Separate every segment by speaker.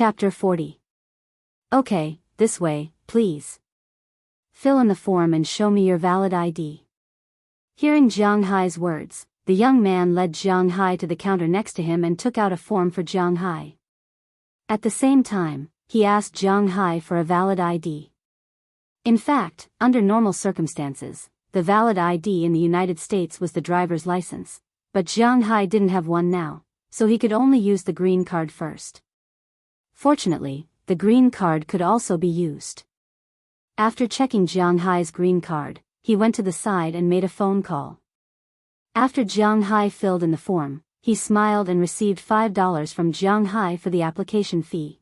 Speaker 1: Chapter 40. Okay, this way, please. Fill in the form and show me your valid ID. Hearing Jiang Hai's words, the young man led Jiang Hai to the counter next to him and took out a form for Jiang Hai. At the same time, he asked Jiang Hai for a valid ID. In fact, under normal circumstances, the valid ID in the United States was the driver's license, but Jiang Hai didn't have one now, so he could only use the green card first. Fortunately, the green card could also be used. After checking Jiang Hai's green card, he went to the side and made a phone call. After Jiang Hai filled in the form, he smiled and received $5 from Jiang Hai for the application fee.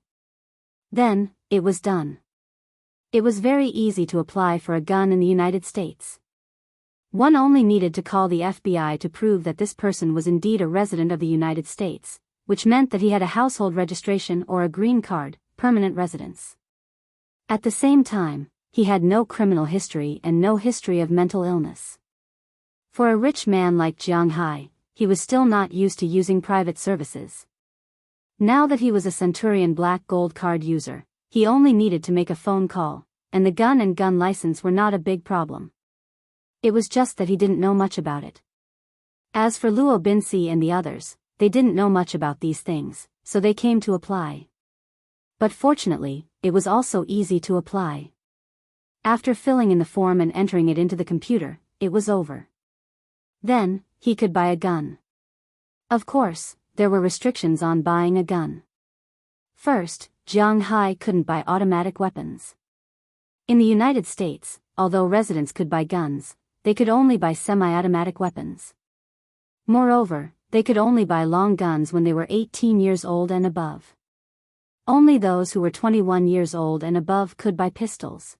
Speaker 1: Then, it was done. It was very easy to apply for a gun in the United States. One only needed to call the FBI to prove that this person was indeed a resident of the United States, which meant that he had a household registration or a green card, permanent residence. At the same time, he had no criminal history and no history of mental illness. For a rich man like Jiang Hai, he was still not used to using private services. Now that he was a Centurion Black Gold Card user, he only needed to make a phone call, and the gun and gun license were not a big problem. It was just that he didn't know much about it. As for Luo Binci and the others, they didn't know much about these things, so they came to apply. But fortunately, it was also easy to apply. After filling in the form and entering it into the computer, it was over. Then, he could buy a gun. Of course, there were restrictions on buying a gun. First, Jiang Hai couldn't buy automatic weapons. In the United States, although residents could buy guns, they could only buy semi-automatic weapons. Moreover, they could only buy long guns when they were 18 years old and above. Only those who were 21 years old and above could buy pistols.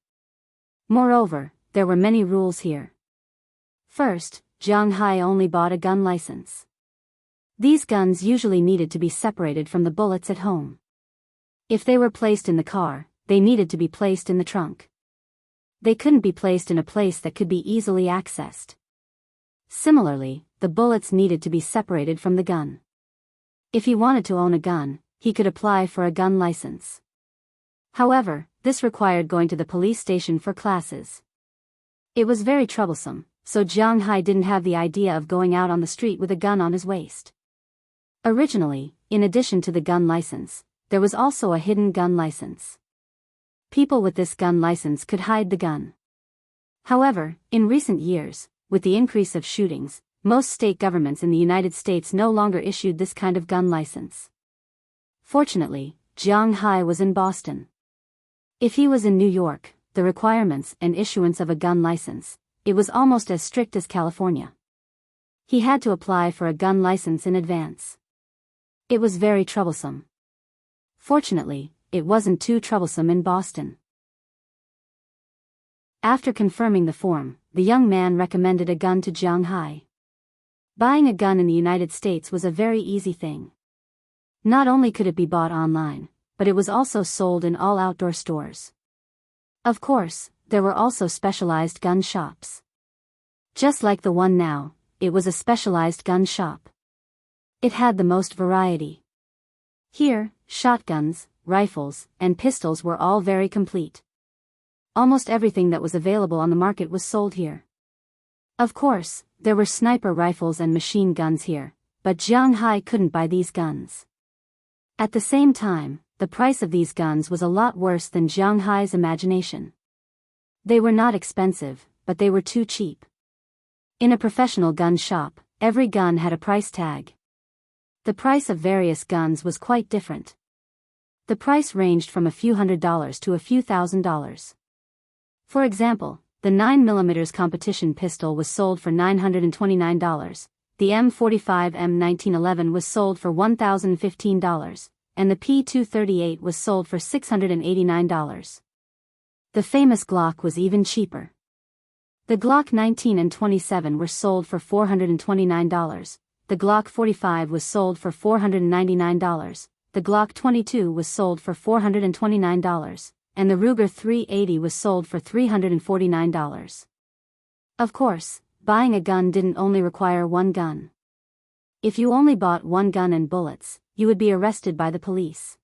Speaker 1: Moreover, there were many rules here. First, Jiang Hai only bought a gun license. These guns usually needed to be separated from the bullets at home. If they were placed in the car, they needed to be placed in the trunk. They couldn't be placed in a place that could be easily accessed. Similarly, the bullets needed to be separated from the gun. If he wanted to own a gun, he could apply for a gun license. However, this required going to the police station for classes. It was very troublesome, so Jiang Hai didn't have the idea of going out on the street with a gun on his waist. Originally, in addition to the gun license, there was also a hidden gun license. People with this gun license could hide the gun. However, in recent years, with the increase of shootings, most state governments in the United States no longer issued this kind of gun license. Fortunately, Jiang Hai was in Boston. If he was in New York, the requirements and issuance of a gun license, it was almost as strict as California. He had to apply for a gun license in advance. It was very troublesome. Fortunately, it wasn't too troublesome in Boston. After confirming the form, the young man recommended a gun to Jiang Hai. Buying a gun in the United States was a very easy thing. Not only could it be bought online, but it was also sold in all outdoor stores. Of course, there were also specialized gun shops. Just like the one now, it was a specialized gun shop. It had the most variety. Here, shotguns, rifles, and pistols were all very complete. Almost everything that was available on the market was sold here. Of course, there were sniper rifles and machine guns here, but Jiang Hai couldn't buy these guns. At the same time, the price of these guns was a lot worse than Jiang Hai's imagination. They were not expensive, but they were too cheap. In a professional gun shop, every gun had a price tag. The price of various guns was quite different. The price ranged from a few $100s to a few $1,000s. For example, the 9mm competition pistol was sold for $929, the M45 M1911 was sold for $1,015, and the P238 was sold for $689. The famous Glock was even cheaper. The Glock 19 and 27 were sold for $429, the Glock 45 was sold for $499, the Glock 22 was sold for $429, and the Ruger 380 was sold for $349. Of course, buying a gun didn't only require one gun. If you only bought one gun and bullets, you would be arrested by the police.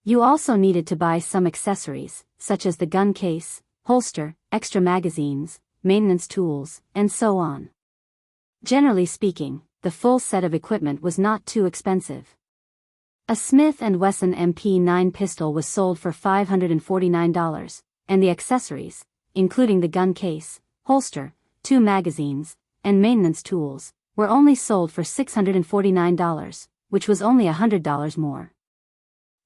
Speaker 1: You also needed to buy some accessories, such as the gun case, holster, extra magazines, maintenance tools, and so on. Generally speaking, the full set of equipment was not too expensive. A Smith & Wesson MP9 pistol was sold for $549, and the accessories, including the gun case, holster, 2 magazines, and maintenance tools, were only sold for $649, which was only $100 more.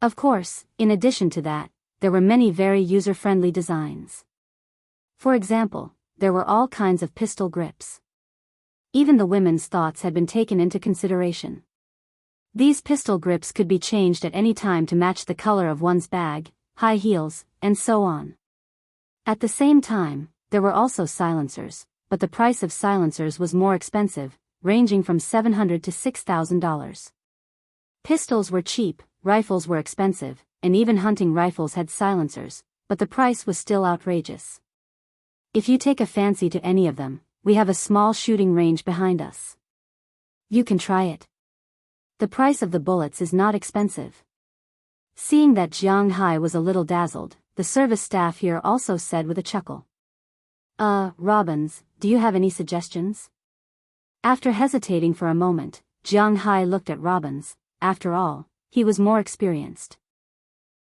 Speaker 1: Of course, in addition to that, there were many very user-friendly designs. For example, there were all kinds of pistol grips. Even the women's thoughts had been taken into consideration. These pistol grips could be changed at any time to match the color of one's bag, high heels, and so on. At the same time, there were also silencers, but the price of silencers was more expensive, ranging from $700 to $6,000. Pistols were cheap, rifles were expensive, and even hunting rifles had silencers, but the price was still outrageous. If you take a fancy to any of them, we have a small shooting range behind us. You can try it. The price of the bullets is not expensive. Seeing that Jianghu was a little dazzled, the service staff here also said with a chuckle. Robbins, do you have any suggestions? After hesitating for a moment, Jianghu looked at Robbins. After all, he was more experienced.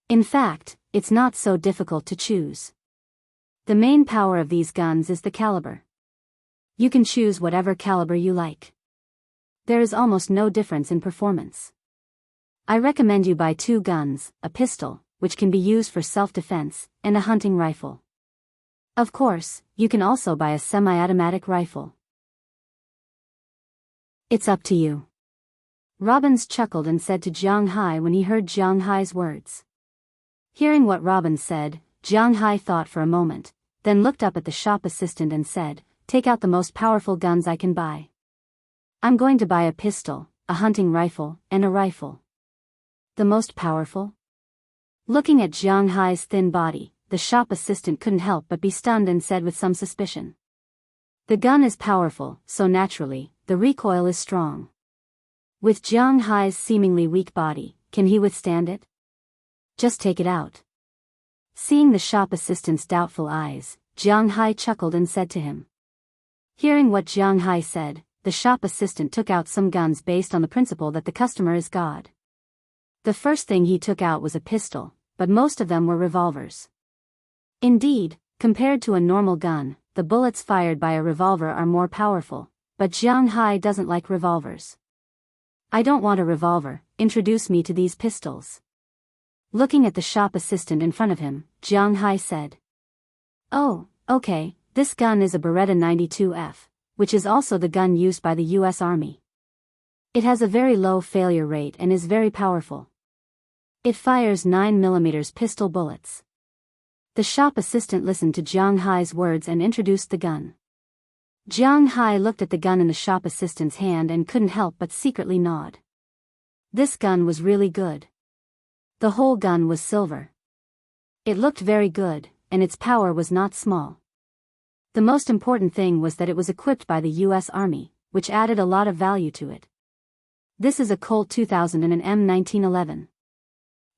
Speaker 1: In fact, it's not so difficult to choose. The main power of these guns is the caliber. You can choose whatever caliber you like. There is almost no difference in performance. I recommend you buy 2 guns, a pistol, which can be used for self-defense, and a hunting rifle. Of course, you can also buy a semi-automatic rifle. It's up to you. Robbins chuckled and said to Jianghu when he heard Jianghu's words. Hearing what Robbins said, Jianghu thought for a moment, then looked up at the shop assistant and said, "Take out the most powerful guns I can buy. I'm going to buy a pistol, a hunting rifle, and a rifle." The most powerful? Looking at Jianghu's thin body, the shop assistant couldn't help but be stunned and said with some suspicion. The gun is powerful, so naturally, the recoil is strong. With Jianghu's seemingly weak body, can he withstand it? Just take it out. Seeing the shop assistant's doubtful eyes, Jianghu chuckled and said to him. Hearing what Jianghu said, the shop assistant took out some guns based on the principle that the customer is God. The first thing he took out was a pistol, but most of them were revolvers. Indeed, compared to a normal gun, the bullets fired by a revolver are more powerful, but Jianghu doesn't like revolvers. "I don't want a revolver, introduce me to these pistols." Looking at the shop assistant in front of him, Jianghu said. "Oh, okay, this gun is a Beretta 92F, which is also the gun used by the U.S. Army. It has a very low failure rate and is very powerful. It fires 9mm pistol bullets." The shop assistant listened to Jianghu's words and introduced the gun. Jianghu looked at the gun in the shop assistant's hand and couldn't help but secretly nod. This gun was really good. The whole gun was silver. It looked very good, and its power was not small. The most important thing was that it was equipped by the U.S. Army, which added a lot of value to it. This is a Colt 2000 and an M1911.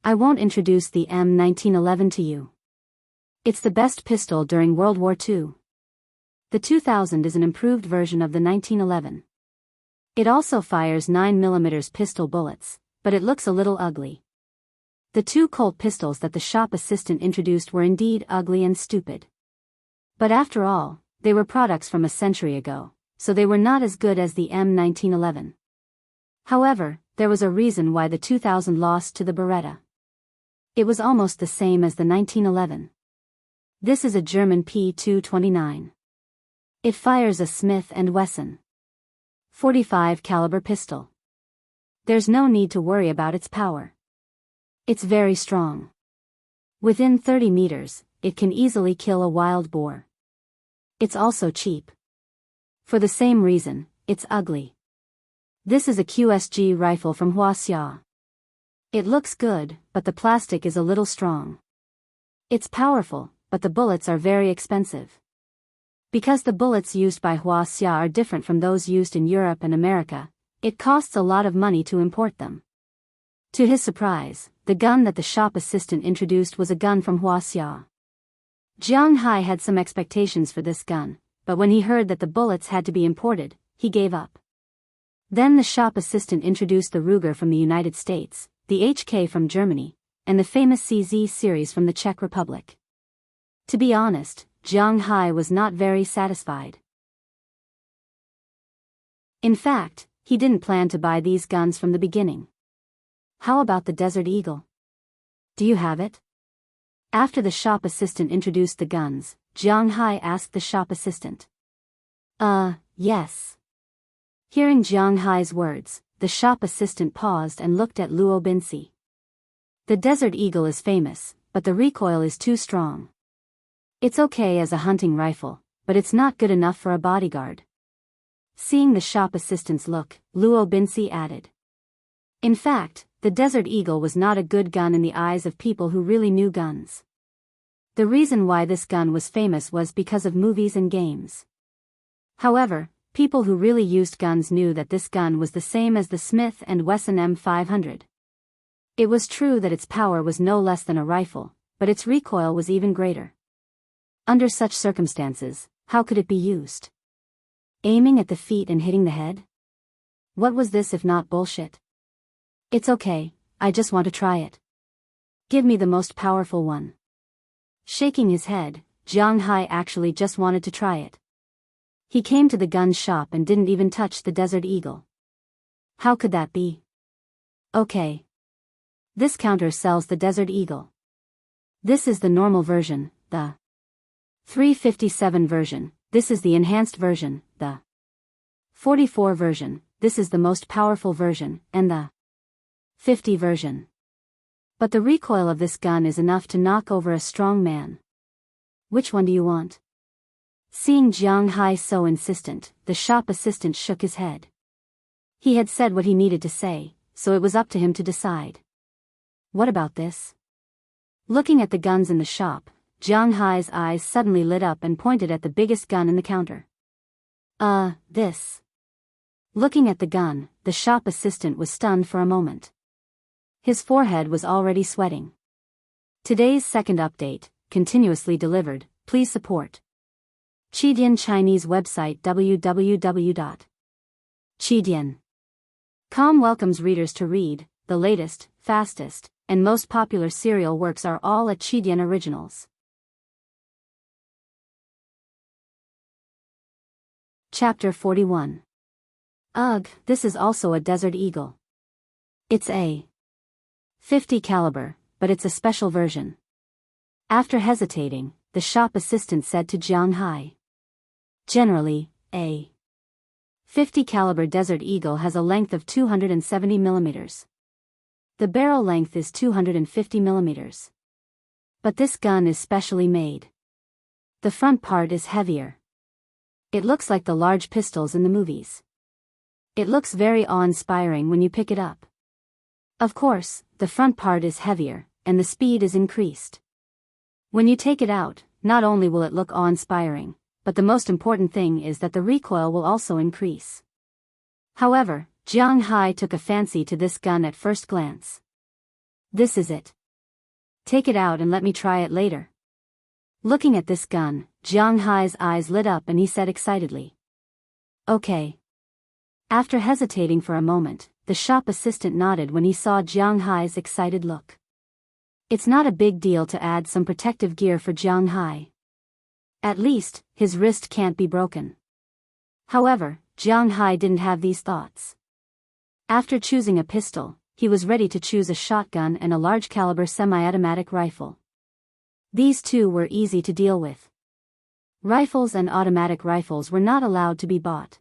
Speaker 1: I won't introduce the M1911 to you. It's the best pistol during World War II. The 2000 is an improved version of the 1911. It also fires 9mm pistol bullets, but it looks a little ugly. The 2 Colt pistols that the shop assistant introduced were indeed ugly and stupid. But after all, they were products from a century ago, so they were not as good as the M1911. However, there was a reason why the 2000 lost to the Beretta. It was almost the same as the 1911. This is a German P229. It fires a Smith & Wesson .45 caliber pistol. There's no need to worry about its power. It's very strong. Within 30 meters, it can easily kill a wild boar. It's also cheap. For the same reason, it's ugly. This is a QSG rifle from Wuxia. It looks good, but the plastic is a little strong. It's powerful, but the bullets are very expensive. Because the bullets used by Wuxia are different from those used in Europe and America, it costs a lot of money to import them. To his surprise, the gun that the shop assistant introduced was a gun from Wuxia. Jiang Hai had some expectations for this gun, but when he heard that the bullets had to be imported, he gave up. Then the shop assistant introduced the Ruger from the United States, the HK from Germany, and the famous CZ series from the Czech Republic. To be honest, Jiang Hai was not very satisfied. In fact, he didn't plan to buy these guns from the beginning. How about the Desert Eagle? Do you have it? After the shop assistant introduced the guns, Jiang Hai asked the shop assistant. Yes. Hearing Jiang Hai's words, the shop assistant paused and looked at Luo Binci. The Desert Eagle is famous, but the recoil is too strong. It's okay as a hunting rifle, but it's not good enough for a bodyguard. Seeing the shop assistant's look, Luo Binci added. In fact, the Desert Eagle was not a good gun in the eyes of people who really knew guns. The reason why this gun was famous was because of movies and games. However, people who really used guns knew that this gun was the same as the Smith & Wesson M500. It was true that its power was no less than a rifle, but its recoil was even greater. Under such circumstances, how could it be used? Aiming at the feet and hitting the head? What was this if not bullshit? It's okay, I just want to try it. Give me the most powerful one. Shaking his head, Jiang Hai actually just wanted to try it. He came to the gun shop and didn't even touch the Desert Eagle. How could that be? Okay. This counter sells the Desert Eagle. This is the normal version, the 357 version, this is the enhanced version, the 44 version, this is the most powerful version, and the 50 version. But the recoil of this gun is enough to knock over a strong man. Which one do you want? Seeing Jiang Hai so insistent, the shop assistant shook his head. He had said what he needed to say, so it was up to him to decide. What about this? Looking at the guns in the shop, Jiang Hai's eyes suddenly lit up and pointed at the biggest gun in the counter. This. Looking at the gun, the shop assistant was stunned for a moment. His forehead was already sweating. Today's second update, continuously delivered, please support. Qidian Chinese website www.qidian.com welcomes readers to read. The latest, fastest, and most popular serial works are all at Qidian Originals. Chapter 41. Ugh, this is also a Desert Eagle. It's a 50 caliber, but it's a special version. After hesitating, the shop assistant said to Jiang Hai. Generally, a 50 caliber Desert Eagle has a length of 270 millimeters. The barrel length is 250 millimeters. But this gun is specially made. The front part is heavier. It looks like the large pistols in the movies. It looks very awe-inspiring when you pick it up. Of course, the front part is heavier, and the speed is increased. When you take it out, not only will it look awe-inspiring, but the most important thing is that the recoil will also increase. However, Jiang Hai took a fancy to this gun at first glance. This is it. Take it out and let me try it later. Looking at this gun, Jiang Hai's eyes lit up and he said excitedly. Okay. After hesitating for a moment, the shop assistant nodded when he saw Jiang Hai's excited look. It's not a big deal to add some protective gear for Jiang Hai. At least, his wrist can't be broken. However, Jiang Hai didn't have these thoughts. After choosing a pistol, he was ready to choose a shotgun and a large-caliber semi-automatic rifle. These two were easy to deal with. Rifles and automatic rifles were not allowed to be bought.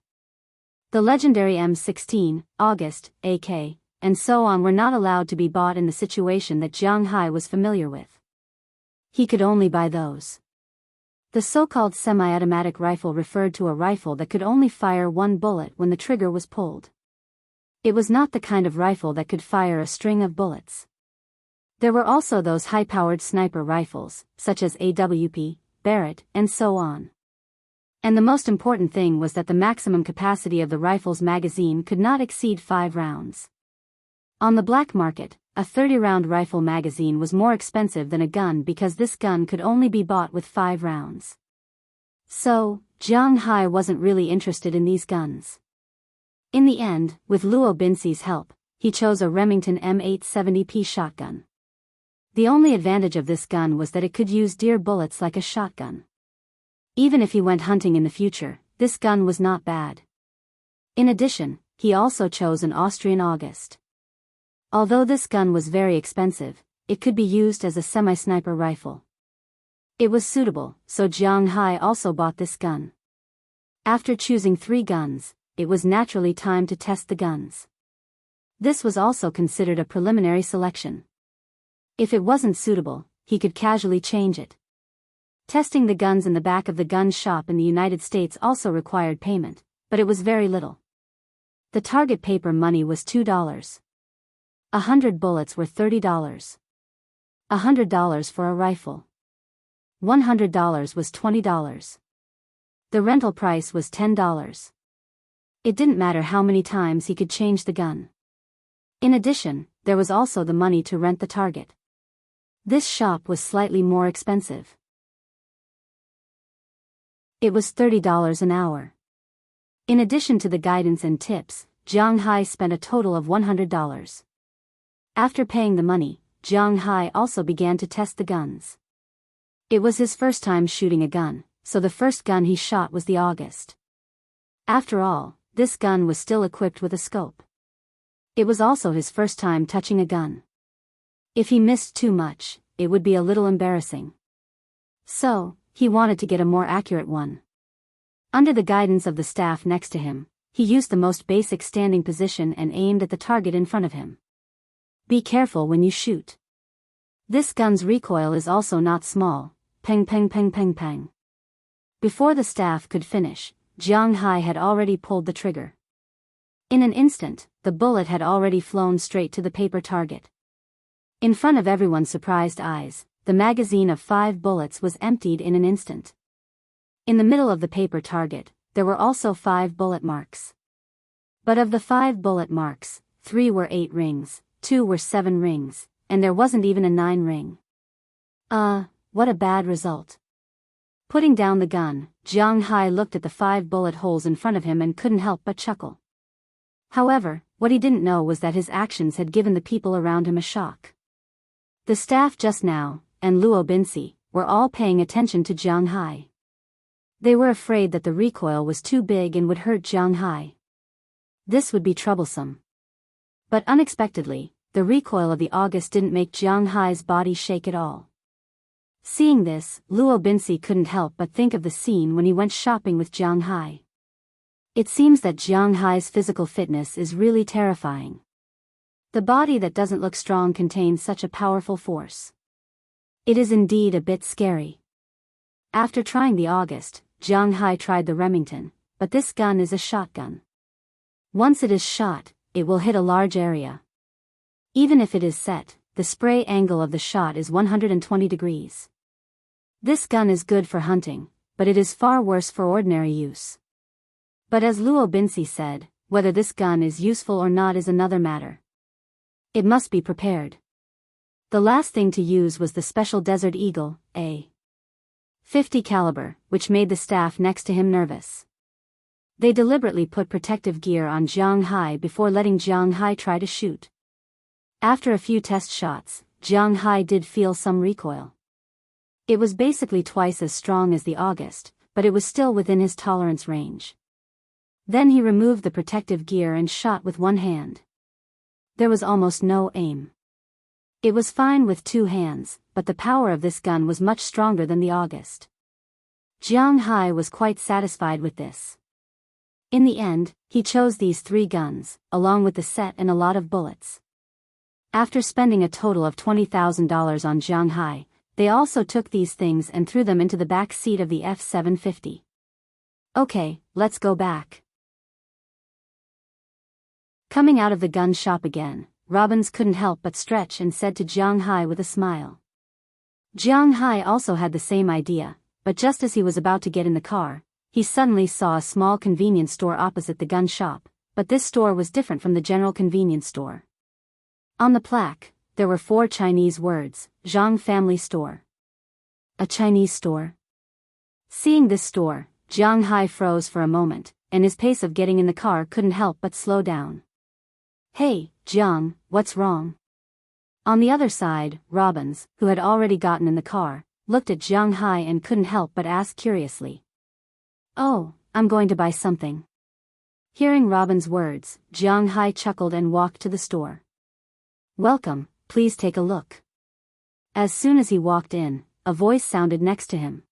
Speaker 1: The legendary M16, August, AK, and so on were not allowed to be bought in the situation that Jiang Hai was familiar with. He could only buy those. The so-called semi-automatic rifle referred to a rifle that could only fire one bullet when the trigger was pulled. It was not the kind of rifle that could fire a string of bullets. There were also those high-powered sniper rifles, such as AWP, Barrett, and so on. And the most important thing was that the maximum capacity of the rifle's magazine could not exceed 5 rounds. On the black market, a 30-round rifle magazine was more expensive than a gun because this gun could only be bought with 5 rounds. So, Jiang Hai wasn't really interested in these guns. In the end, with Luo Binxi's help, he chose a Remington M870P shotgun. The only advantage of this gun was that it could use deer bullets like a shotgun. Even if he went hunting in the future, this gun was not bad. In addition, he also chose an Austrian August. Although this gun was very expensive, it could be used as a semi-sniper rifle. It was suitable, so Jiang Hai also bought this gun. After choosing 3 guns, it was naturally time to test the guns. This was also considered a preliminary selection. If it wasn't suitable, he could casually change it. Testing the guns in the back of the gun shop in the United States also required payment, but it was very little. The target paper money was $2. 100 bullets were $30. $100 for a rifle. $100 was $20. The rental price was $10. It didn't matter how many times he could change the gun. In addition, there was also the money to rent the target. This shop was slightly more expensive. It was $30 an hour. In addition to the guidance and tips, Jiang Hai spent a total of $100. After paying the money, Jiang Hai also began to test the guns. It was his first time shooting a gun, so the first gun he shot was the August. After all, this gun was still equipped with a scope. It was also his first time touching a gun. If he missed too much, it would be a little embarrassing. So, he wanted to get a more accurate one. Under the guidance of the staff next to him, he used the most basic standing position and aimed at the target in front of him. Be careful when you shoot. This gun's recoil is also not small. Peng peng peng peng peng. Before the staff could finish, Jiang Hai had already pulled the trigger. In an instant, the bullet had already flown straight to the paper target. In front of everyone's surprised eyes, the magazine of 5 bullets was emptied in an instant. In the middle of the paper target, there were also 5 bullet marks. But of the 5 bullet marks, 3 were 8 rings, 2 were 7 rings, and there wasn't even a 9 ring. What a bad result. Putting down the gun, Jiang Hai looked at the 5 bullet holes in front of him and couldn't help but chuckle. However, what he didn't know was that his actions had given the people around him a shock. The staff just now, and Luo Binxi, were all paying attention to Jiang Hai. They were afraid that the recoil was too big and would hurt Jiang Hai. This would be troublesome. But unexpectedly, the recoil of the August didn't make Jiang Hai's body shake at all. Seeing this, Luo Binxi couldn't help but think of the scene when he went shopping with Jiang Hai. It seems that Jiang Hai's physical fitness is really terrifying. The body that doesn't look strong contains such a powerful force. It is indeed a bit scary. After trying the August, Jiang Hai tried the Remington, but this gun is a shotgun. Once it is shot, it will hit a large area. Even if it is set, the spray angle of the shot is 120 degrees. This gun is good for hunting, but it is far worse for ordinary use. But as Luo Binxi said, whether this gun is useful or not is another matter. It must be prepared. The last thing to use was the special Desert Eagle, a .50 caliber, which made the staff next to him nervous. They deliberately put protective gear on Jiang Hai before letting Jiang Hai try to shoot. After a few test shots, Jiang Hai did feel some recoil. It was basically twice as strong as the August, but it was still within his tolerance range. Then he removed the protective gear and shot with one hand. There was almost no aim. It was fine with 2 hands, but the power of this gun was much stronger than the August. Jiang Hai was quite satisfied with this. In the end, he chose these 3 guns, along with the set and a lot of bullets. After spending a total of $20,000 on Jiang Hai, they also took these things and threw them into the back seat of the F-750. Okay, let's go back. Coming out of the gun shop again, Robbins couldn't help but stretch and said to Jiang Hai with a smile. Jiang Hai also had the same idea, but just as he was about to get in the car, he suddenly saw a small convenience store opposite the gun shop, but this store was different from the general convenience store. On the plaque, there were 4 Chinese words, Zhang Family Store. A Chinese store? Seeing this store, Jiang Hai froze for a moment, and his pace of getting in the car couldn't help but slow down. Hey, Jiang, what's wrong? On the other side, Robbins, who had already gotten in the car, looked at Jiang Hai and couldn't help but ask curiously. Oh, I'm going to buy something. Hearing Robin's words, Jiang Hai chuckled and walked to the store. Welcome, please take a look. As soon as he walked in, a voice sounded next to him.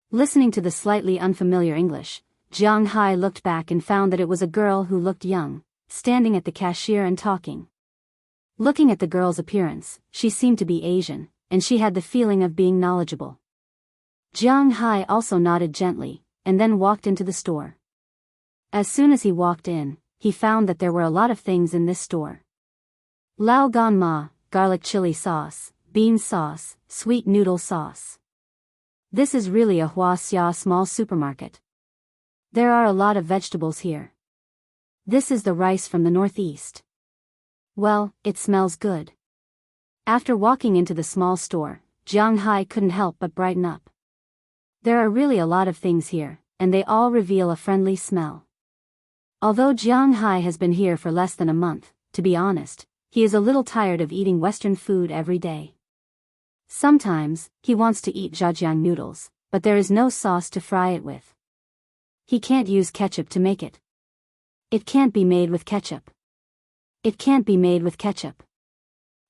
Speaker 1: Listening to the slightly unfamiliar English, Jiang Hai looked back and found that it was a girl who looked young, standing at the cashier and talking. Looking at the girl's appearance, she seemed to be Asian, and she had the feeling of being knowledgeable. Jiang Hai also nodded gently, and then walked into the store. As soon as he walked in, he found that there were a lot of things in this store. Lao gan ma, garlic chili sauce, bean sauce, sweet noodle sauce. This is really a Wuxia small supermarket. There are a lot of vegetables here. This is the rice from the northeast. Well, it smells good. After walking into the small store, Jiang Hai couldn't help but brighten up. There are really a lot of things here, and they all reveal a friendly smell. Although Jiang Hai has been here for less than a month, to be honest, he is a little tired of eating Western food every day. Sometimes, he wants to eat zhajiang noodles, but there is no sauce to fry it with. He can't use ketchup to make it. It can't be made with ketchup. It can't be made with ketchup.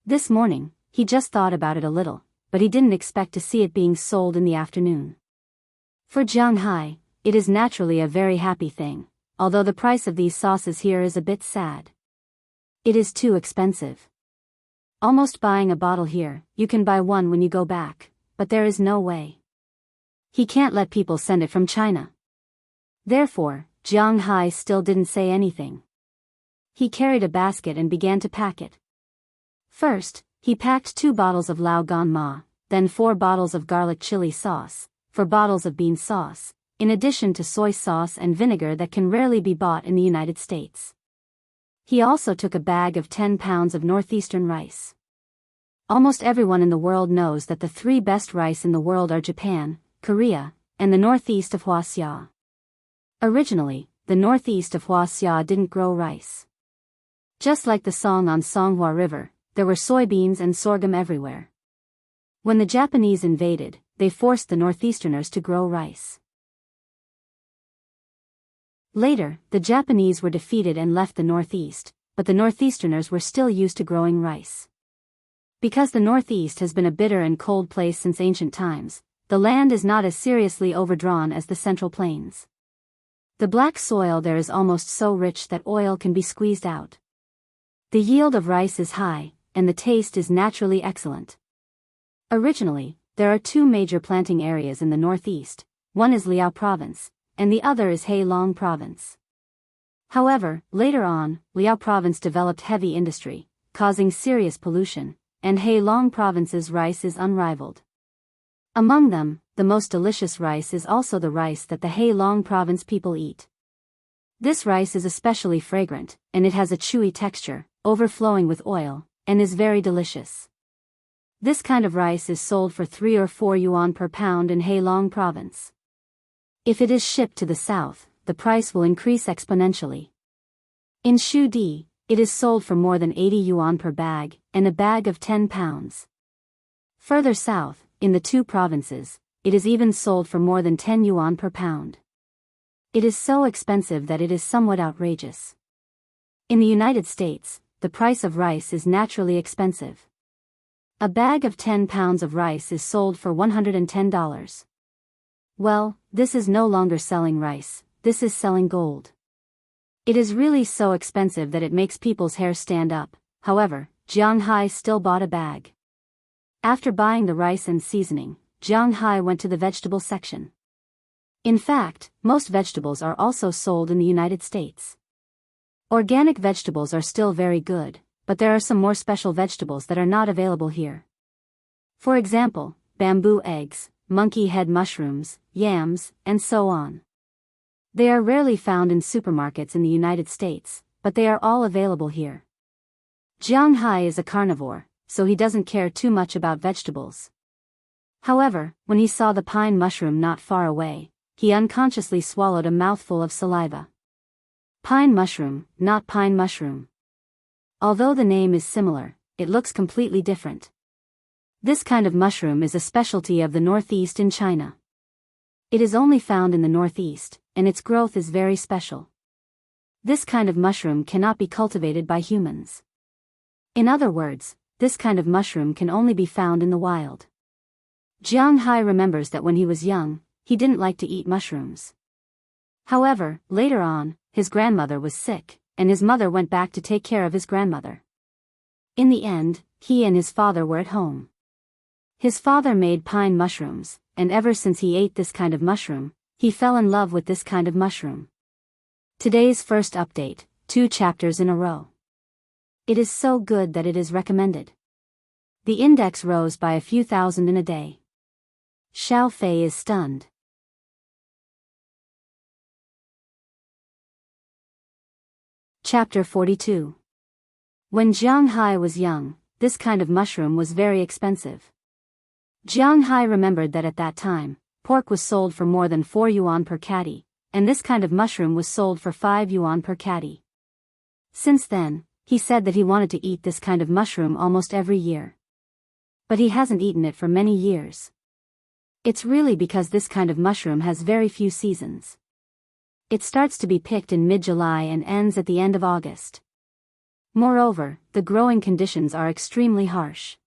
Speaker 1: This morning, he just thought about it a little, but he didn't expect to see it being sold in the afternoon. For Jiang Hai, it is naturally a very happy thing, although the price of these sauces here is a bit sad. It is too expensive. Almost buying a bottle here, you can buy one when you go back, but there is no way. He can't let people send it from China. Therefore, Jiang Hai still didn't say anything. He carried a basket and began to pack it. First, he packed 2 bottles of Lao gan ma, then 4 bottles of garlic chili sauce, 4 bottles of bean sauce, in addition to soy sauce and vinegar that can rarely be bought in the United States. He also took a bag of 10 pounds of northeastern rice. Almost everyone in the world knows that the 3 best rice in the world are Japan, Korea, and the northeast of Wuxia. Originally, the northeast of Wuxia didn't grow rice. Just like the song on Songhua River, there were soybeans and sorghum everywhere. When the Japanese invaded, they forced the northeasterners to grow rice. Later, the Japanese were defeated and left the northeast, but the northeasterners were still used to growing rice. Because the northeast has been a bitter and cold place since ancient times, the land is not as seriously overdrawn as the central plains. The black soil there is almost so rich that oil can be squeezed out. The yield of rice is high, and the taste is naturally excellent. Originally, there are 2 major planting areas in the northeast, one is Liao Province, and the other is Heilong Province. However, later on, Liao Province developed heavy industry, causing serious pollution, and Heilong Province's rice is unrivaled. Among them, the most delicious rice is also the rice that the Heilong Province people eat. This rice is especially fragrant, and it has a chewy texture, overflowing with oil, and is very delicious. This kind of rice is sold for 3 or 4 yuan per pound in Heilong Province. If it is shipped to the south, the price will increase exponentially. In Shudi, it is sold for more than 80 yuan per bag, and a bag of 10 pounds. Further south, in the 2 provinces, it is even sold for more than 10 yuan per pound. It is so expensive that it is somewhat outrageous. In the United States, the price of rice is naturally expensive. A bag of 10 pounds of rice is sold for $110. Well, this is no longer selling rice, this is selling gold. It is really so expensive that it makes people's hair stand up. However, Jiang Hai still bought a bag. After buying the rice and seasoning, Jiang Hai went to the vegetable section. In fact, most vegetables are also sold in the United States. Organic vegetables are still very good, but there are some more special vegetables that are not available here. For example, bamboo eggs, monkey head mushrooms, yams, and so on. They are rarely found in supermarkets in the United States, but they are all available here. Jiang Hai is a carnivore, so he doesn't care too much about vegetables. However, when he saw the pine mushroom not far away, he unconsciously swallowed a mouthful of saliva. Pine mushroom, not pine mushroom. Although the name is similar, it looks completely different. This kind of mushroom is a specialty of the Northeast in China. It is only found in the Northeast, and its growth is very special. This kind of mushroom cannot be cultivated by humans. In other words, this kind of mushroom can only be found in the wild. Jianghu remembers that when he was young, he didn't like to eat mushrooms. However, later on, his grandmother was sick, and his mother went back to take care of his grandmother. In the end, he and his father were at home. His father made pine mushrooms, and ever since he ate this kind of mushroom, he fell in love with this kind of mushroom. Today's first update, 2 chapters in a row. It is so good that it is recommended. The index rose by a few thousand in a day. Xiao Fei is stunned. Chapter 42. When Jianghu was young, this kind of mushroom was very expensive. Jianghu remembered that at that time, pork was sold for more than 4 yuan per catty, and this kind of mushroom was sold for 5 yuan per catty. Since then, he said that he wanted to eat this kind of mushroom almost every year. But he hasn't eaten it for many years. It's really because this kind of mushroom has very few seasons. It starts to be picked in mid-July and ends at the end of August. Moreover, the growing conditions are extremely harsh.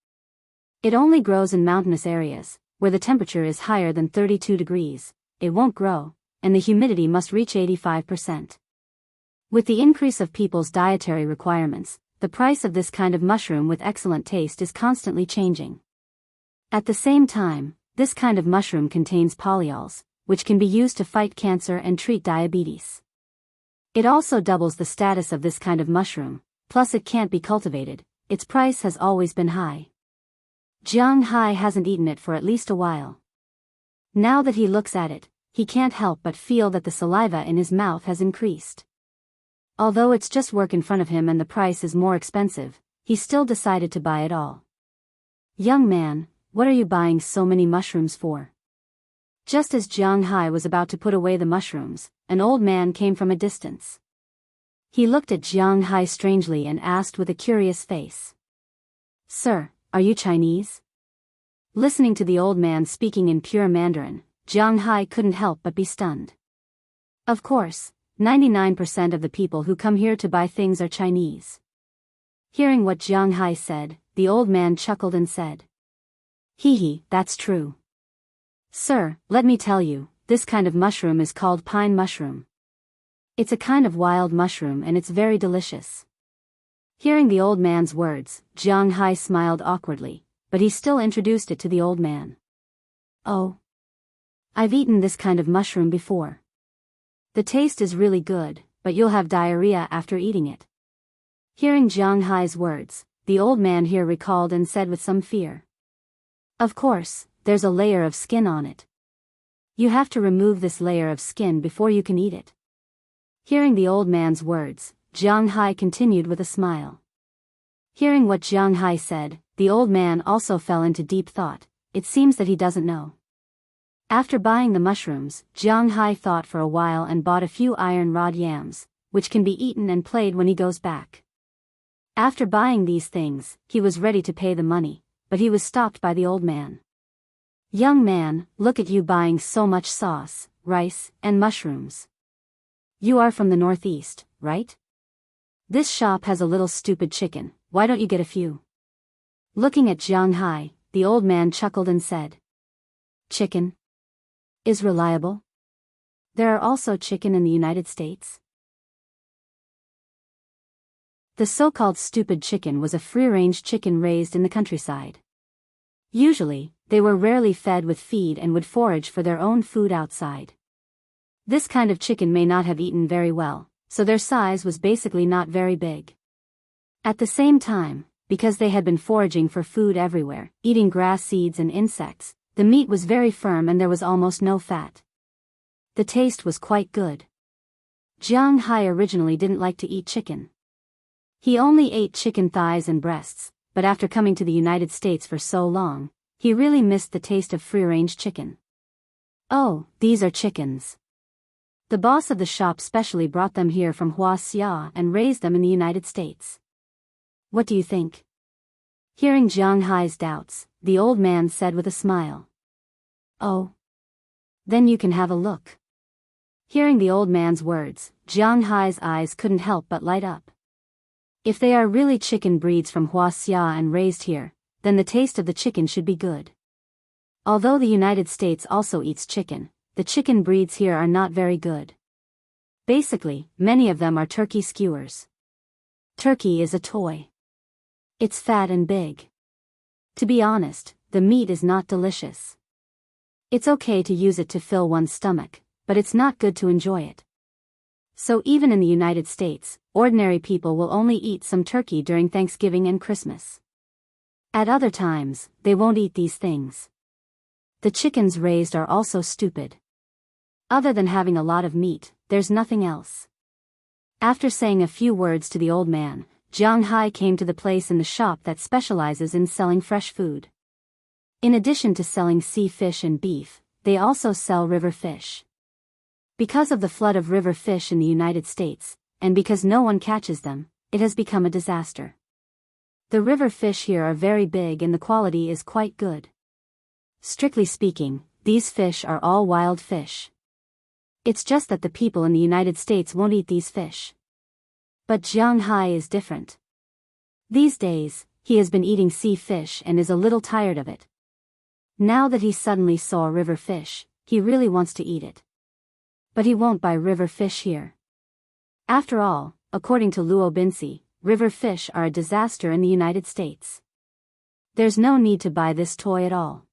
Speaker 1: It only grows in mountainous areas, where the temperature is higher than 32 degrees, it won't grow, and the humidity must reach 85%. With the increase of people's dietary requirements, the price of this kind of mushroom with excellent taste is constantly changing. At the same time, this kind of mushroom contains polyols, which can be used to fight cancer and treat diabetes. It also doubles the status of this kind of mushroom, plus it can't be cultivated, its price has always been high. Jianghu hasn't eaten it for at least a while. Now that he looks at it, he can't help but feel that the saliva in his mouth has increased. Although it's just work in front of him and the price is more expensive, he still decided to buy it all. Young man, what are you buying so many mushrooms for? Just as Jianghu was about to put away the mushrooms, an old man came from a distance. He looked at Jianghu strangely and asked with a curious face. Sir, are you Chinese? Listening to the old man speaking in pure Mandarin, Jianghu couldn't help but be stunned. Of course, 99% of the people who come here to buy things are Chinese. Hearing what Jianghu said, the old man chuckled and said, "Hee, that's true. Sir, let me tell you, this kind of mushroom is called pine mushroom. It's a kind of wild mushroom and it's very delicious." Hearing the old man's words, Jianghu smiled awkwardly, but he still introduced it to the old man. "Oh. I've eaten this kind of mushroom before. The taste is really good, but you'll have diarrhea after eating it." Hearing Jianghu's words, the old man here recalled and said with some fear. "Of course, there's a layer of skin on it. You have to remove this layer of skin before you can eat it." Hearing the old man's words, Jianghu continued with a smile. Hearing what Jianghu said, the old man also fell into deep thought. It seems that he doesn't know. After buying the mushrooms, Jianghu thought for a while and bought a few iron rod yams, which can be eaten and played when he goes back. After buying these things, he was ready to pay the money, but he was stopped by the old man. "Young man, look at you buying so much sauce, rice, and mushrooms. You are from the Northeast, right? This shop has a little stupid chicken, why don't you get a few?" Looking at Jianghu, the old man chuckled and said, "Chicken is reliable? There are also chicken in the United States?" The so-called stupid chicken was a free-range chicken raised in the countryside. Usually, they were rarely fed with feed and would forage for their own food outside. This kind of chicken may not have eaten very well, so their size was basically not very big. At the same time, because they had been foraging for food everywhere, eating grass seeds and insects, the meat was very firm and there was almost no fat. The taste was quite good. Jianghu originally didn't like to eat chicken. He only ate chicken thighs and breasts, but after coming to the United States for so long, he really missed the taste of free-range chicken. Oh, these are chickens. The boss of the shop specially brought them here from Wuxia and raised them in the United States. What do you think? Hearing Jiang Hai's doubts, the old man said with a smile. Oh. Then you can have a look. Hearing the old man's words, Jiang Hai's eyes couldn't help but light up. If they are really chicken breeds from Wuxia and raised here, then the taste of the chicken should be good. Although the United States also eats chicken, the chicken breeds here are not very good. Basically, many of them are turkey skewers. Turkey is a toy. It's fat and big. To be honest, the meat is not delicious. It's okay to use it to fill one's stomach, but it's not good to enjoy it. So even in the United States, ordinary people will only eat some turkey during Thanksgiving and Christmas. At other times, they won't eat these things. The chickens raised are also stupid. Other than having a lot of meat, there's nothing else. After saying a few words to the old man, Jiang Hai came to the place in the shop that specializes in selling fresh food. In addition to selling sea fish and beef, they also sell river fish. Because of the flood of river fish in the United States, and because no one catches them, it has become a disaster. The river fish here are very big and the quality is quite good. Strictly speaking, these fish are all wild fish. It's just that the people in the United States won't eat these fish. But Jiang Hai is different. These days, he has been eating sea fish and is a little tired of it. Now that he suddenly saw river fish, he really wants to eat it. But he won't buy river fish here. After all, according to Luo Binsi, river fish are a disaster in the United States. There's no need to buy this toy at all.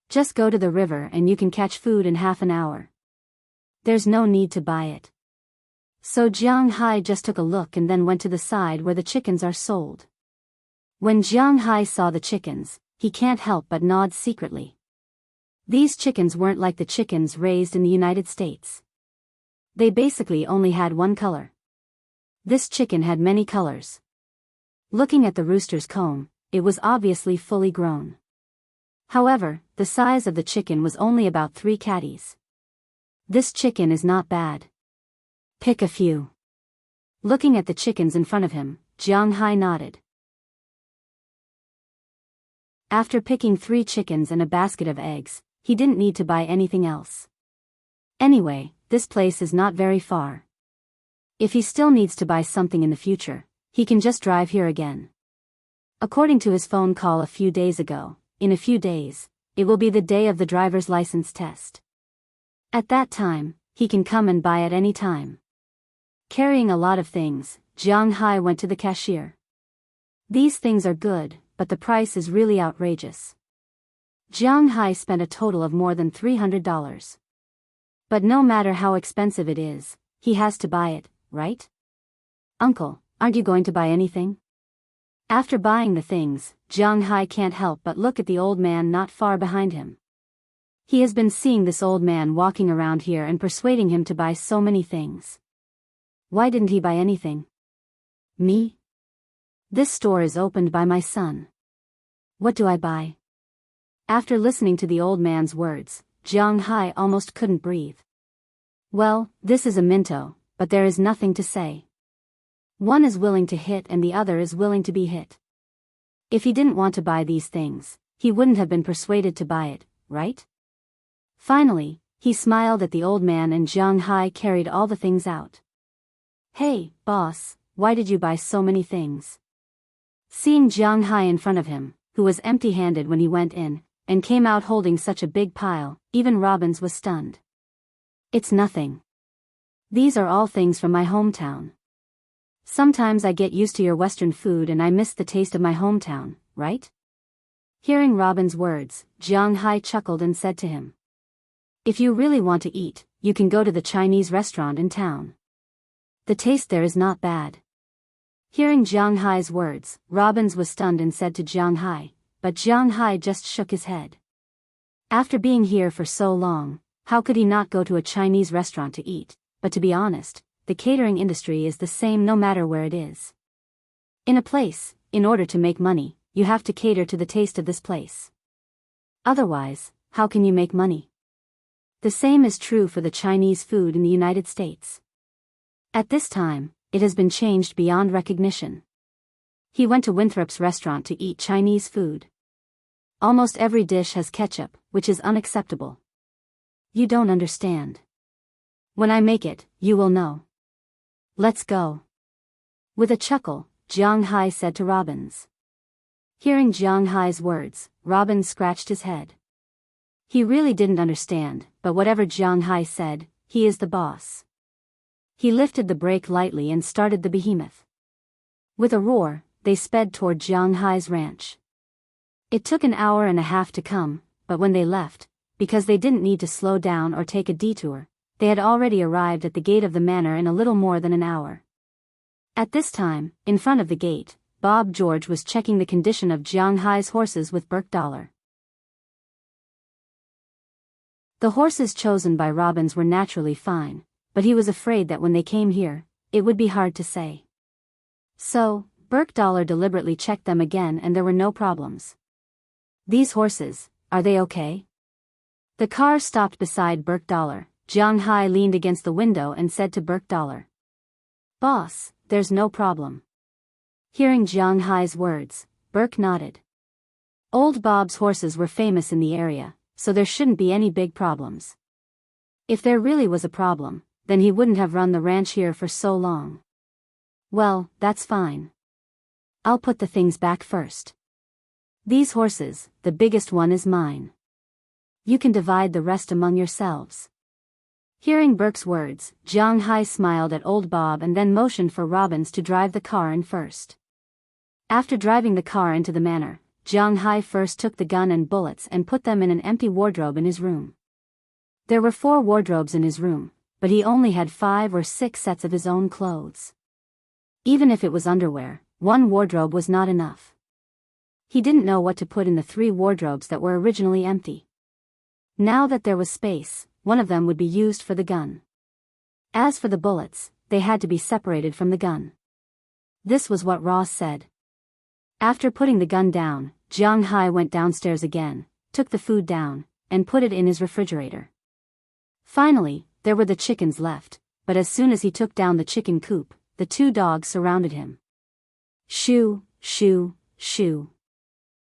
Speaker 1: Just go to the river and you can catch food in half an hour. There's no need to buy it. So Jiang Hai just took a look and then went to the side where the chickens are sold. When Jiang Hai saw the chickens, he can't help but nod secretly. These chickens weren't like the chickens raised in the United States. They basically only had one color. This chicken had many colors. Looking at the rooster's comb, it was obviously fully grown. However, the size of the chicken was only about 3 catties. This chicken is not bad. Pick a few. Looking at the chickens in front of him, Jiang Hai nodded. After picking 3 chickens and a basket of eggs, he didn't need to buy anything else. Anyway, this place is not very far. If he still needs to buy something in the future, he can just drive here again. According to his phone call a few days ago, in a few days, it will be the day of the driver's license test. At that time, he can come and buy at any time. Carrying a lot of things, Jiang Hai went to the cashier. These things are good, but the price is really outrageous. Jiang Hai spent a total of more than $300. But no matter how expensive it is, he has to buy it, right? Uncle, aren't you going to buy anything? After buying the things, Jiang Hai can't help but look at the old man not far behind him. He has been seeing this old man walking around here and persuading him to buy so many things. Why didn't he buy anything? Me? This store is opened by my son. What do I buy? After listening to the old man's words, Jiang Hai almost couldn't breathe. Well, this is a minto, but there is nothing to say. One is willing to hit and the other is willing to be hit. If he didn't want to buy these things, he wouldn't have been persuaded to buy it, right? Finally, he smiled at the old man and Jiang Hai carried all the things out. Hey, boss, why did you buy so many things? Seeing Jiang Hai in front of him, who was empty-handed when he went in, and came out holding such a big pile, even Robbins was stunned. It's nothing. These are all things from my hometown. Sometimes I get used to your Western food and I miss the taste of my hometown, right? Hearing Robin's words, Jiang Hai chuckled and said to him, if you really want to eat, you can go to the Chinese restaurant in town. The taste there is not bad. Hearing Jiang Hai's words, Robbins was stunned and said to Jiang Hai, but Jiang Hai just shook his head. After being here for so long, how could he not go to a Chinese restaurant to eat? But to be honest, the catering industry is the same no matter where it is. In a place, in order to make money, you have to cater to the taste of this place. Otherwise, how can you make money? The same is true for the Chinese food in the United States. At this time, it has been changed beyond recognition. He went to Winthrop's restaurant to eat Chinese food. Almost every dish has ketchup, which is unacceptable. You don't understand. When I make it, you will know. Let's go. With a chuckle, Jiang Hai said to Robbins. Hearing Jiang Hai's words, Robbins scratched his head. He really didn't understand, but whatever Jiang Hai said, he is the boss. He lifted the brake lightly and started the behemoth. With a roar, they sped toward Jiang Hai's ranch. It took an hour and a half to come, but when they left, because they didn't need to slow down or take a detour, they had already arrived at the gate of the manor in a little more than an hour. At this time, in front of the gate, Bob George was checking the condition of Jiang Hai's horses with $1. The horses chosen by Robbins were naturally fine, but he was afraid that when they came here, it would be hard to say. So, $1 deliberately checked them again and there were no problems. These horses, are they okay? The car stopped beside $1. Jiang Hai leaned against the window and said to $1. Boss, there's no problem. Hearing Jiang Hai's words, Burke nodded. Old Bob's horses were famous in the area, so there shouldn't be any big problems. If there really was a problem, then he wouldn't have run the ranch here for so long. Well, that's fine. I'll put the things back first. These horses, the biggest one is mine. You can divide the rest among yourselves. Hearing Burke's words, Jiang Hai smiled at old Bob and then motioned for Robbins to drive the car in first. After driving the car into the manor, Jiang Hai first took the gun and bullets and put them in an empty wardrobe in his room. There were 4 wardrobes in his room, but he only had 5 or 6 sets of his own clothes. Even if it was underwear, 1 wardrobe was not enough. He didn't know what to put in the 3 wardrobes that were originally empty. Now that there was space, one of them would be used for the gun. As for the bullets, they had to be separated from the gun. This was what Ross said. After putting the gun down, Jiang Hai went downstairs again, took the food down, and put it in his refrigerator. Finally, there were the chickens left, but as soon as he took down the chicken coop, the 2 dogs surrounded him. Shoo, shoo, shoo.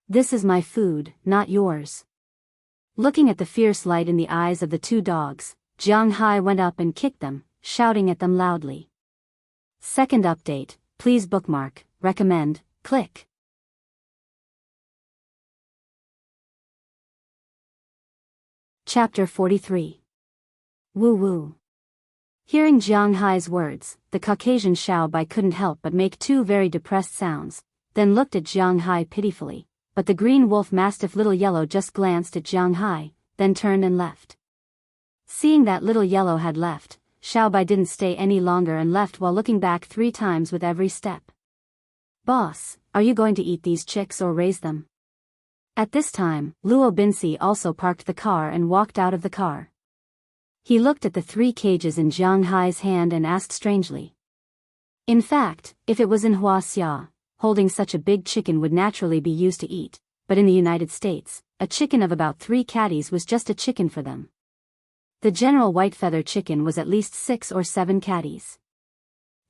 Speaker 1: This is my food, not yours. Looking at the fierce light in the eyes of the 2 dogs, Jiang Hai went up and kicked them, shouting at them loudly. Second update, please bookmark, recommend, click. Chapter 43. Woo woo. Hearing Jiang Hai's words, the Caucasian Xiao Bai couldn't help but make 2 very depressed sounds, then looked at Jiang Hai pitifully, but the green wolf mastiff Little Yellow just glanced at Jiang Hai, then turned and left. Seeing that Little Yellow had left, Xiao Bai didn't stay any longer and left while looking back 3 times with every step. Boss, are you going to eat these chicks or raise them? At this time, Luo Binsi also parked the car and walked out of the car. He looked at the 3 cages in Jiang Hai's hand and asked strangely. In fact, if it was in Wuxia, holding such a big chicken would naturally be used to eat, but in the United States, a chicken of about 3 catties was just a chicken for them. The general white feather chicken was at least 6 or 7 catties.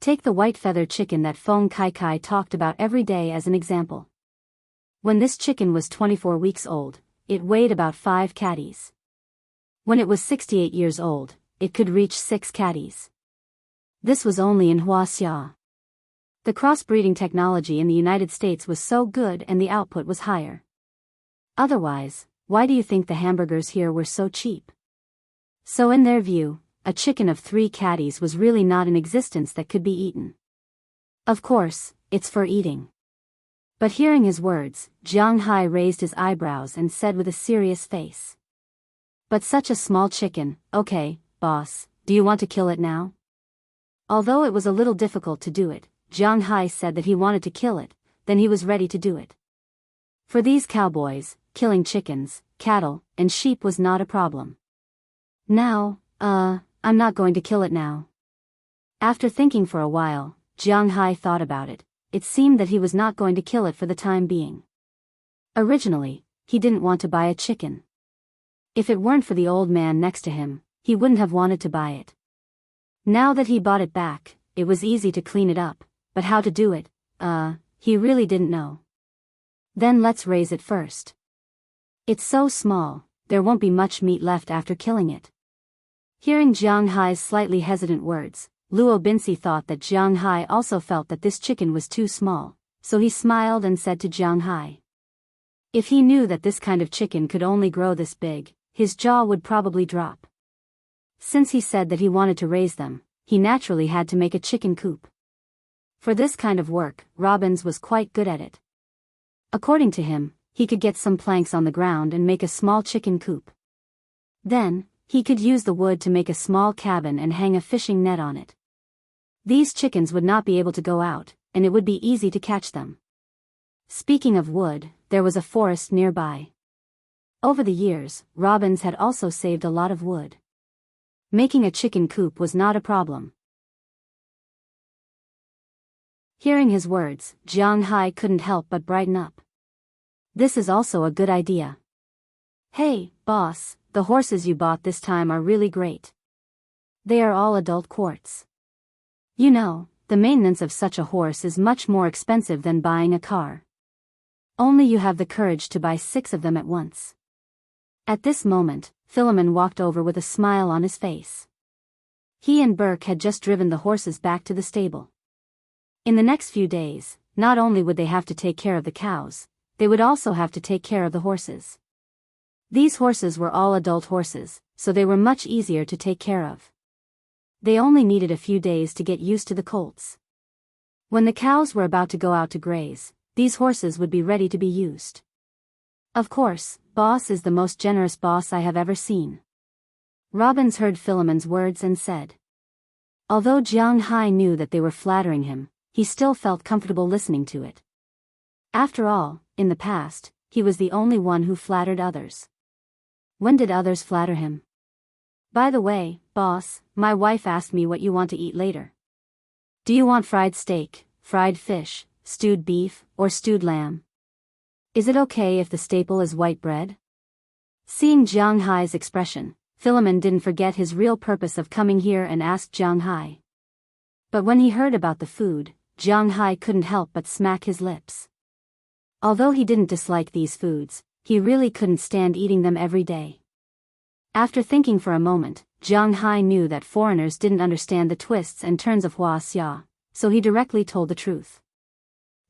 Speaker 1: Take the white feather chicken that Feng Kai Kai talked about every day as an example. When this chicken was 24 weeks old, it weighed about 5 catties. When it was 68 years old, it could reach 6 catties. This was only in Wuxia. The crossbreeding technology in the United States was so good and the output was higher. Otherwise, why do you think the hamburgers here were so cheap? So in their view, a chicken of 3 catties was really not in existence that could be eaten. Of course, it's for eating. But hearing his words, Jiang Hai raised his eyebrows and said with a serious face. But such a small chicken, okay, boss, do you want to kill it now? Although it was a little difficult to do it, Jiang Hai said that he wanted to kill it, then he was ready to do it. For these cowboys, killing chickens, cattle, and sheep was not a problem. Now, I'm not going to kill it now. After thinking for a while, Jiang Hai thought about it, it seemed that he was not going to kill it for the time being. Originally, he didn't want to buy a chicken. If it weren't for the old man next to him, he wouldn't have wanted to buy it. Now that he bought it back, it was easy to clean it up, but how to do it, he really didn't know. Then let's raise it first. It's so small, there won't be much meat left after killing it. Hearing Jiang Hai's slightly hesitant words, Luo Binsi thought that Jiang Hai also felt that this chicken was too small, so he smiled and said to Jiang Hai. If he knew that this kind of chicken could only grow this big, his jaw would probably drop. Since he said that he wanted to raise them, he naturally had to make a chicken coop. For this kind of work, Robbins was quite good at it. According to him, he could get some planks on the ground and make a small chicken coop. Then, he could use the wood to make a small cabin and hang a fishing net on it. These chickens would not be able to go out, and it would be easy to catch them. Speaking of wood, there was a forest nearby. Over the years, Robbins had also saved a lot of wood. Making a chicken coop was not a problem. Hearing his words, Jiang Hai couldn't help but brighten up. This is also a good idea. Hey, boss, the horses you bought this time are really great. They are all adult quartz. You know, the maintenance of such a horse is much more expensive than buying a car. Only you have the courage to buy 6 of them at once. At this moment, Philemon walked over with a smile on his face. He and Burke had just driven the horses back to the stable. In the next few days, not only would they have to take care of the cows, they would also have to take care of the horses. These horses were all adult horses, so they were much easier to take care of. They only needed a few days to get used to the colts. When the cows were about to go out to graze, these horses would be ready to be used. Of course, boss is the most generous boss I have ever seen. Robbins heard Philemon's words and said. Although Jiang Hai knew that they were flattering him, he still felt comfortable listening to it. After all, in the past, he was the only one who flattered others. When did others flatter him? By the way, boss, my wife asked me what you want to eat later. Do you want fried steak, fried fish, stewed beef, or stewed lamb? Is it okay if the staple is white bread? Seeing Jiang Hai's expression, Philemon didn't forget his real purpose of coming here and asked Jiang Hai. But when he heard about the food, Jiang Hai couldn't help but smack his lips. Although he didn't dislike these foods, he really couldn't stand eating them every day. After thinking for a moment, Jiang Hai knew that foreigners didn't understand the twists and turns of Wuxia, so he directly told the truth.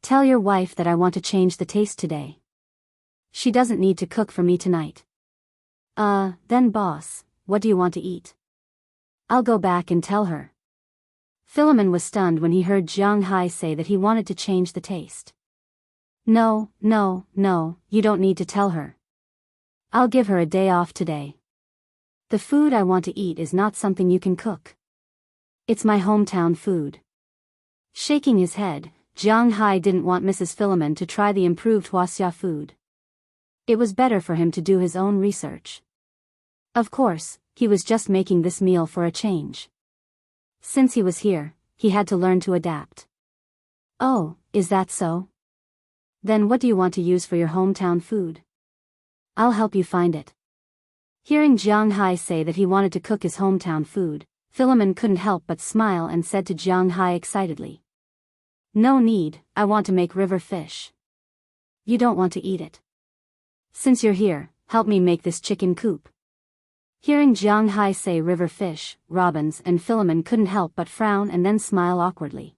Speaker 1: Tell your wife that I want to change the taste today. She doesn't need to cook for me tonight. Then boss, what do you want to eat? I'll go back and tell her. Philemon was stunned when he heard Jiang Hai say that he wanted to change the taste. No, you don't need to tell her. I'll give her a day off today. The food I want to eat is not something you can cook. It's my hometown food. Shaking his head, Jiang Hai didn't want Mrs. Philemon to try the improved Wuxia food. It was better for him to do his own research. Of course, he was just making this meal for a change. Since he was here, he had to learn to adapt. Oh, is that so? Then what do you want to use for your hometown food? I'll help you find it. Hearing Jiang Hai say that he wanted to cook his hometown food, Philemon couldn't help but smile and said to Jiang Hai excitedly. No need, I want to make river fish. You don't want to eat it. Since you're here, help me make this chicken coop. Hearing Jiang Hai say river fish, Robbins and Philemon couldn't help but frown and then smile awkwardly.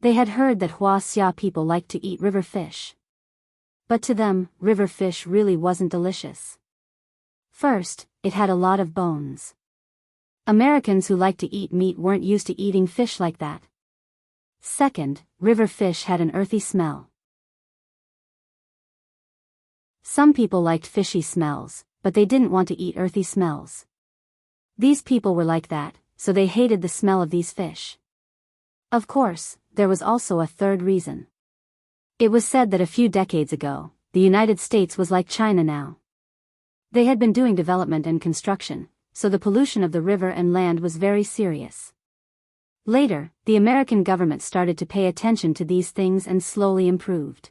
Speaker 1: They had heard that Wuxia people liked to eat river fish. But to them, river fish really wasn't delicious. First, it had a lot of bones. Americans who like to eat meat weren't used to eating fish like that. Second, river fish had an earthy smell. Some people liked fishy smells, but they didn't want to eat earthy smells. These people were like that, so they hated the smell of these fish. Of course, there was also a third reason. It was said that a few decades ago, the United States was like China now. They had been doing development and construction, so the pollution of the river and land was very serious. Later, the American government started to pay attention to these things and slowly improved.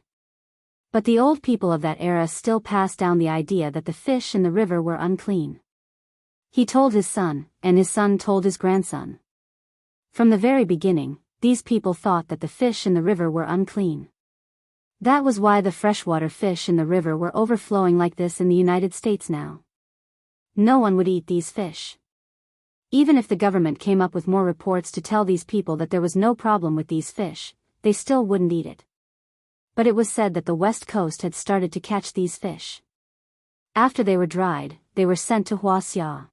Speaker 1: But the old people of that era still passed down the idea that the fish in the river were unclean. He told his son, and his son told his grandson. From the very beginning, these people thought that the fish in the river were unclean. That was why the freshwater fish in the river were overflowing like this in the United States now. No one would eat these fish. Even if the government came up with more reports to tell these people that there was no problem with these fish, they still wouldn't eat it. But it was said that the West Coast had started to catch these fish. After they were dried, they were sent to Wuxia.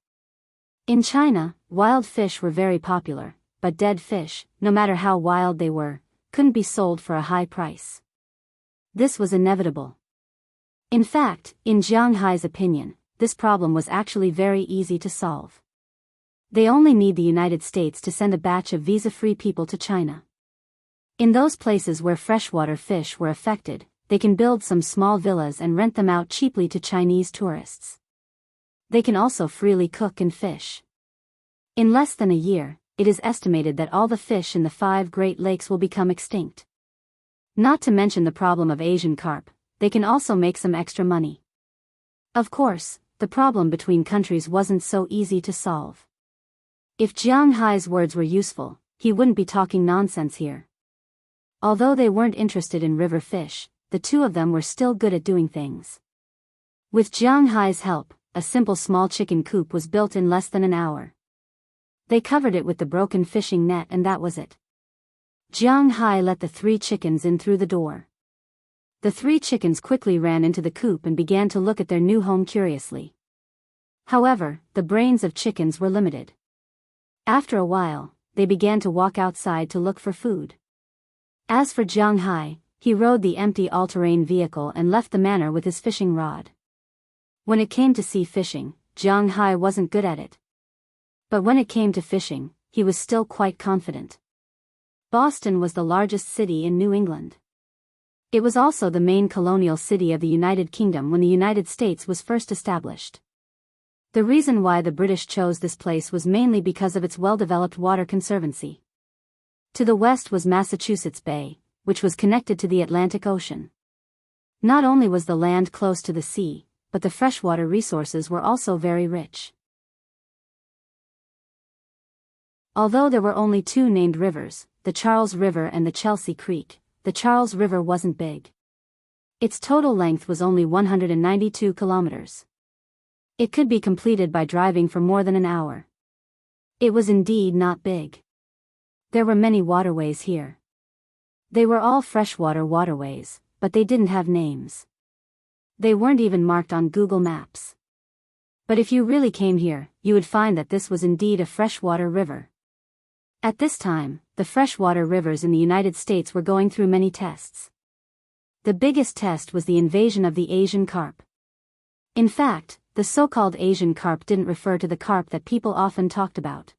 Speaker 1: In China, wild fish were very popular, but dead fish, no matter how wild they were, couldn't be sold for a high price. This was inevitable. In fact, in Jianghu's opinion, this problem was actually very easy to solve. They only need the United States to send a batch of visa-free people to China. In those places where freshwater fish were affected, they can build some small villas and rent them out cheaply to Chinese tourists. They can also freely cook and fish. In less than a year, it is estimated that all the fish in the 5 Great Lakes will become extinct. Not to mention the problem of Asian carp, they can also make some extra money. Of course, the problem between countries wasn't so easy to solve. If Jianghu's words were useful, he wouldn't be talking nonsense here. Although they weren't interested in river fish, the two of them were still good at doing things. With Jianghu's help, a simple small chicken coop was built in less than an hour. They covered it with the broken fishing net and that was it. Jianghu let the 3 chickens in through the door. The 3 chickens quickly ran into the coop and began to look at their new home curiously. However, the brains of chickens were limited. After a while, they began to walk outside to look for food. As for Jianghu, he rode the empty all-terrain vehicle and left the manor with his fishing rod. When it came to sea fishing, Jianghu wasn't good at it. But when it came to fishing, he was still quite confident. Boston was the largest city in New England. It was also the main colonial city of the United Kingdom when the United States was first established. The reason why the British chose this place was mainly because of its well-developed water conservancy. To the west was Massachusetts Bay, which was connected to the Atlantic Ocean. Not only was the land close to the sea, but the freshwater resources were also very rich. Although there were only 2 named rivers, the Charles River and the Chelsea Creek, the Charles River wasn't big. Its total length was only 192 kilometers. It could be completed by driving for more than an hour. It was indeed not big. There were many waterways here. They were all freshwater waterways, but they didn't have names. They weren't even marked on Google Maps. But if you really came here, you would find that this was indeed a freshwater river. At this time, the freshwater rivers in the United States were going through many tests. The biggest test was the invasion of the Asian carp. In fact, the so-called Asian carp didn't refer to the carp that people often talked about.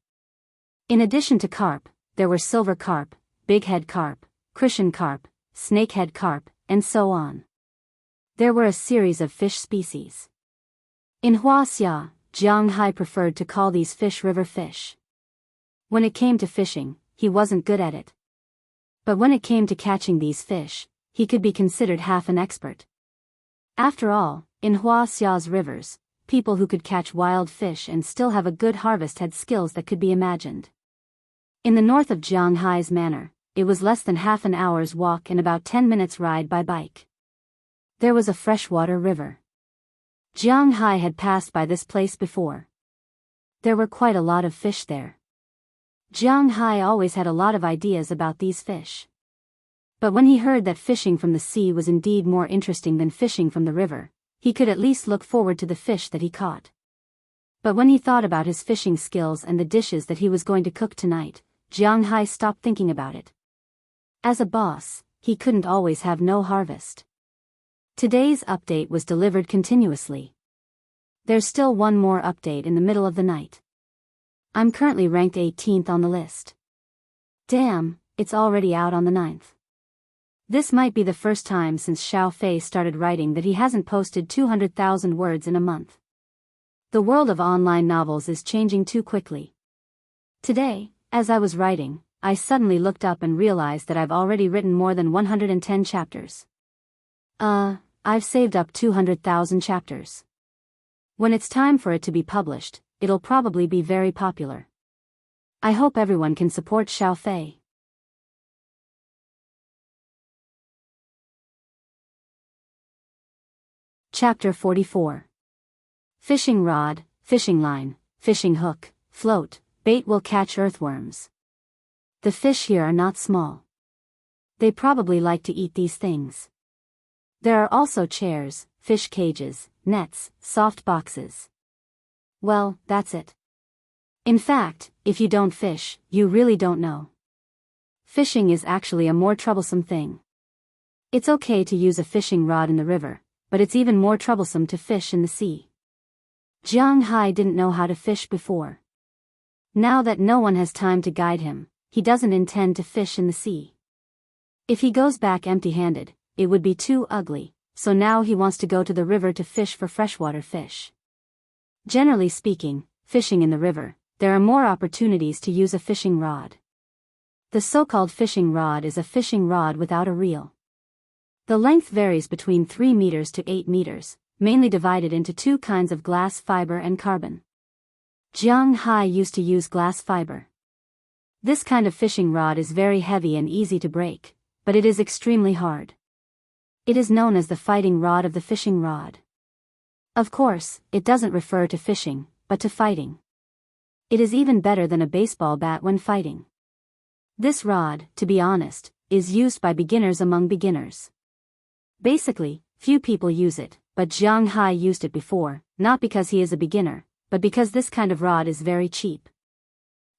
Speaker 1: In addition to carp, there were silver carp, bighead carp, Christian carp, snakehead carp, and so on. There were a series of fish species. In Wuxia, Jianghu preferred to call these fish river fish. When it came to fishing, he wasn't good at it. But when it came to catching these fish, he could be considered half an expert. After all, in Wuxia's rivers, people who could catch wild fish and still have a good harvest had skills that could be imagined. In the north of Jianghu's manor, it was less than half an hour's walk and about 10 minutes ride by bike. There was a freshwater river. Jianghu had passed by this place before. There were quite a lot of fish there. Jianghu always had a lot of ideas about these fish. But when he heard that fishing from the sea was indeed more interesting than fishing from the river, he could at least look forward to the fish that he caught. But when he thought about his fishing skills and the dishes that he was going to cook tonight, Jianghu stopped thinking about it. As a boss, he couldn't always have no harvest. Today's update was delivered continuously. There's still one more update in the middle of the night. I'm currently ranked 18th on the list. Damn, it's already out on the 9th. This might be the first time since Xiao Fei started writing that he hasn't posted 200,000 words in a month. The world of online novels is changing too quickly. Today, as I was writing, I suddenly looked up and realized that I've already written more than 110 chapters. I've saved up 200,000 chapters. When it's time for it to be published, it'll probably be very popular. I hope everyone can support Xiao Fei. Chapter 44. Fishing rod, fishing line, fishing hook, float, bait will catch earthworms. The fish here are not small. They probably like to eat these things. There are also chairs, fish cages, nets, soft boxes. Well, that's it. In fact, if you don't fish, you really don't know. Fishing is actually a more troublesome thing. It's okay to use a fishing rod in the river, but it's even more troublesome to fish in the sea. Jianghu didn't know how to fish before. Now that no one has time to guide him, he doesn't intend to fish in the sea. If he goes back empty-handed, it would be too ugly, so now he wants to go to the river to fish for freshwater fish. Generally speaking, fishing in the river, there are more opportunities to use a fishing rod. The so-called fishing rod is a fishing rod without a reel. The length varies between 3 meters to 8 meters, mainly divided into two kinds of glass fiber and carbon. Jianghu used to use glass fiber. This kind of fishing rod is very heavy and easy to break, but it is extremely hard. It is known as the fighting rod of the fishing rod. Of course, it doesn't refer to fishing, but to fighting. It is even better than a baseball bat when fighting. This rod, to be honest, is used by beginners among beginners. Basically, few people use it, but Jianghu used it before, not because he is a beginner, but because this kind of rod is very cheap.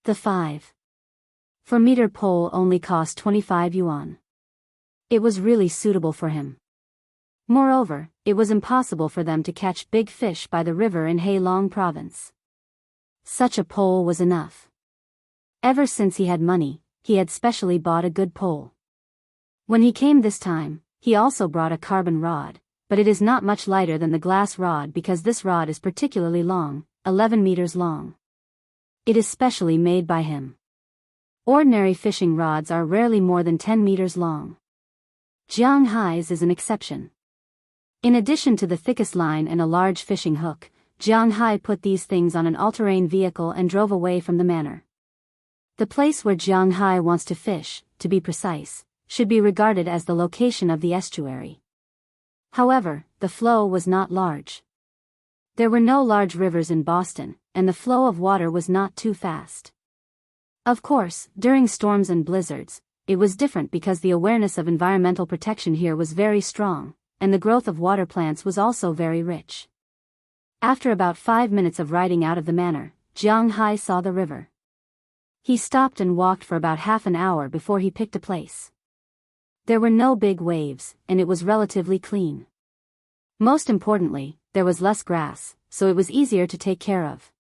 Speaker 1: The 5-meter pole only cost 25 yuan. It was really suitable for him. Moreover, it was impossible for them to catch big fish by the river in Heilong province. Such a pole was enough. Ever since he had money, he had specially bought a good pole. When he came this time, he also brought a carbon rod, but it is not much lighter than the glass rod because this rod is particularly long, 11 meters long. It is specially made by him. Ordinary fishing rods are rarely more than 10 meters long. Jianghu's is an exception. In addition to the thickest line and a large fishing hook, Jianghu put these things on an all-terrain vehicle and drove away from the manor. The place where Jianghu wants to fish, to be precise, should be regarded as the location of the estuary. However, the flow was not large. There were no large rivers in Boston, and the flow of water was not too fast. Of course, during storms and blizzards, it was different because the awareness of environmental protection here was very strong, and the growth of water plants was also very rich. After about 5 minutes of riding out of the manor, Jianghu saw the river. He stopped and walked for about half an hour before he picked a place. There were no big waves, and it was relatively clean. Most importantly, there was less grass, so it was easier to take care of.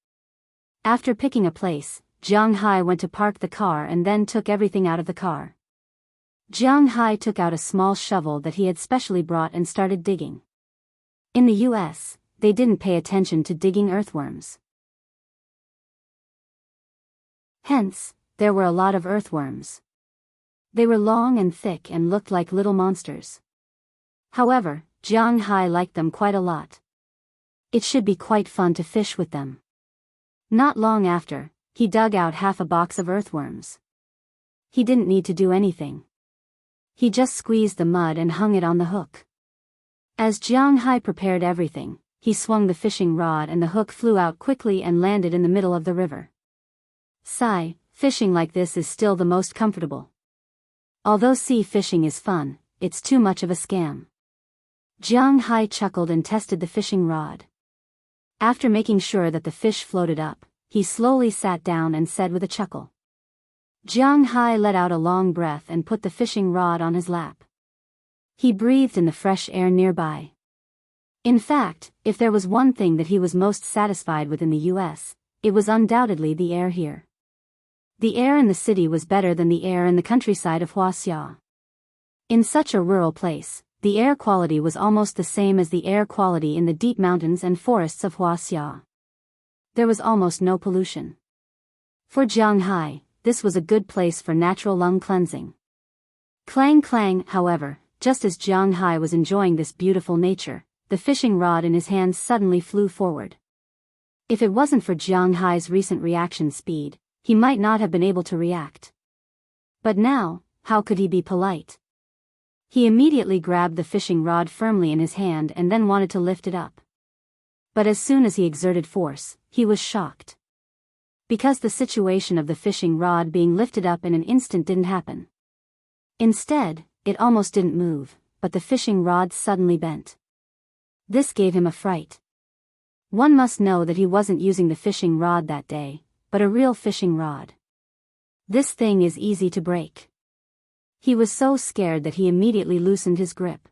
Speaker 1: After picking a place, Jianghu went to park the car and then took everything out of the car. Jianghu took out a small shovel that he had specially brought and started digging. In the US, they didn't pay attention to digging earthworms. Hence, there were a lot of earthworms. They were long and thick and looked like little monsters. However, Jianghu liked them quite a lot. It should be quite fun to fish with them. Not long after, he dug out half a box of earthworms. He didn't need to do anything. He just squeezed the mud and hung it on the hook. As Jianghu prepared everything, he swung the fishing rod and the hook flew out quickly and landed in the middle of the river. Sigh, fishing like this is still the most comfortable. Although sea fishing is fun, it's too much of a scam. Jianghu chuckled and tested the fishing rod. After making sure that the fish floated up, he slowly sat down and said with a chuckle. Jianghu let out a long breath and put the fishing rod on his lap. He breathed in the fresh air nearby. In fact, if there was one thing that he was most satisfied with in the US, it was undoubtedly the air here. The air in the city was better than the air in the countryside of Wuxia. In such a rural place, the air quality was almost the same as the air quality in the deep mountains and forests of Wuxia. There was almost no pollution. For Jianghu, this was a good place for natural lung cleansing. Clang clang, however, just as Jiang Hai was enjoying this beautiful nature, the fishing rod in his hands suddenly flew forward. If it wasn't for Jiang Hai's recent reaction speed, he might not have been able to react. But now, how could he be polite? He immediately grabbed the fishing rod firmly in his hand and then wanted to lift it up. But as soon as he exerted force, he was shocked. Because the situation of the fishing rod being lifted up in an instant didn't happen. Instead, it almost didn't move, but the fishing rod suddenly bent. This gave him a fright. One must know that he wasn't using the fishing rod that day, but a real fishing rod. This thing is easy to break. He was so scared that he immediately loosened his grip.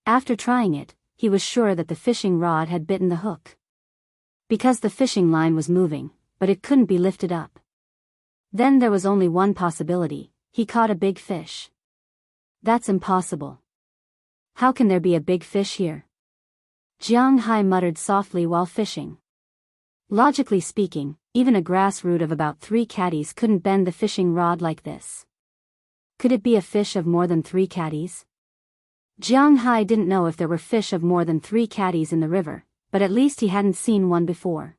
Speaker 1: After trying it, he was sure that the fishing rod had bitten the hook. Because the fishing line was moving, but it couldn't be lifted up. Then there was only one possibility: he caught a big fish. That's impossible. How can there be a big fish here? Jiang Hai muttered softly while fishing. Logically speaking, even a grass root of about 3 caddies couldn't bend the fishing rod like this. Could it be a fish of more than 3 caddies? Jiang Hai didn't know if there were fish of more than 3 caddies in the river, but at least he hadn't seen one before.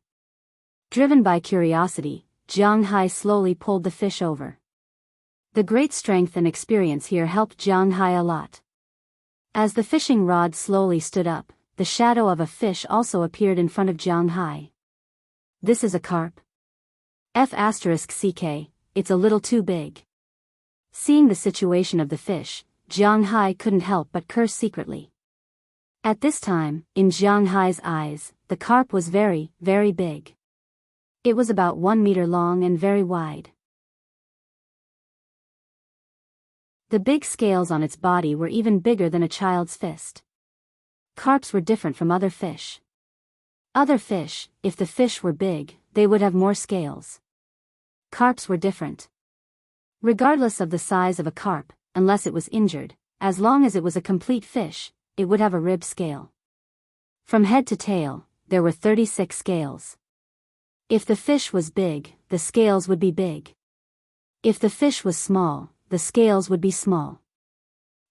Speaker 1: Driven by curiosity, Jiang Hai slowly pulled the fish over. The great strength and experience here helped Jiang Hai a lot. As the fishing rod slowly stood up, the shadow of a fish also appeared in front of Jiang Hai. This is a carp. F***ck, it's a little too big. Seeing the situation of the fish, Jiang Hai couldn't help but curse secretly. At this time, in Jiang Hai's eyes, the carp was very, very big. It was about 1 meter long and very wide. The big scales on its body were even bigger than a child's fist. Carps were different from other fish. Other fish, if the fish were big, they would have more scales. Carps were different. Regardless of the size of a carp, unless it was injured, as long as it was a complete fish, it would have a rib scale. From head to tail, there were 36 scales. If the fish was big, the scales would be big. If the fish was small, the scales would be small.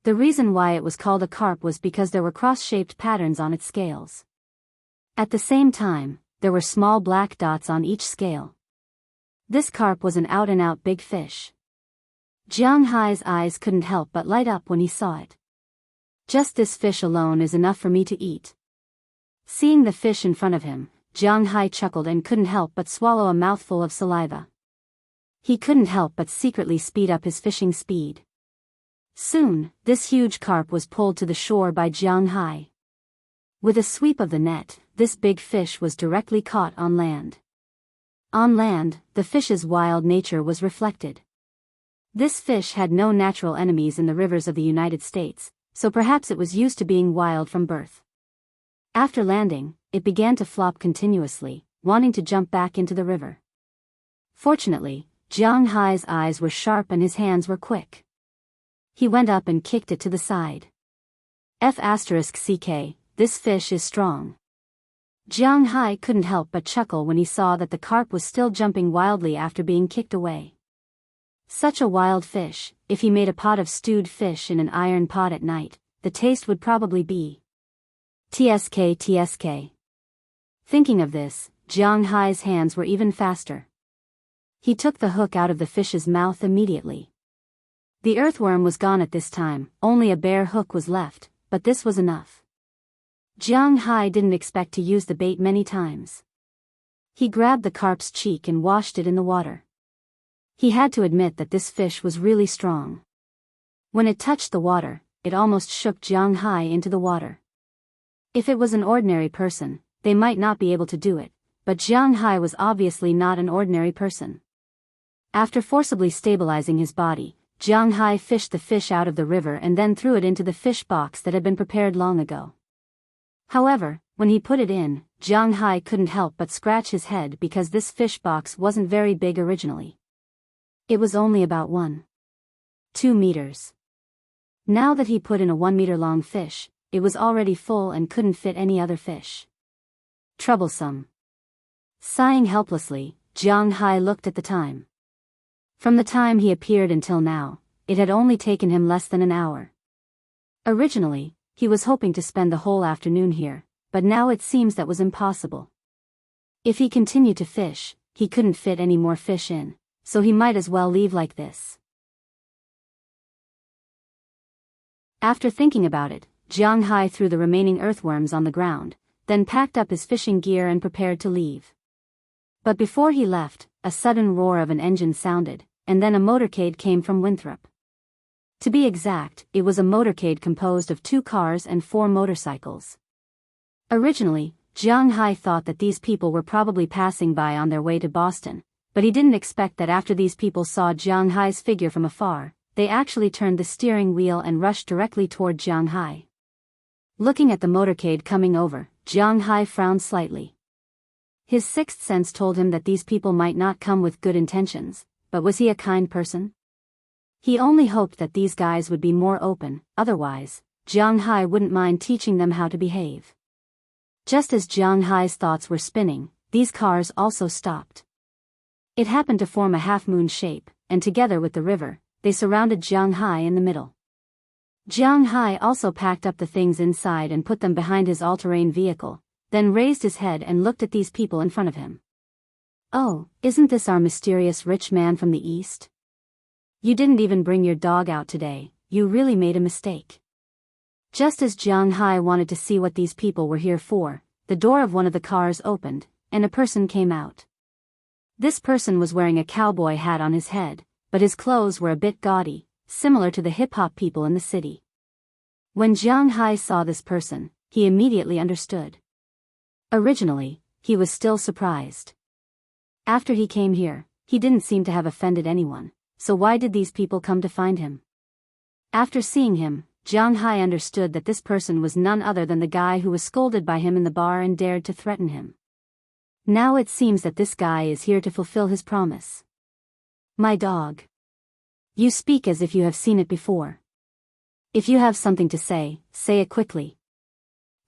Speaker 1: The reason why it was called a carp was because there were cross-shaped patterns on its scales. At the same time, there were small black dots on each scale. This carp was an out-and-out big fish. Jiang Hai's eyes couldn't help but light up when he saw it. Just this fish alone is enough for me to eat. Seeing the fish in front of him, Jiang Hai chuckled and couldn't help but swallow a mouthful of saliva. He couldn't help but secretly speed up his fishing speed. Soon, this huge carp was pulled to the shore by Jiang Hai. With a sweep of the net, this big fish was directly caught on land. On land, the fish's wild nature was reflected. This fish had no natural enemies in the rivers of the United States, so perhaps it was used to being wild from birth. After landing, it began to flop continuously, wanting to jump back into the river. Fortunately, Jiang Hai's eyes were sharp and his hands were quick. He went up and kicked it to the side. F***ck, this fish is strong. Jiang Hai couldn't help but chuckle when he saw that the carp was still jumping wildly after being kicked away. Such a wild fish, if he made a pot of stewed fish in an iron pot at night, the taste would probably be tsk. Thinking of this, Jiang Hai's hands were even faster. He took the hook out of the fish's mouth immediately. The earthworm was gone at this time, only a bare hook was left, but this was enough. Jiang Hai didn't expect to use the bait many times. He grabbed the carp's cheek and washed it in the water. He had to admit that this fish was really strong. When it touched the water, it almost shook Jiang Hai into the water. If it was an ordinary person, they might not be able to do it, but Jiang Hai was obviously not an ordinary person. After forcibly stabilizing his body, Jiang Hai fished the fish out of the river and then threw it into the fish box that had been prepared long ago. However, when he put it in, Jiang Hai couldn't help but scratch his head because this fish box wasn't very big originally. It was only about 1.2 meters. Now that he put in a 1 meter long fish, it was already full and couldn't fit any other fish. Troublesome. Sighing helplessly, Jiang Hai looked at the time. From the time he appeared until now, it had only taken him less than an hour. Originally, he was hoping to spend the whole afternoon here, but now it seems that was impossible. If he continued to fish, he couldn't fit any more fish in, so he might as well leave like this. After thinking about it, Jianghu threw the remaining earthworms on the ground, then packed up his fishing gear and prepared to leave. But before he left, a sudden roar of an engine sounded, and then a motorcade came from Winthrop. To be exact, it was a motorcade composed of 2 cars and 4 motorcycles. Originally, Jianghu thought that these people were probably passing by on their way to Boston, but he didn't expect that after these people saw Jianghu's figure from afar, they actually turned the steering wheel and rushed directly toward Jianghu. Looking at the motorcade coming over, Jianghu frowned slightly. His sixth sense told him that these people might not come with good intentions, but was he a kind person? He only hoped that these guys would be more open, otherwise, Jianghu wouldn't mind teaching them how to behave. Just as Jianghu's thoughts were spinning, these cars also stopped. It happened to form a half-moon shape, and together with the river, they surrounded Jianghu in the middle. Jianghu also packed up the things inside and put them behind his all-terrain vehicle, then raised his head and looked at these people in front of him. "Oh, isn't this our mysterious rich man from the East? You didn't even bring your dog out today, you really made a mistake." Just as Jianghu wanted to see what these people were here for, the door of one of the cars opened, and a person came out. This person was wearing a cowboy hat on his head, but his clothes were a bit gaudy, similar to the hip-hop people in the city. When Jianghu saw this person, he immediately understood. Originally, he was still surprised. After he came here, he didn't seem to have offended anyone, so why did these people come to find him? After seeing him, Jianghu understood that this person was none other than the guy who was scolded by him in the bar and dared to threaten him. Now it seems that this guy is here to fulfill his promise. "My dog. You speak as if you have seen it before. If you have something to say, say it quickly.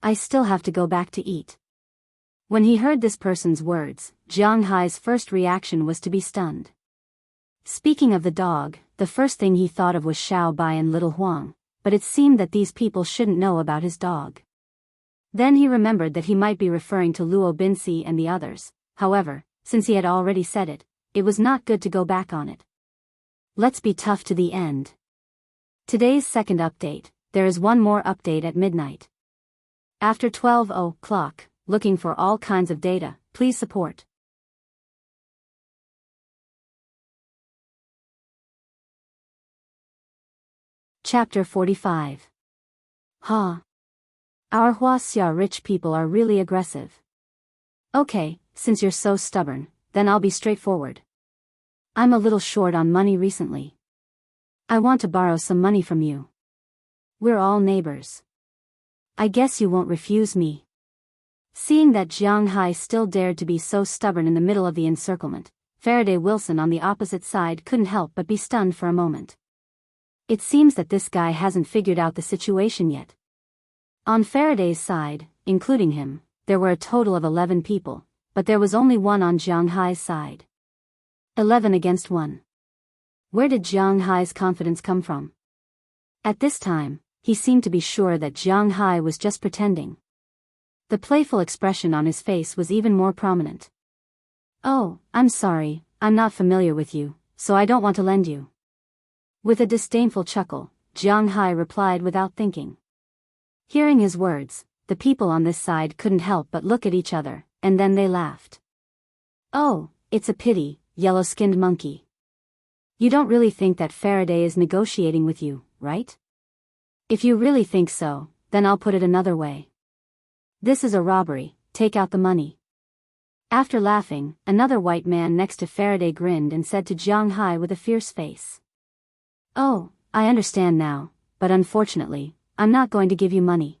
Speaker 1: I still have to go back to eat." When he heard this person's words, Jianghu's first reaction was to be stunned. Speaking of the dog, the first thing he thought of was Xiao Bai and Little Huang, but it seemed that these people shouldn't know about his dog. Then he remembered that he might be referring to Luo Binci and the others. However, since he had already said it, it was not good to go back on it. Let's be tough to the end. Today's second update, there is one more update at midnight. After 12 o'clock, looking for all kinds of data, please support. Chapter 45. Ha. Our Wuxia rich people are really aggressive. Okay, since you're so stubborn, then I'll be straightforward. I'm a little short on money recently. I want to borrow some money from you. We're all neighbors. I guess you won't refuse me. Seeing that Jianghu still dared to be so stubborn in the middle of the encirclement, Faraday Wilson on the opposite side couldn't help but be stunned for a moment. It seems that this guy hasn't figured out the situation yet. On Faraday's side, including him, there were a total of 11 people, but there was only one on Jianghu's side. 11 against 1. Where did Jianghu's confidence come from? At this time, he seemed to be sure that Jianghu was just pretending. The playful expression on his face was even more prominent. "Oh, I'm sorry, I'm not familiar with you, so I don't want to lend you." With a disdainful chuckle, Jianghu replied without thinking. Hearing his words, the people on this side couldn't help but look at each other, and then they laughed. "Oh, it's a pity, yellow-skinned monkey. You don't really think that Faraday is negotiating with you, right? If you really think so, then I'll put it another way. This is a robbery, take out the money." After laughing, another white man next to Faraday grinned and said to Jianghu with a fierce face. "Oh, I understand now, but unfortunately, I'm not going to give you money.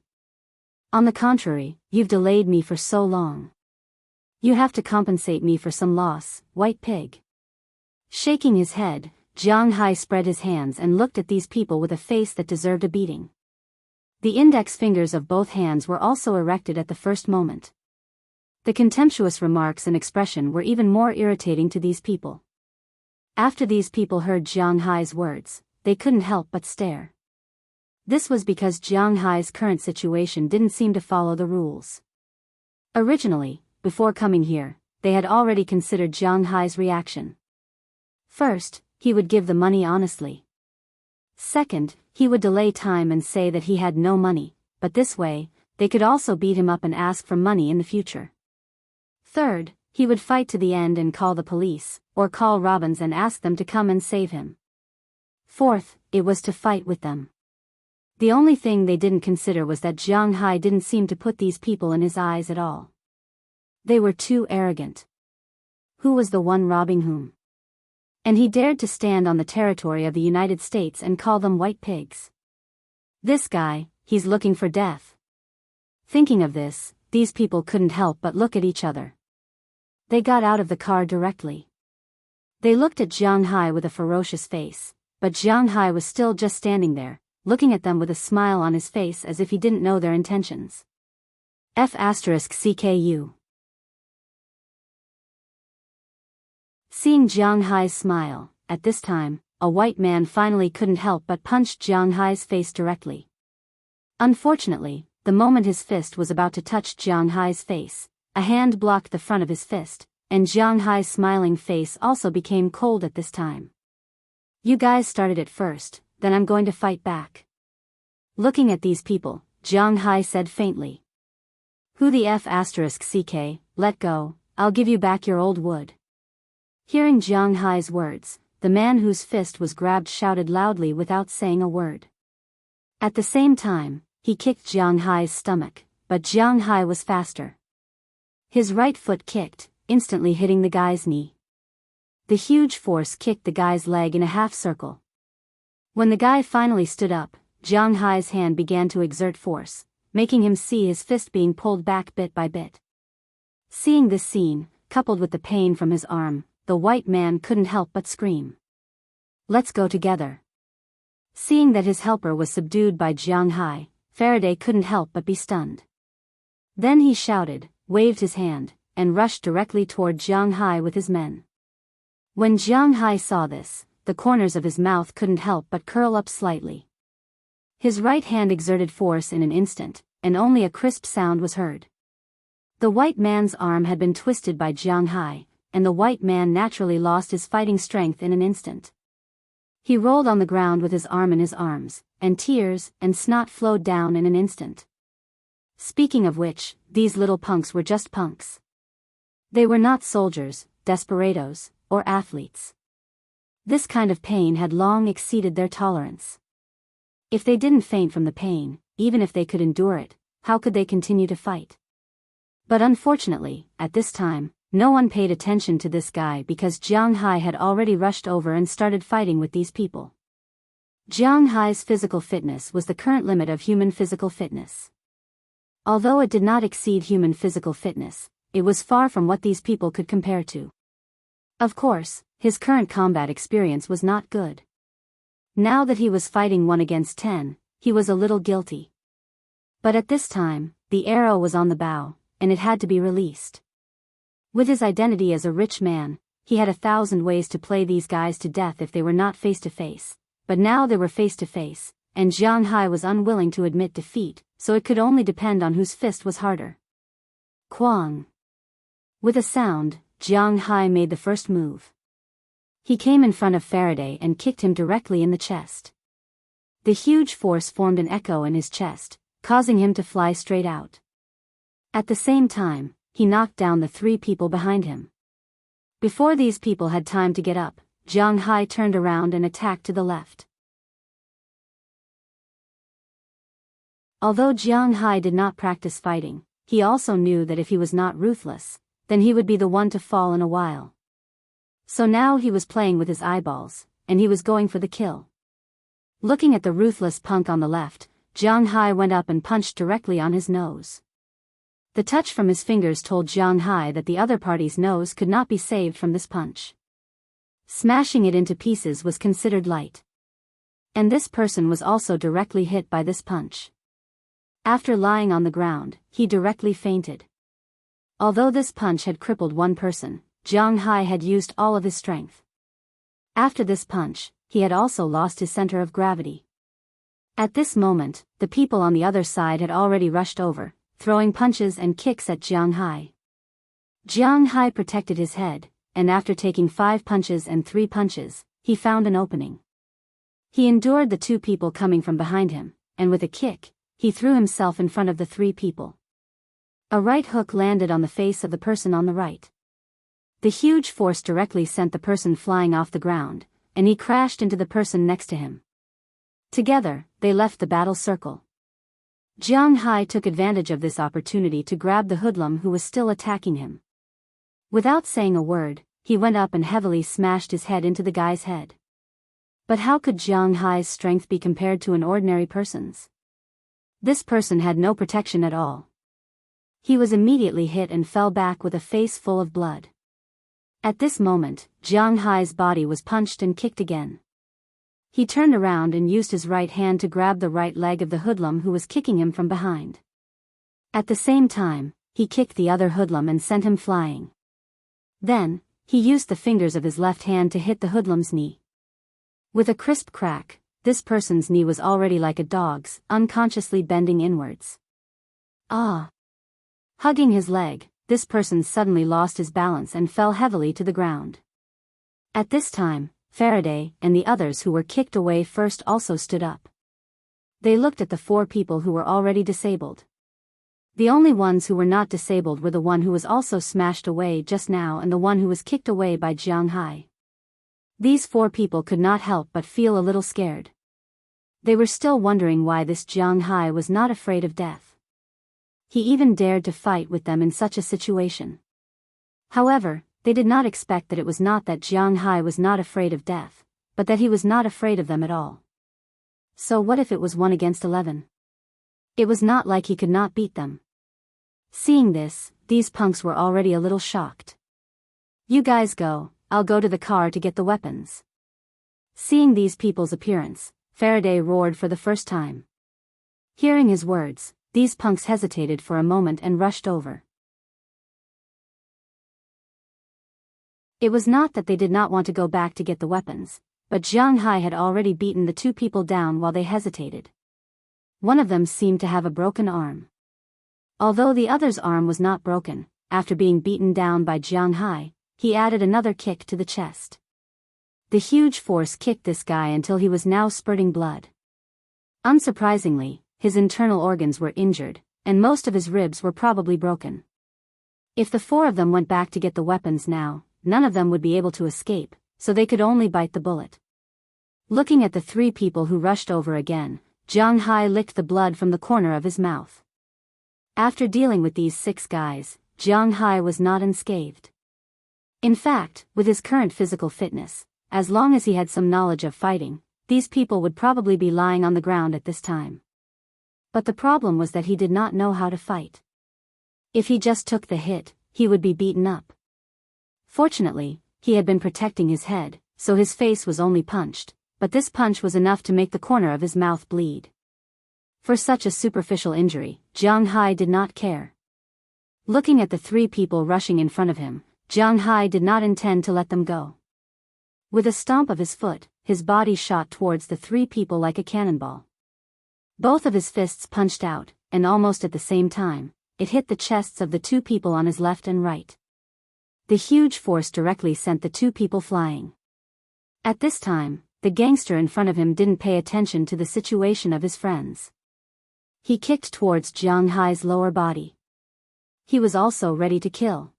Speaker 1: On the contrary, you've delayed me for so long. You have to compensate me for some loss, white pig." Shaking his head, Jianghu spread his hands and looked at these people with a face that deserved a beating. The index fingers of both hands were also erected at the first moment. The contemptuous remarks and expression were even more irritating to these people. After these people heard Jiang Hai's words, they couldn't help but stare. This was because Jiang Hai's current situation didn't seem to follow the rules. Originally, before coming here, they had already considered Jiang Hai's reaction. First, he would give the money honestly. Second, he would delay time and say that he had no money, but this way, they could also beat him up and ask for money in the future. Third, he would fight to the end and call the police, or call Robbins and ask them to come and save him. Fourth, it was to fight with them. The only thing they didn't consider was that Jiang Hai didn't seem to put these people in his eyes at all. They were too arrogant. Who was the one robbing whom? And he dared to stand on the territory of the United States and call them white pigs. This guy, he's looking for death. Thinking of this, these people couldn't help but look at each other. They got out of the car directly. They looked at Jiang Hai with a ferocious face, but Jiang Hai was still just standing there, looking at them with a smile on his face as if he didn't know their intentions. F***CKU. Seeing Jiang Hai's smile, at this time, a white man finally couldn't help but punched Jiang Hai's face directly. Unfortunately, the moment his fist was about to touch Jiang Hai's face, a hand blocked the front of his fist, and Jiang Hai's smiling face also became cold at this time. You guys started it first, then I'm going to fight back. Looking at these people, Jiang Hai said faintly. Who the F***CK, let go, I'll give you back your old wood. Hearing Jiang Hai's words, the man whose fist was grabbed shouted loudly without saying a word. At the same time, he kicked Jiang Hai's stomach, but Jiang Hai was faster. His right foot kicked, instantly hitting the guy's knee. The huge force kicked the guy's leg in a half circle. When the guy finally stood up, Jiang Hai's hand began to exert force, making him see his fist being pulled back bit by bit. Seeing this scene, coupled with the pain from his arm, the white man couldn't help but scream. Let's go together. Seeing that his helper was subdued by Jiang Hai, Faraday couldn't help but be stunned. Then he shouted, waved his hand, and rushed directly toward Jiang Hai with his men. When Jiang Hai saw this, the corners of his mouth couldn't help but curl up slightly. His right hand exerted force in an instant, and only a crisp sound was heard. The white man's arm had been twisted by Jiang Hai, and the white man naturally lost his fighting strength in an instant. He rolled on the ground with his arm in his arms, and tears and snot flowed down in an instant. Speaking of which, these little punks were just punks. They were not soldiers, desperados, or athletes. This kind of pain had long exceeded their tolerance. If they didn't faint from the pain, even if they could endure it, how could they continue to fight? But unfortunately, at this time, no one paid attention to this guy because Jiang Hai had already rushed over and started fighting with these people. Jiang Hai's physical fitness was the current limit of human physical fitness. Although it did not exceed human physical fitness, it was far from what these people could compare to. Of course, his current combat experience was not good. Now that he was fighting 1 against 10, he was a little guilty. But at this time, the arrow was on the bow, and it had to be released. With his identity as a rich man, he had 1,000 ways to play these guys to death if they were not face to face, but now they were face to face, and Jiang Hai was unwilling to admit defeat, so it could only depend on whose fist was harder. Quang. With a sound, Jiang Hai made the first move. He came in front of Faraday and kicked him directly in the chest. The huge force formed an echo in his chest, causing him to fly straight out. At the same time, he knocked down the 3 people behind him. Before these people had time to get up, Jiang Hai turned around and attacked to the left. Although Jiang Hai did not practice fighting, he also knew that if he was not ruthless, then he would be the one to fall in a while. So now he was playing with his eyeballs, and he was going for the kill. Looking at the ruthless punk on the left, Jiang Hai went up and punched directly on his nose. The touch from his fingers told Jiang Hai that the other party's nose could not be saved from this punch. Smashing it into pieces was considered light. And this person was also directly hit by this punch. After lying on the ground, he directly fainted. Although this punch had crippled one person, Jiang Hai had used all of his strength. After this punch, he had also lost his center of gravity. At this moment, the people on the other side had already rushed over, throwing punches and kicks at Jianghu. Jianghu protected his head, and after taking 5 punches and 3 punches, he found an opening. He endured the 2 people coming from behind him, and with a kick, he threw himself in front of the 3 people. A right hook landed on the face of the person on the right. The huge force directly sent the person flying off the ground, and he crashed into the person next to him. Together, they left the battle circle. Jianghu took advantage of this opportunity to grab the hoodlum who was still attacking him. Without saying a word, he went up and heavily smashed his head into the guy's head. But how could Jianghu's strength be compared to an ordinary person's? This person had no protection at all. He was immediately hit and fell back with a face full of blood. At this moment, Jianghu's body was punched and kicked again. He turned around and used his right hand to grab the right leg of the hoodlum who was kicking him from behind. At the same time, he kicked the other hoodlum and sent him flying. Then, he used the fingers of his left hand to hit the hoodlum's knee. With a crisp crack, this person's knee was already like a dog's, unconsciously bending inwards. Ah! Hugging his leg, this person suddenly lost his balance and fell heavily to the ground. At this time, Faraday and the others who were kicked away first also stood up. They looked at the 4 people who were already disabled. The only ones who were not disabled were the one who was also smashed away just now and the one who was kicked away by Jianghu. These 4 people could not help but feel a little scared. They were still wondering why this Jianghu was not afraid of death. He even dared to fight with them in such a situation. However, they did not expect that it was not that Jianghu was not afraid of death, but that he was not afraid of them at all. So what if it was 1 against 11? It was not like he could not beat them. Seeing this, these punks were already a little shocked. You guys go, I'll go to the car to get the weapons. Seeing these people's appearance, Faraday roared for the first time. Hearing his words, these punks hesitated for a moment and rushed over. It was not that they did not want to go back to get the weapons, but Jianghu had already beaten the 2 people down while they hesitated. One of them seemed to have a broken arm. Although the other's arm was not broken, after being beaten down by Jianghu, he added another kick to the chest. The huge force kicked this guy until he was now spurting blood. Unsurprisingly, his internal organs were injured, and most of his ribs were probably broken. If the 4 of them went back to get the weapons now, none of them would be able to escape, so they could only bite the bullet. Looking at the 3 people who rushed over again, Jianghu licked the blood from the corner of his mouth. After dealing with these 6 guys, Jianghu was not unscathed. In fact, with his current physical fitness, as long as he had some knowledge of fighting, these people would probably be lying on the ground at this time. But the problem was that he did not know how to fight. If he just took the hit, he would be beaten up. Fortunately, he had been protecting his head, so his face was only punched, but this punch was enough to make the corner of his mouth bleed. For such a superficial injury, Jianghu did not care. Looking at the 3 people rushing in front of him, Jianghu did not intend to let them go. With a stomp of his foot, his body shot towards the 3 people like a cannonball. Both of his fists punched out, and almost at the same time, it hit the chests of the 2 people on his left and right. The huge force directly sent the 2 people flying. At this time, the gangster in front of him didn't pay attention to the situation of his friends. He kicked towards Jianghu's lower body. He was also ready to kill.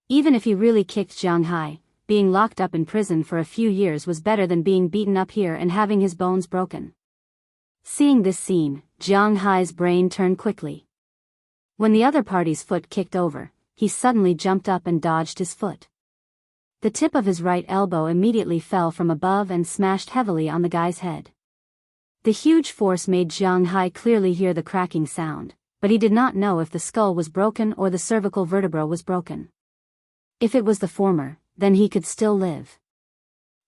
Speaker 1: Even if he really kicked Jianghu, being locked up in prison for a few years was better than being beaten up here and having his bones broken. Seeing this scene, Jianghu's brain turned quickly. When the other party's foot kicked over, he suddenly jumped up and dodged his foot. The tip of his right elbow immediately fell from above and smashed heavily on the guy's head. The huge force made Jianghu clearly hear the cracking sound, but he did not know if the skull was broken or the cervical vertebra was broken. If it was the former, then he could still live.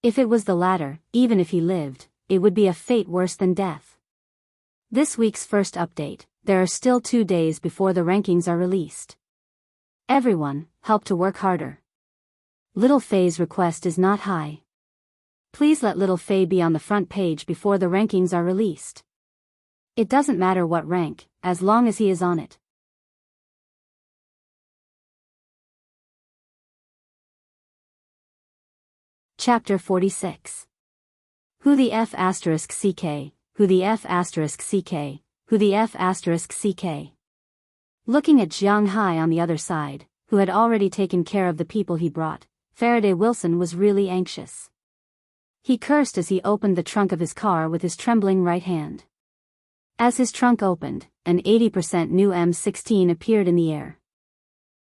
Speaker 1: If it was the latter, even if he lived, it would be a fate worse than death. This week's first update, there are still 2 days before the rankings are released. Everyone, help to work harder. Little Faye's request is not high. Please let little Fei be on the front page before the rankings are released. It doesn't matter what rank, as long as he is on it. Chapter 46. Who the F asterisk CK, who the F asterisk CK, who the F asterisk CK. Looking at Jianghu on the other side, who had already taken care of the people he brought, Faraday Wilson was really anxious. He cursed as he opened the trunk of his car with his trembling right hand. As his trunk opened, an 80% new M16 appeared in the air.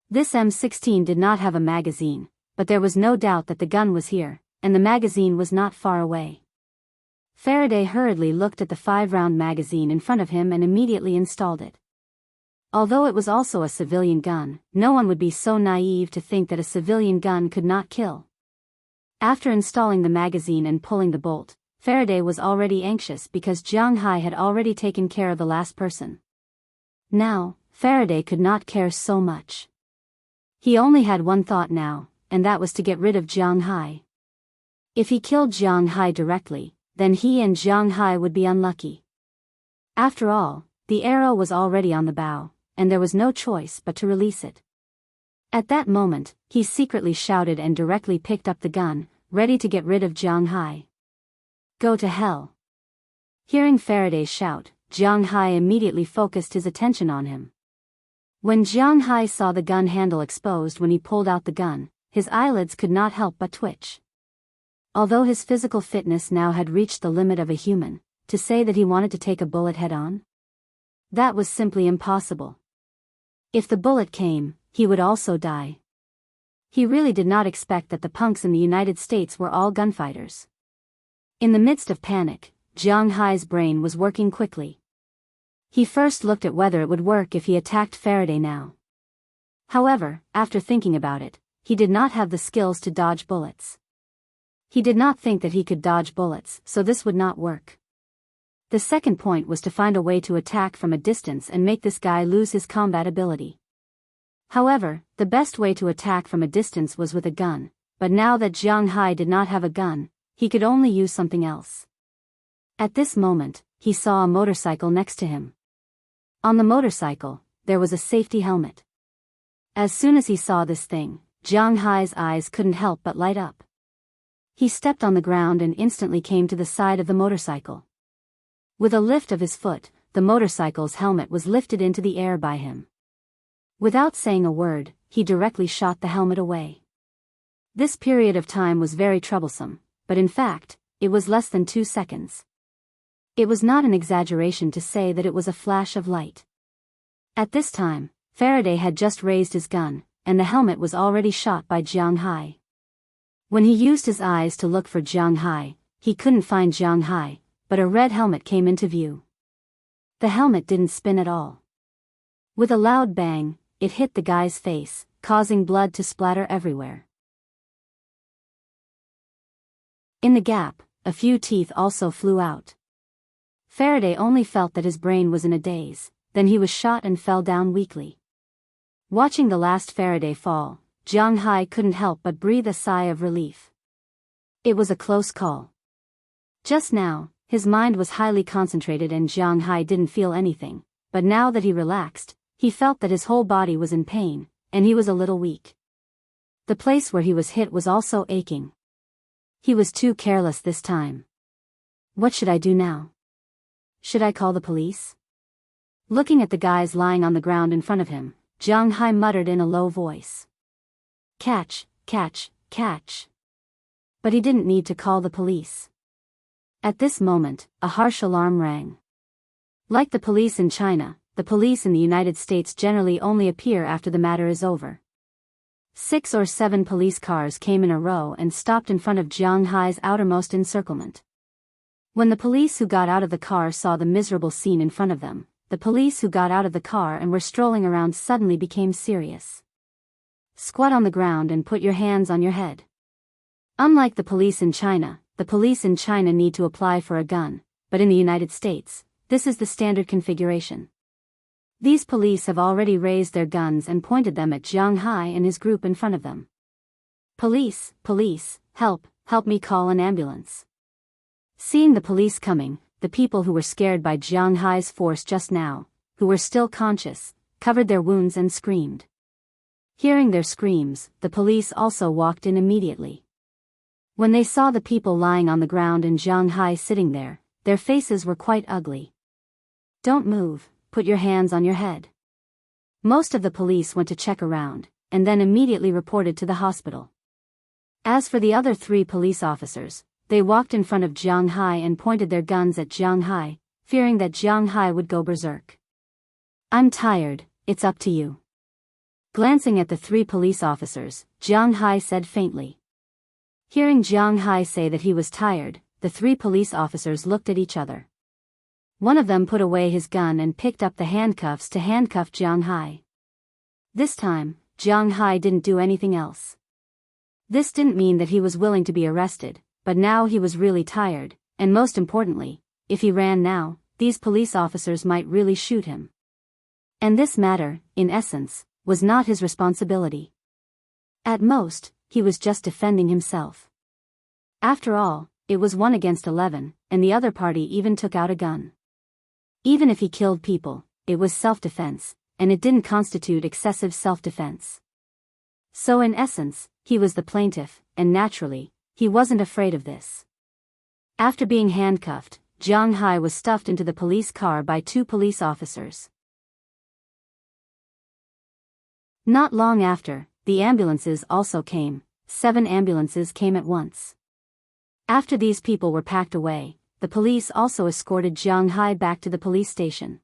Speaker 1: This M16 did not have a magazine, but there was no doubt that the gun was here, and the magazine was not far away. Faraday hurriedly looked at the 5-round magazine in front of him and immediately installed it. Although it was also a civilian gun, no one would be so naive to think that a civilian gun could not kill. After installing the magazine and pulling the bolt, Faraday was already anxious because Jianghu had already taken care of the last person. Now, Faraday could not care so much. He only had one thought now, and that was to get rid of Jianghu. If he killed Jianghu directly, then he and Jianghu would be unlucky. After all, the arrow was already on the bow, and there was no choice but to release it. At that moment, he secretly shouted and directly picked up the gun, ready to get rid of Jianghu. Go to hell. Hearing Faraday's shout, Jianghu immediately focused his attention on him. When Jianghu saw the gun handle exposed when he pulled out the gun, his eyelids could not help but twitch. Although his physical fitness now had reached the limit of a human, to say that he wanted to take a bullet head-on? That was simply impossible. If the bullet came, he would also die. He really did not expect that the punks in the United States were all gunfighters. In the midst of panic, Jianghu's brain was working quickly. He first looked at whether it would work if he attacked Faraday now. However, after thinking about it, he did not have the skills to dodge bullets. He did not think that he could dodge bullets, so this would not work. The second point was to find a way to attack from a distance and make this guy lose his combat ability. However, the best way to attack from a distance was with a gun, but now that Jianghu did not have a gun, he could only use something else. At this moment, he saw a motorcycle next to him. On the motorcycle, there was a safety helmet. As soon as he saw this thing, Jianghu's eyes couldn't help but light up. He stepped on the ground and instantly came to the side of the motorcycle. With a lift of his foot, the motorcycle's helmet was lifted into the air by him. Without saying a word, he directly shot the helmet away. This period of time was very troublesome, but in fact, it was less than 2 seconds. It was not an exaggeration to say that it was a flash of light. At this time, Faraday had just raised his gun, and the helmet was already shot by Jianghu. When he used his eyes to look for Jianghu, he couldn't find Jianghu, but a red helmet came into view. The helmet didn't spin at all. With a loud bang, it hit the guy's face, causing blood to splatter everywhere. In the gap, a few teeth also flew out. Faraday only felt that his brain was in a daze, then he was shot and fell down weakly. Watching the last Faraday fall, Jianghu couldn't help but breathe a sigh of relief. It was a close call. Just now, his mind was highly concentrated and Jianghu didn't feel anything, but now that he relaxed, he felt that his whole body was in pain, and he was a little weak. The place where he was hit was also aching. He was too careless this time. What should I do now? Should I call the police? Looking at the guys lying on the ground in front of him, Jianghu muttered in a low voice. Catch, catch, catch. But he didn't need to call the police. At this moment, a harsh alarm rang. Like the police in China, the police in the United States generally only appear after the matter is over. 6 or 7 police cars came in a row and stopped in front of Jianghu's outermost encirclement. When the police who got out of the car saw the miserable scene in front of them, the police who got out of the car and were strolling around suddenly became serious. Squat on the ground and put your hands on your head. Unlike the police in China, the police in China need to apply for a gun, but in the United States, this is the standard configuration. These police have already raised their guns and pointed them at Jianghu and his group in front of them. Police, police, help, help me, call an ambulance. Seeing the police coming, the people who were scared by Jianghai's force just now, who were still conscious, covered their wounds and screamed. Hearing their screams, the police also walked in immediately. When they saw the people lying on the ground and Jianghai sitting there, their faces were quite ugly. Don't move, put your hands on your head. Most of the police went to check around, and then immediately reported to the hospital. As for the other 3 police officers, they walked in front of Jianghai and pointed their guns at Jianghai, fearing that Jianghai would go berserk. I'm tired, it's up to you. Glancing at the 3 police officers, Jianghai said faintly. Hearing Jianghai say that he was tired, the 3 police officers looked at each other. One of them put away his gun and picked up the handcuffs to handcuff Jianghai. This time, Jianghai didn't do anything else. This didn't mean that he was willing to be arrested, but now he was really tired, and most importantly, if he ran now, these police officers might really shoot him. And this matter, in essence, was not his responsibility. At most, he was just defending himself. After all, it was 1 against 11, and the other party even took out a gun. Even if he killed people, it was self-defense, and it didn't constitute excessive self-defense. So in essence, he was the plaintiff, and naturally, he wasn't afraid of this. After being handcuffed, Jianghai was stuffed into the police car by 2 police officers. Not long after, the ambulances also came. 7 ambulances came at once. After these people were packed away, the police also escorted Jianghai back to the police station.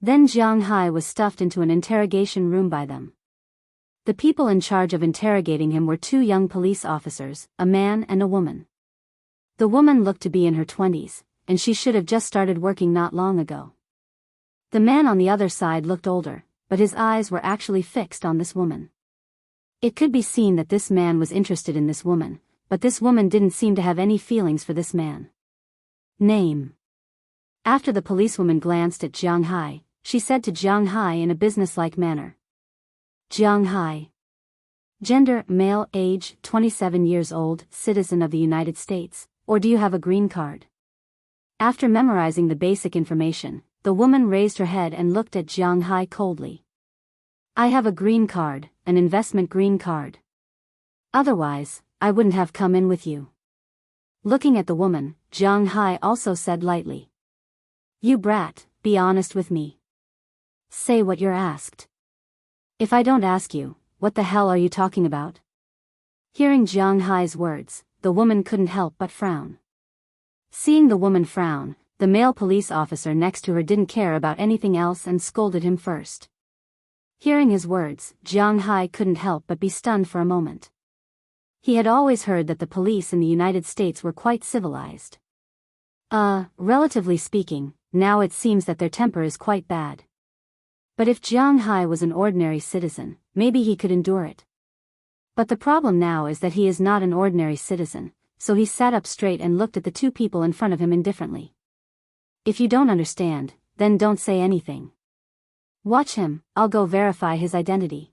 Speaker 1: Then Jianghai was stuffed into an interrogation room by them. The people in charge of interrogating him were 2 young police officers, a man and a woman. The woman looked to be in her 20s, and she should have just started working not long ago. The man on the other side looked older, but his eyes were actually fixed on this woman. It could be seen that this man was interested in this woman, but this woman didn't seem to have any feelings for this man. Name. After the policewoman glanced at Jianghai, she said to Jianghai in a businesslike manner. Jianghai. Gender, male, age, 27 years old, citizen of the United States, or do you have a green card? After memorizing the basic information, the woman raised her head and looked at Jianghai coldly. I have a green card, an investment green card. Otherwise, I wouldn't have come in with you. Looking at the woman, Jianghai also said lightly. You brat, be honest with me. Say what you're asked. If I don't ask you, what the hell are you talking about? Hearing Jianghai's words, the woman couldn't help but frown. Seeing the woman frown, the male police officer next to her didn't care about anything else and scolded him first. Hearing his words, Jianghai couldn't help but be stunned for a moment. He had always heard that the police in the United States were quite civilized. Relatively speaking, now it seems that their temper is quite bad. But if Jianghai was an ordinary citizen, maybe he could endure it. But the problem now is that he is not an ordinary citizen, so he sat up straight and looked at the 2 people in front of him indifferently. If you don't understand, then don't say anything. Watch him, I'll go verify his identity.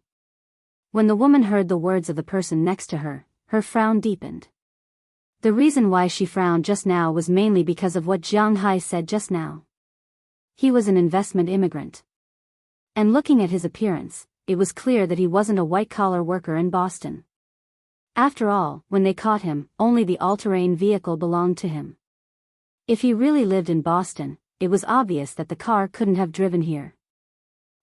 Speaker 1: When the woman heard the words of the person next to her, her frown deepened. The reason why she frowned just now was mainly because of what Jianghai said just now. He was an investment immigrant. And looking at his appearance, it was clear that he wasn't a white-collar worker in Boston. After all, when they caught him, only the all-terrain vehicle belonged to him. If he really lived in Boston, it was obvious that the car couldn't have driven here.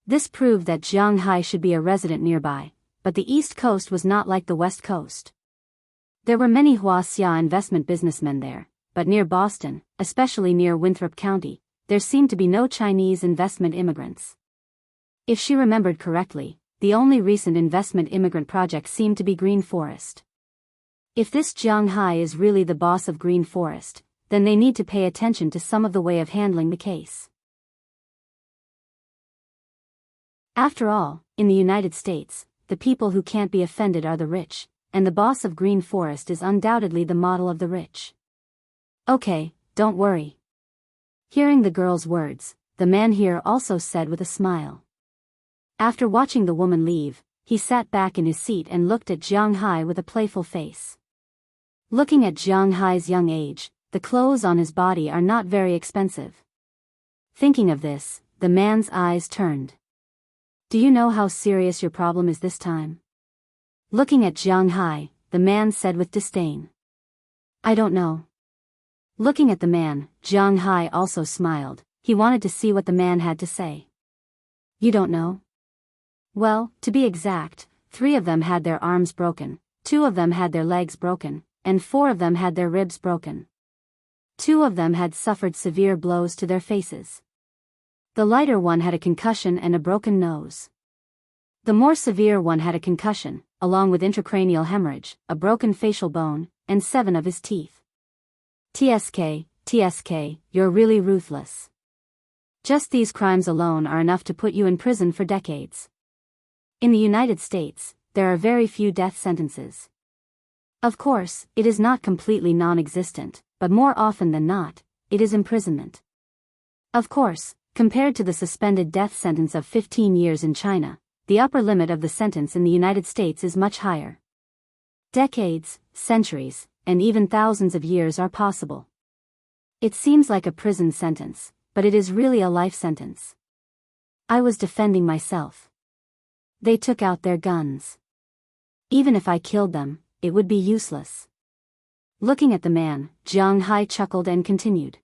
Speaker 1: This proved that Jianghai should be a resident nearby, but the East Coast was not like the West Coast. There were many Wuxia investment businessmen there, but near Boston, especially near Winthrop County, there seemed to be no Chinese investment immigrants. If she remembered correctly, the only recent investment immigrant project seemed to be Green Forest. If this Jianghai is really the boss of Green Forest, then they need to pay attention to some of the way of handling the case. After all, in the United States, the people who can't be offended are the rich, and the boss of Green Forest is undoubtedly the model of the rich. Okay, don't worry. Hearing the girl's words, the man here also said with a smile. After watching the woman leave, he sat back in his seat and looked at Jiang Hai with a playful face. Looking at Jiang Hai's young age, the clothes on his body are not very expensive. Thinking of this, the man's eyes turned. Do you know how serious your problem is this time? Looking at Jiang Hai, the man said with disdain. I don't know. Looking at the man, Jiang Hai also smiled. He wanted to see what the man had to say. You don't know? Well, to be exact, 3 of them had their arms broken, 2 of them had their legs broken, and 4 of them had their ribs broken. 2 of them had suffered severe blows to their faces. The lighter one had a concussion and a broken nose. The more severe one had a concussion, along with intracranial hemorrhage, a broken facial bone, and 7 of his teeth. TSK, you're really ruthless. Just these crimes alone are enough to put you in prison for decades. In the United States, there are very few death sentences. Of course, it is not completely non-existent, but more often than not, it is imprisonment. Of course, compared to the suspended death sentence of 15 years in China, the upper limit of the sentence in the United States is much higher. Decades, centuries, and even thousands of years are possible. It seems like a prison sentence, but it is really a life sentence. I was defending myself. They took out their guns. Even if I killed them, it would be useless. Looking at the man, Jiang Hai chuckled and continued.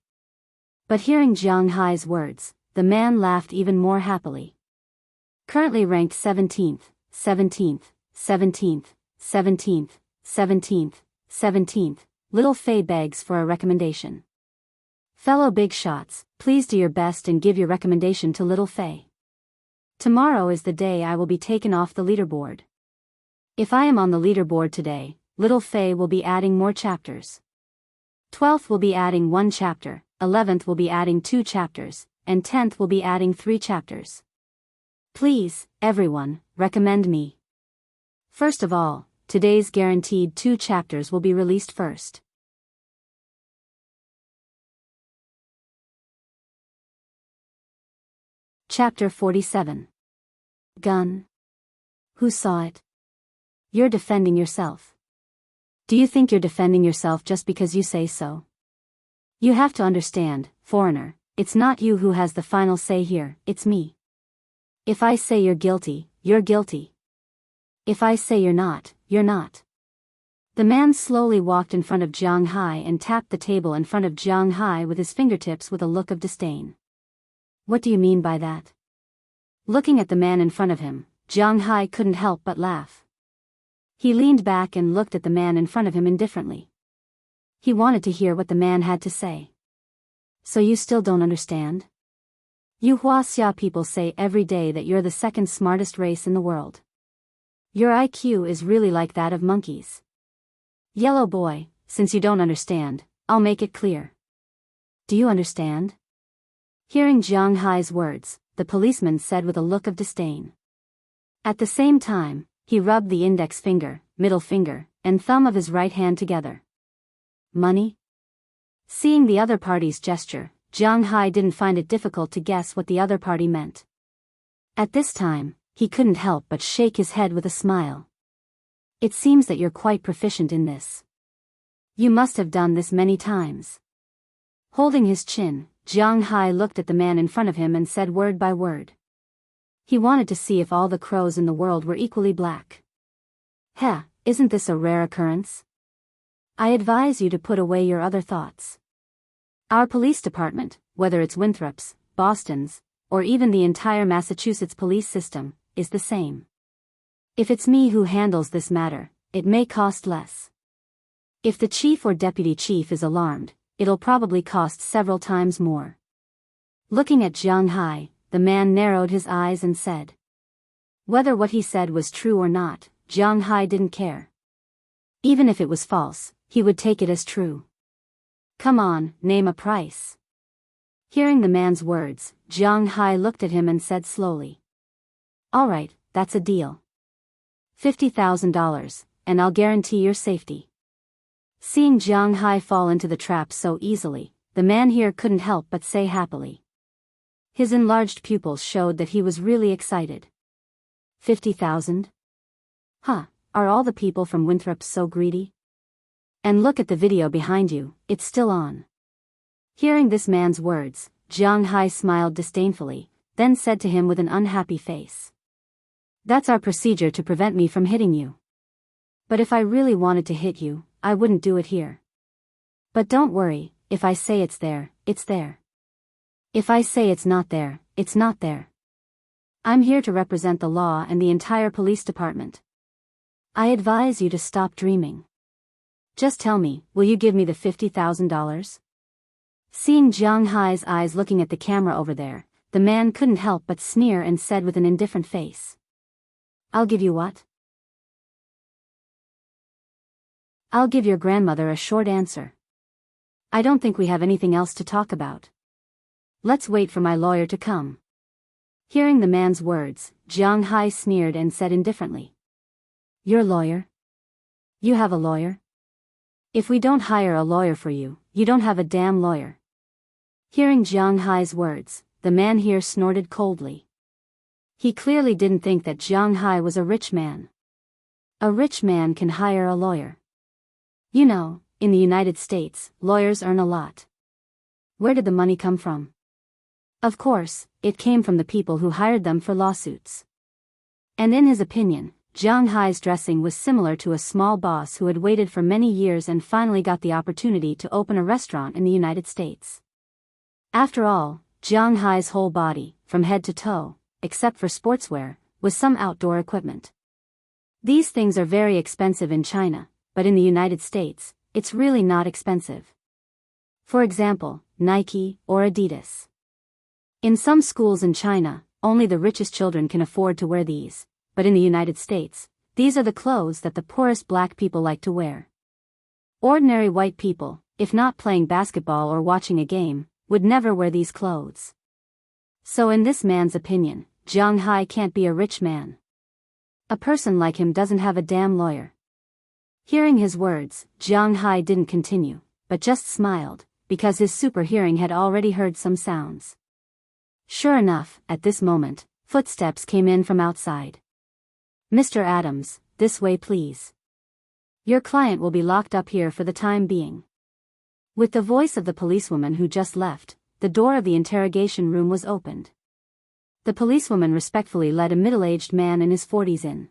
Speaker 1: But hearing Jiang Hai's words, the man laughed even more happily. Currently ranked 17th, 17th, Little Fei begs for a recommendation. Fellow big shots, please do your best and give your recommendation to Little Fei. Tomorrow is the day I will be taken off the leaderboard. If I am on the leaderboard today, Little Fei will be adding more chapters. 12th will be adding 1 chapter, 11th will be adding 2 chapters, and 10th will be adding 3 chapters. Please, everyone, recommend me. First of all, today's guaranteed 2 chapters will be released first. Chapter 47. Gun. Who saw it? You're defending yourself. Do you think you're defending yourself just because you say so? You have to understand, foreigner, it's not you who has the final say here, it's me. If I say you're guilty, you're guilty. If I say you're not, you're not. The man slowly walked in front of Jiang Hai and tapped the table in front of Jiang Hai with his fingertips with a look of disdain. What do you mean by that? Looking at the man in front of him, Jiang Hai couldn't help but laugh. He leaned back and looked at the man in front of him indifferently. He wanted to hear what the man had to say. So you still don't understand? You Wuxia people say every day that you're the second smartest race in the world. Your IQ is really like that of monkeys. Yellow boy, since you don't understand, I'll make it clear. Do you understand? Hearing Jiang Hai's words, the policeman said with a look of disdain. At the same time, he rubbed the index finger, middle finger, and thumb of his right hand together. Money? Seeing the other party's gesture, Jiang Hai didn't find it difficult to guess what the other party meant. At this time, he couldn't help but shake his head with a smile. It seems that you're quite proficient in this. You must have done this many times. Holding his chin, Jiang Hai looked at the man in front of him and said word by word. He wanted to see if all the crows in the world were equally black. Heh, isn't this a rare occurrence? I advise you to put away your other thoughts. Our police department, whether it's Winthrop's, Boston's, or even the entire Massachusetts police system, is the same. If it's me who handles this matter, it may cost less. If the chief or deputy chief is alarmed, it'll probably cost several times more. Looking at Jiang Hai, the man narrowed his eyes and said. Whether what he said was true or not, Jiang Hai didn't care. Even if it was false, he would take it as true. Come on, name a price. Hearing the man's words, Jiang Hai looked at him and said slowly. All right, that's a deal. $50,000, and I'll guarantee your safety. Seeing Jiang Hai fall into the trap so easily, the man here couldn't help but say happily. His enlarged pupils showed that he was really excited. 50,000? Huh, are all the people from Winthrop so greedy? And look at the video behind you, it's still on. Hearing this man's words, Jianghu smiled disdainfully, then said to him with an unhappy face. That's our procedure to prevent me from hitting you. But if I really wanted to hit you, I wouldn't do it here. But don't worry, if I say it's there, it's there. If I say it's not there, it's not there. I'm here to represent the law and the entire police department. I advise you to stop dreaming. Just tell me, will you give me the $50,000? Seeing Jianghu's eyes looking at the camera over there, the man couldn't help but sneer and said with an indifferent face. I'll give you what? I'll give your grandmother a short answer. I don't think we have anything else to talk about. Let's wait for my lawyer to come. Hearing the man's words, Jianghu sneered and said indifferently. Your lawyer? You have a lawyer? If we don't hire a lawyer for you, you don't have a damn lawyer. Hearing Jianghu's words, the man here snorted coldly. He clearly didn't think that Jianghu was a rich man. A rich man can hire a lawyer. You know, in the United States, lawyers earn a lot. Where did the money come from? Of course, it came from the people who hired them for lawsuits. And in his opinion, Jianghu's dressing was similar to a small boss who had waited for many years and finally got the opportunity to open a restaurant in the United States. After all, Jianghu's whole body, from head to toe, except for sportswear, was some outdoor equipment. These things are very expensive in China, but in the United States, it's really not expensive. For example, Nike or Adidas. In some schools in China, only the richest children can afford to wear these, but in the United States, these are the clothes that the poorest black people like to wear. Ordinary white people, if not playing basketball or watching a game, would never wear these clothes. So in this man's opinion, Jianghu can't be a rich man. A person like him doesn't have a damn lawyer. Hearing his words, Jianghu didn't continue, but just smiled, because his super hearing had already heard some sounds. Sure enough, at this moment, footsteps came in from outside. Mr. Adams, this way please. Your client will be locked up here for the time being. With the voice of the policewoman who just left, the door of the interrogation room was opened. The policewoman respectfully led a middle-aged man in his 40s in.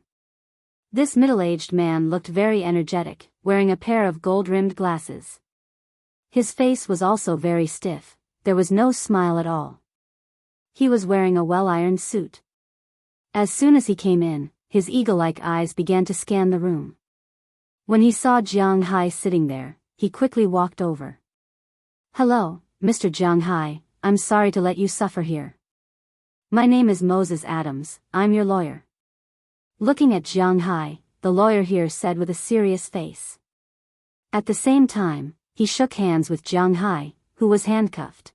Speaker 1: This middle-aged man looked very energetic, wearing a pair of gold-rimmed glasses. His face was also very stiff, there was no smile at all. He was wearing a well-ironed suit. As soon as he came in, his eagle-like eyes began to scan the room. When he saw Jianghu sitting there, he quickly walked over. Hello, Mr. Jianghu, I'm sorry to let you suffer here. My name is Moses Adams, I'm your lawyer. Looking at Jianghu, the lawyer here said with a serious face. At the same time, he shook hands with Jianghu, who was handcuffed.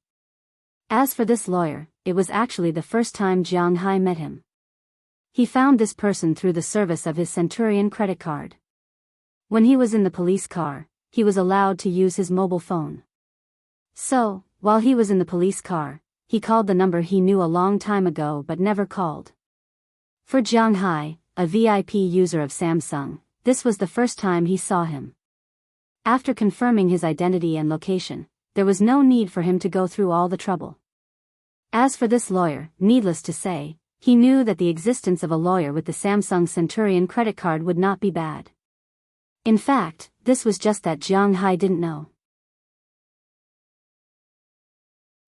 Speaker 1: As for this lawyer, it was actually the first time Jianghu met him. He found this person through the service of his Centurion credit card. When he was in the police car, he was allowed to use his mobile phone. So, while he was in the police car, he called the number he knew a long time ago but never called. For Jianghu, a VIP user of Samsung, this was the first time he saw him. After confirming his identity and location, there was no need for him to go through all the trouble. As for this lawyer, needless to say, he knew that the existence of a lawyer with the Samsung Centurion credit card would not be bad. In fact, this was just that Jianghu didn't know.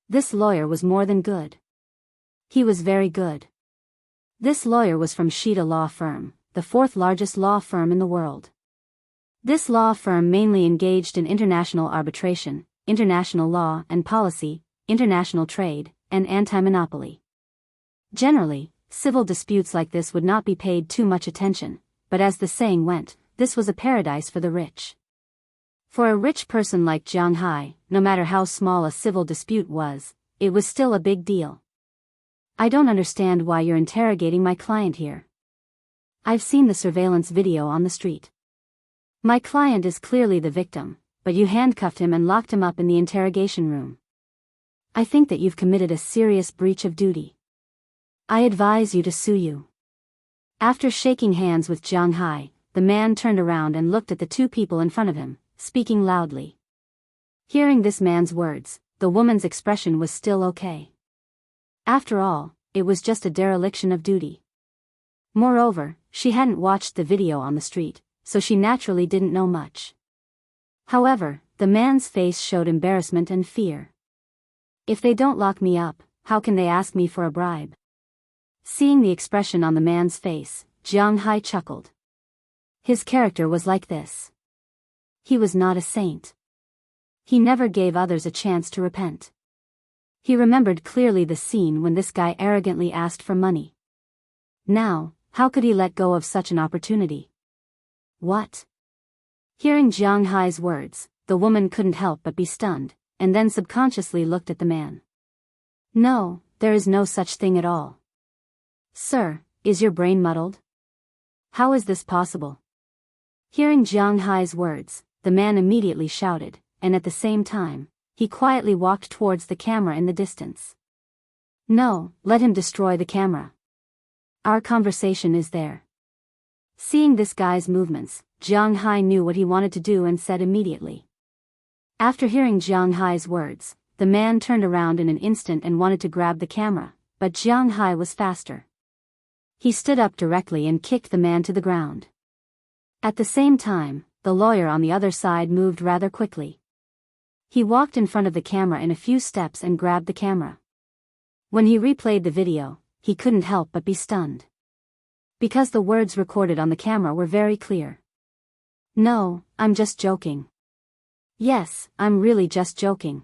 Speaker 1: This lawyer was more than good. He was very good. This lawyer was from Shida Law Firm, the fourth largest law firm in the world. This law firm mainly engaged in international arbitration, international law and policy, international trade, and anti-monopoly. Generally, civil disputes like this would not be paid too much attention, but as the saying went, this was a paradise for the rich. For a rich person like Jianghu, no matter how small a civil dispute was, it was still a big deal. I don't understand why you're interrogating my client here. I've seen the surveillance video on the street. My client is clearly the victim, but you handcuffed him and locked him up in the interrogation room. I think that you've committed a serious breach of duty. I advise you to sue you. After shaking hands with Jianghu, the man turned around and looked at the two people in front of him, speaking loudly. Hearing this man's words, the woman's expression was still okay. After all, it was just a dereliction of duty. Moreover, she hadn't watched the video on the street, so she naturally didn't know much. However, the man's face showed embarrassment and fear. If they don't lock me up, how can they ask me for a bribe? Seeing the expression on the man's face, Jianghu chuckled. His character was like this. He was not a saint. He never gave others a chance to repent. He remembered clearly the scene when this guy arrogantly asked for money. Now, how could he let go of such an opportunity? What? Hearing Jianghu's words, the woman couldn't help but be stunned, and then subconsciously looked at the man. No, there is no such thing at all. Sir, is your brain muddled? How is this possible? Hearing Jianghu's words, the man immediately shouted, and at the same time, he quietly walked towards the camera in the distance. No, let him destroy the camera. Our conversation is there. Seeing this guy's movements, Jianghu knew what he wanted to do and said immediately. After hearing Jianghu's words, the man turned around in an instant and wanted to grab the camera, but Jianghu was faster. He stood up directly and kicked the man to the ground. At the same time, the lawyer on the other side moved rather quickly. He walked in front of the camera in a few steps and grabbed the camera. When he replayed the video, he couldn't help but be stunned. Because the words recorded on the camera were very clear. No, I'm just joking. Yes, I'm really just joking.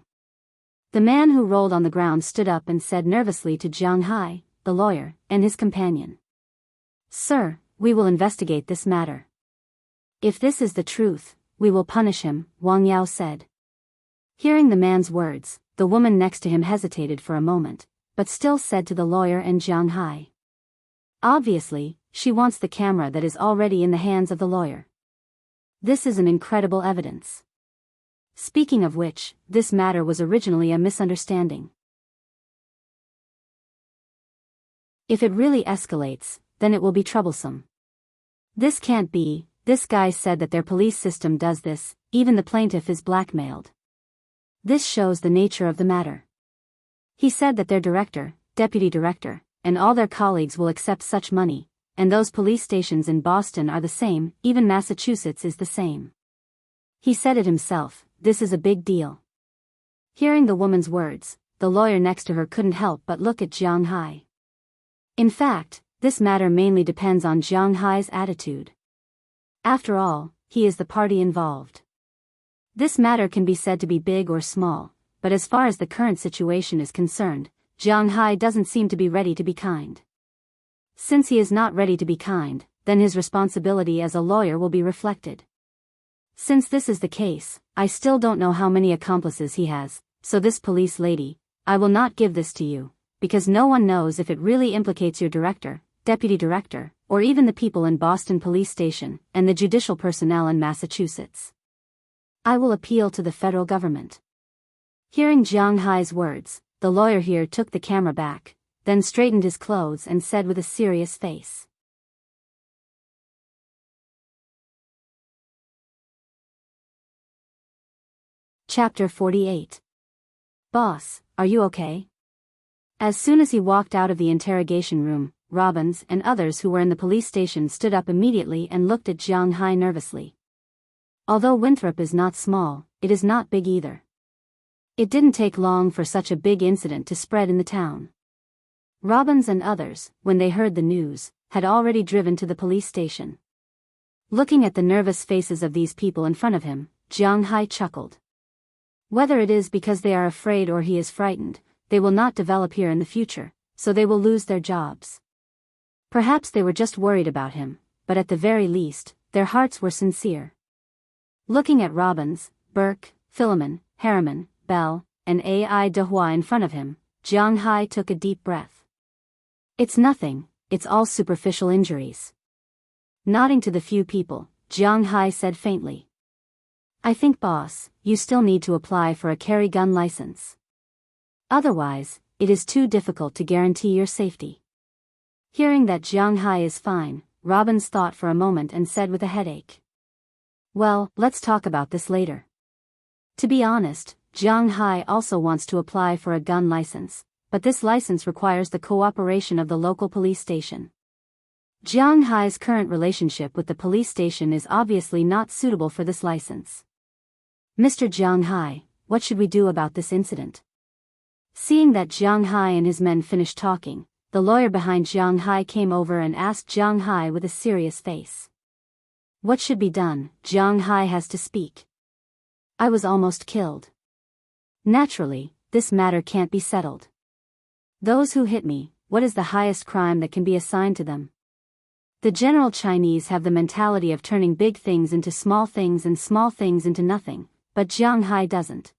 Speaker 1: The man who rolled on the ground stood up and said nervously to Jianghu, the lawyer, and his companion. Sir, we will investigate this matter. If this is the truth, we will punish him, Wang Yao said. Hearing the man's words, the woman next to him hesitated for a moment, but still said to the lawyer and Jianghu. Obviously, she wants the camera that is already in the hands of the lawyer. This is an incredible evidence. Speaking of which, this matter was originally a misunderstanding. If it really escalates, then it will be troublesome. This can't be. This guy said that their police system does this, even the plaintiff is blackmailed. This shows the nature of the matter. He said that their director, deputy director, and all their colleagues will accept such money, and those police stations in Boston are the same, even Massachusetts is the same. He said it himself, this is a big deal. Hearing the woman's words, the lawyer next to her couldn't help but look at Jianghu. In fact, this matter mainly depends on Jianghu's attitude. After all, he is the party involved. This matter can be said to be big or small, but as far as the current situation is concerned, Jianghu doesn't seem to be ready to be kind. Since he is not ready to be kind, then his responsibility as a lawyer will be reflected. Since this is the case, I still don't know how many accomplices he has, so this police lady, I will not give this to you, because no one knows if it really implicates your director, deputy director, or even the people in Boston Police Station, and the judicial personnel in Massachusetts. I will appeal to the federal government. Hearing Jianghu's words, the lawyer here took the camera back, then straightened his clothes and said with a serious face. Chapter 48. Boss, are you okay? As soon as he walked out of the interrogation room, Robbins and others who were in the police station stood up immediately and looked at Jianghu nervously. Although Winthrop is not small, it is not big either. It didn't take long for such a big incident to spread in the town. Robbins and others, when they heard the news, had already driven to the police station. Looking at the nervous faces of these people in front of him, Jianghu chuckled. Whether it is because they are afraid or he is frightened, they will not develop here in the future, so they will lose their jobs. Perhaps they were just worried about him, but at the very least, their hearts were sincere. Looking at Robbins, Burke, Philemon, Harriman, Bell, and A.I. Dehua in front of him, Jianghu took a deep breath. It's nothing, it's all superficial injuries. Nodding to the few people, Jianghu said faintly. I think boss, you still need to apply for a carry gun license. Otherwise, it is too difficult to guarantee your safety. Hearing that Jiang Hai is fine, Robbins thought for a moment and said with a headache. Well, let's talk about this later. To be honest, Jiang Hai also wants to apply for a gun license, but this license requires the cooperation of the local police station. Jiang Hai's current relationship with the police station is obviously not suitable for this license. Mr. Jiang Hai, what should we do about this incident? Seeing that Jiang Hai and his men finished talking, the lawyer behind Jiang Hai came over and asked Jiang Hai with a serious face. What should be done? Jiang Hai has to speak. I was almost killed. Naturally, this matter can't be settled. Those who hit me, what is the highest crime that can be assigned to them? The general Chinese have the mentality of turning big things into small things and small things into nothing, but Jiang Hai doesn't.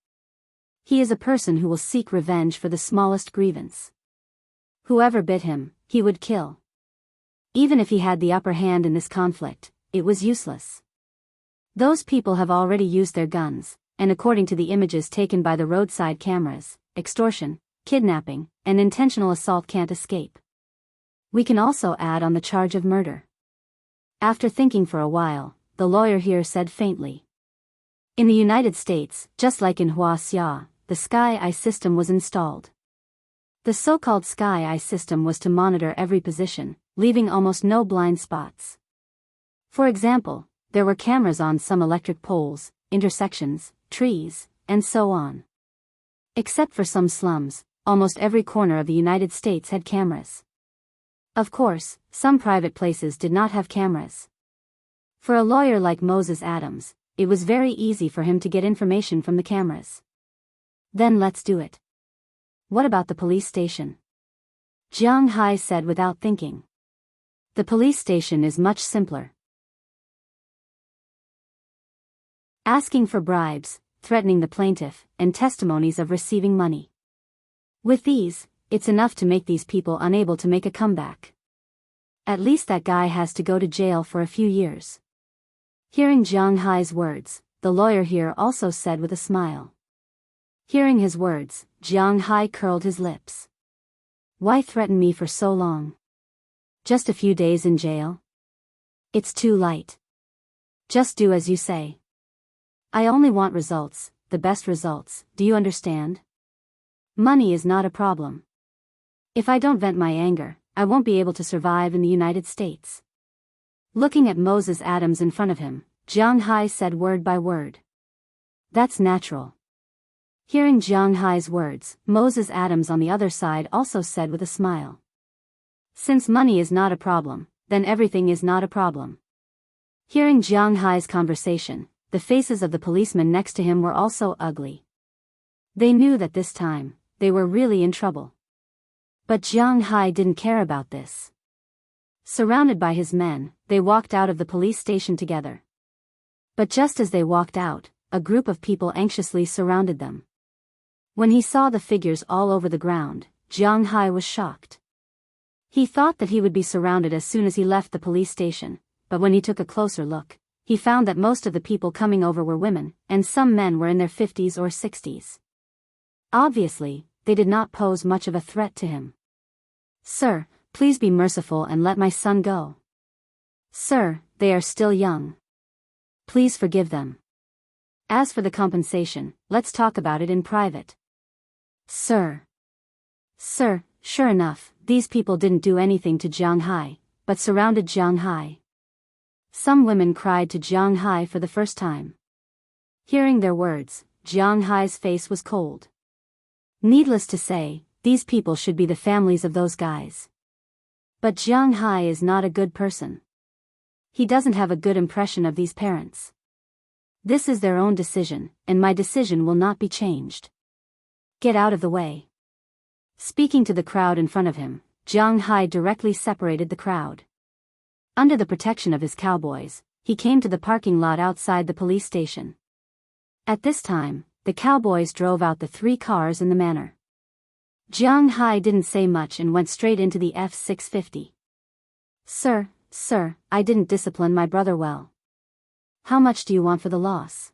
Speaker 1: He is a person who will seek revenge for the smallest grievance. Whoever bit him, he would kill. Even if he had the upper hand in this conflict, it was useless. Those people have already used their guns, and according to the images taken by the roadside cameras, extortion, kidnapping, and intentional assault can't escape. We can also add on the charge of murder. After thinking for a while, the lawyer here said faintly. In the United States, just like in Wuxia, the Sky Eye system was installed. The so-called Sky Eye system was to monitor every position, leaving almost no blind spots. For example, there were cameras on some electric poles, intersections, trees, and so on. Except for some slums, almost every corner of the United States had cameras. Of course, some private places did not have cameras. For a lawyer like Moses Adams, it was very easy for him to get information from the cameras. Then let's do it. What about the police station? Jiang Hai said without thinking. The police station is much simpler. Asking for bribes, threatening the plaintiff, and testimonies of receiving money. With these, it's enough to make these people unable to make a comeback. At least that guy has to go to jail for a few years. Hearing Jiang Hai's words, the lawyer here also said with a smile. Hearing his words, Jiang Hai curled his lips. Why threaten me for so long? Just a few days in jail? It's too light. Just do as you say. I only want results, the best results, do you understand? Money is not a problem. If I don't vent my anger, I won't be able to survive in the United States. Looking at Moses Adams in front of him, Jiang Hai said word by word. That's natural. Hearing Jiang Hai's words, Moses Adams on the other side also said with a smile. Since money is not a problem, then everything is not a problem. Hearing Jiang Hai's conversation, the faces of the policemen next to him were also ugly. They knew that this time, they were really in trouble. But Jiang Hai didn't care about this. Surrounded by his men, they walked out of the police station together. But just as they walked out, a group of people anxiously surrounded them. When he saw the figures all over the ground, Jiang Hai was shocked. He thought that he would be surrounded as soon as he left the police station, but when he took a closer look, he found that most of the people coming over were women, and some men were in their 50s or 60s. Obviously, they did not pose much of a threat to him. Sir, please be merciful and let my son go. Sir, they are still young. Please forgive them. As for the compensation, let's talk about it in private. Sir. Sir, sure enough, these people didn't do anything to Jiang Hai, but surrounded Jiang Hai. Some women cried to Jiang Hai for the first time. Hearing their words, Jiang Hai's face was cold. Needless to say, these people should be the families of those guys. But Jiang Hai is not a good person. He doesn't have a good impression of these parents. This is their own decision, and my decision will not be changed. Get out of the way. Speaking to the crowd in front of him, Jiang Hai directly separated the crowd. Under the protection of his cowboys, he came to the parking lot outside the police station. At this time, the cowboys drove out the 3 cars in the manor. Jiang Hai didn't say much and went straight into the F-650. Sir, I didn't discipline my brother well. How much do you want for the loss?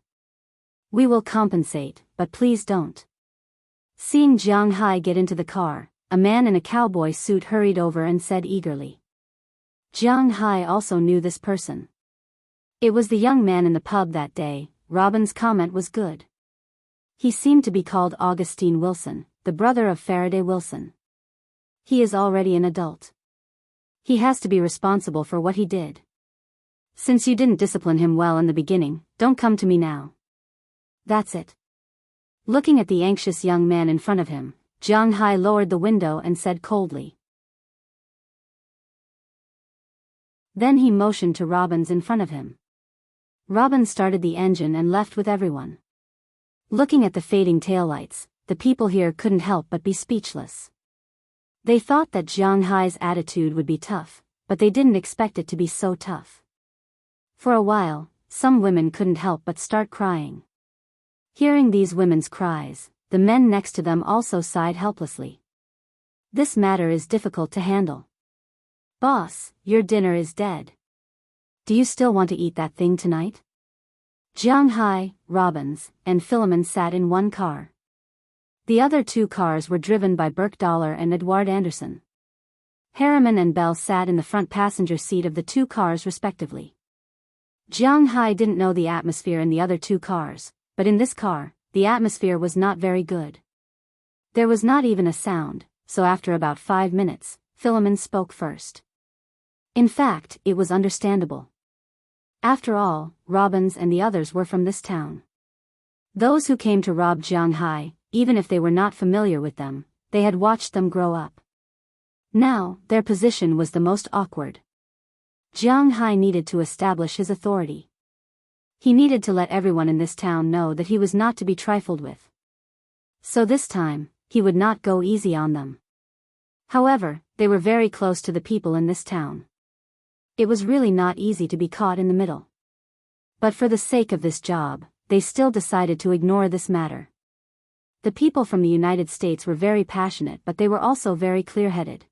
Speaker 1: We will compensate, but please don't. Seeing Jiang Hai get into the car, a man in a cowboy suit hurried over and said eagerly. Jiang Hai also knew this person. It was the young man in the pub that day. Robin's comment was good. He seemed to be called Augustine Wilson, the brother of Faraday Wilson. He is already an adult. He has to be responsible for what he did. Since you didn't discipline him well in the beginning, don't come to me now. That's it. Looking at the anxious young man in front of him, Jiang Hai lowered the window and said coldly. Then he motioned to Robbins in front of him. Robbins started the engine and left with everyone. Looking at the fading taillights, the people here couldn't help but be speechless. They thought that Jiang Hai's attitude would be tough, but they didn't expect it to be so tough. For a while, some women couldn't help but start crying. Hearing these women's cries, the men next to them also sighed helplessly. This matter is difficult to handle. Boss, your dinner is dead. Do you still want to eat that thing tonight? Jiang Hai, Robbins, and Philemon sat in one car. The other two cars were driven by Burke Dollar and Edward Anderson. Harriman and Bell sat in the front passenger seat of the two cars respectively. Jiang Hai didn't know the atmosphere in the other two cars, but in this car, the atmosphere was not very good. There was not even a sound, so after about 5 minutes, Philemon spoke first. In fact, it was understandable. After all, Robbins and the others were from this town. Those who came to rob Jiang Hai, even if they were not familiar with them, they had watched them grow up. Now, their position was the most awkward. Jiang Hai needed to establish his authority. He needed to let everyone in this town know that he was not to be trifled with. So this time, he would not go easy on them. However, they were very close to the people in this town. It was really not easy to be caught in the middle. But for the sake of this job, they still decided to ignore this matter. The people from the United States were very passionate, but they were also very clear-headed.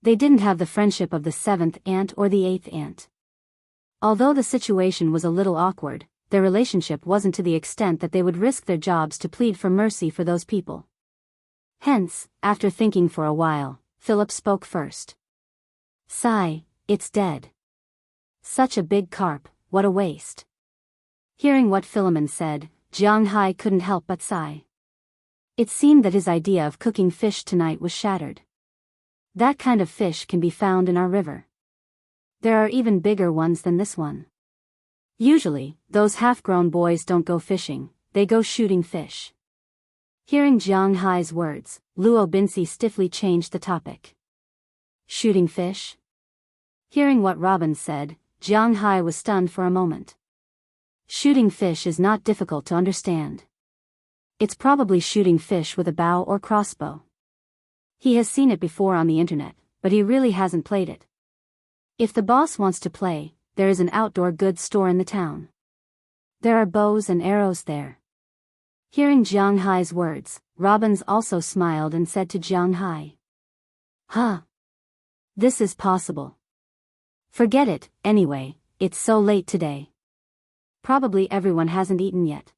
Speaker 1: They didn't have the friendship of the seventh aunt or the eighth aunt. Although the situation was a little awkward, their relationship wasn't to the extent that they would risk their jobs to plead for mercy for those people. Hence, after thinking for a while, Philip spoke first. Sigh, it's dead. Such a big carp, what a waste. Hearing what Philemon said, Jiang Hai couldn't help but sigh. It seemed that his idea of cooking fish tonight was shattered. That kind of fish can be found in our river. There are even bigger ones than this one. Usually, those half-grown boys don't go fishing, they go shooting fish. Hearing Jiang Hai's words, Luo Binsi stiffly changed the topic. Shooting fish? Hearing what Robbins said, Jiang Hai was stunned for a moment. Shooting fish is not difficult to understand. It's probably shooting fish with a bow or crossbow. He has seen it before on the internet, but he really hasn't played it. If the boss wants to play, there is an outdoor goods store in the town. There are bows and arrows there. Hearing Jiang Hai's words, Robbins also smiled and said to Jiang Hai. Huh. This is possible. Forget it, anyway, it's so late today. Probably everyone hasn't eaten yet.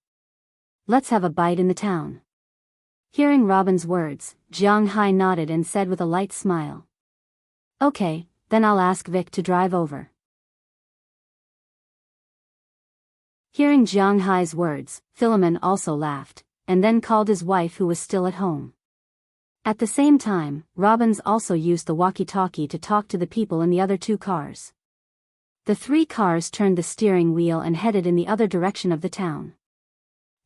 Speaker 1: Let's have a bite in the town. Hearing Robin's words, Jiang Hai nodded and said with a light smile. Okay, then I'll ask Vic to drive over. Hearing Jiang Hai's words, Philemon also laughed, and then called his wife who was still at home. At the same time, Robbins also used the walkie-talkie to talk to the people in the other two cars. The three cars turned the steering wheel and headed in the other direction of the town.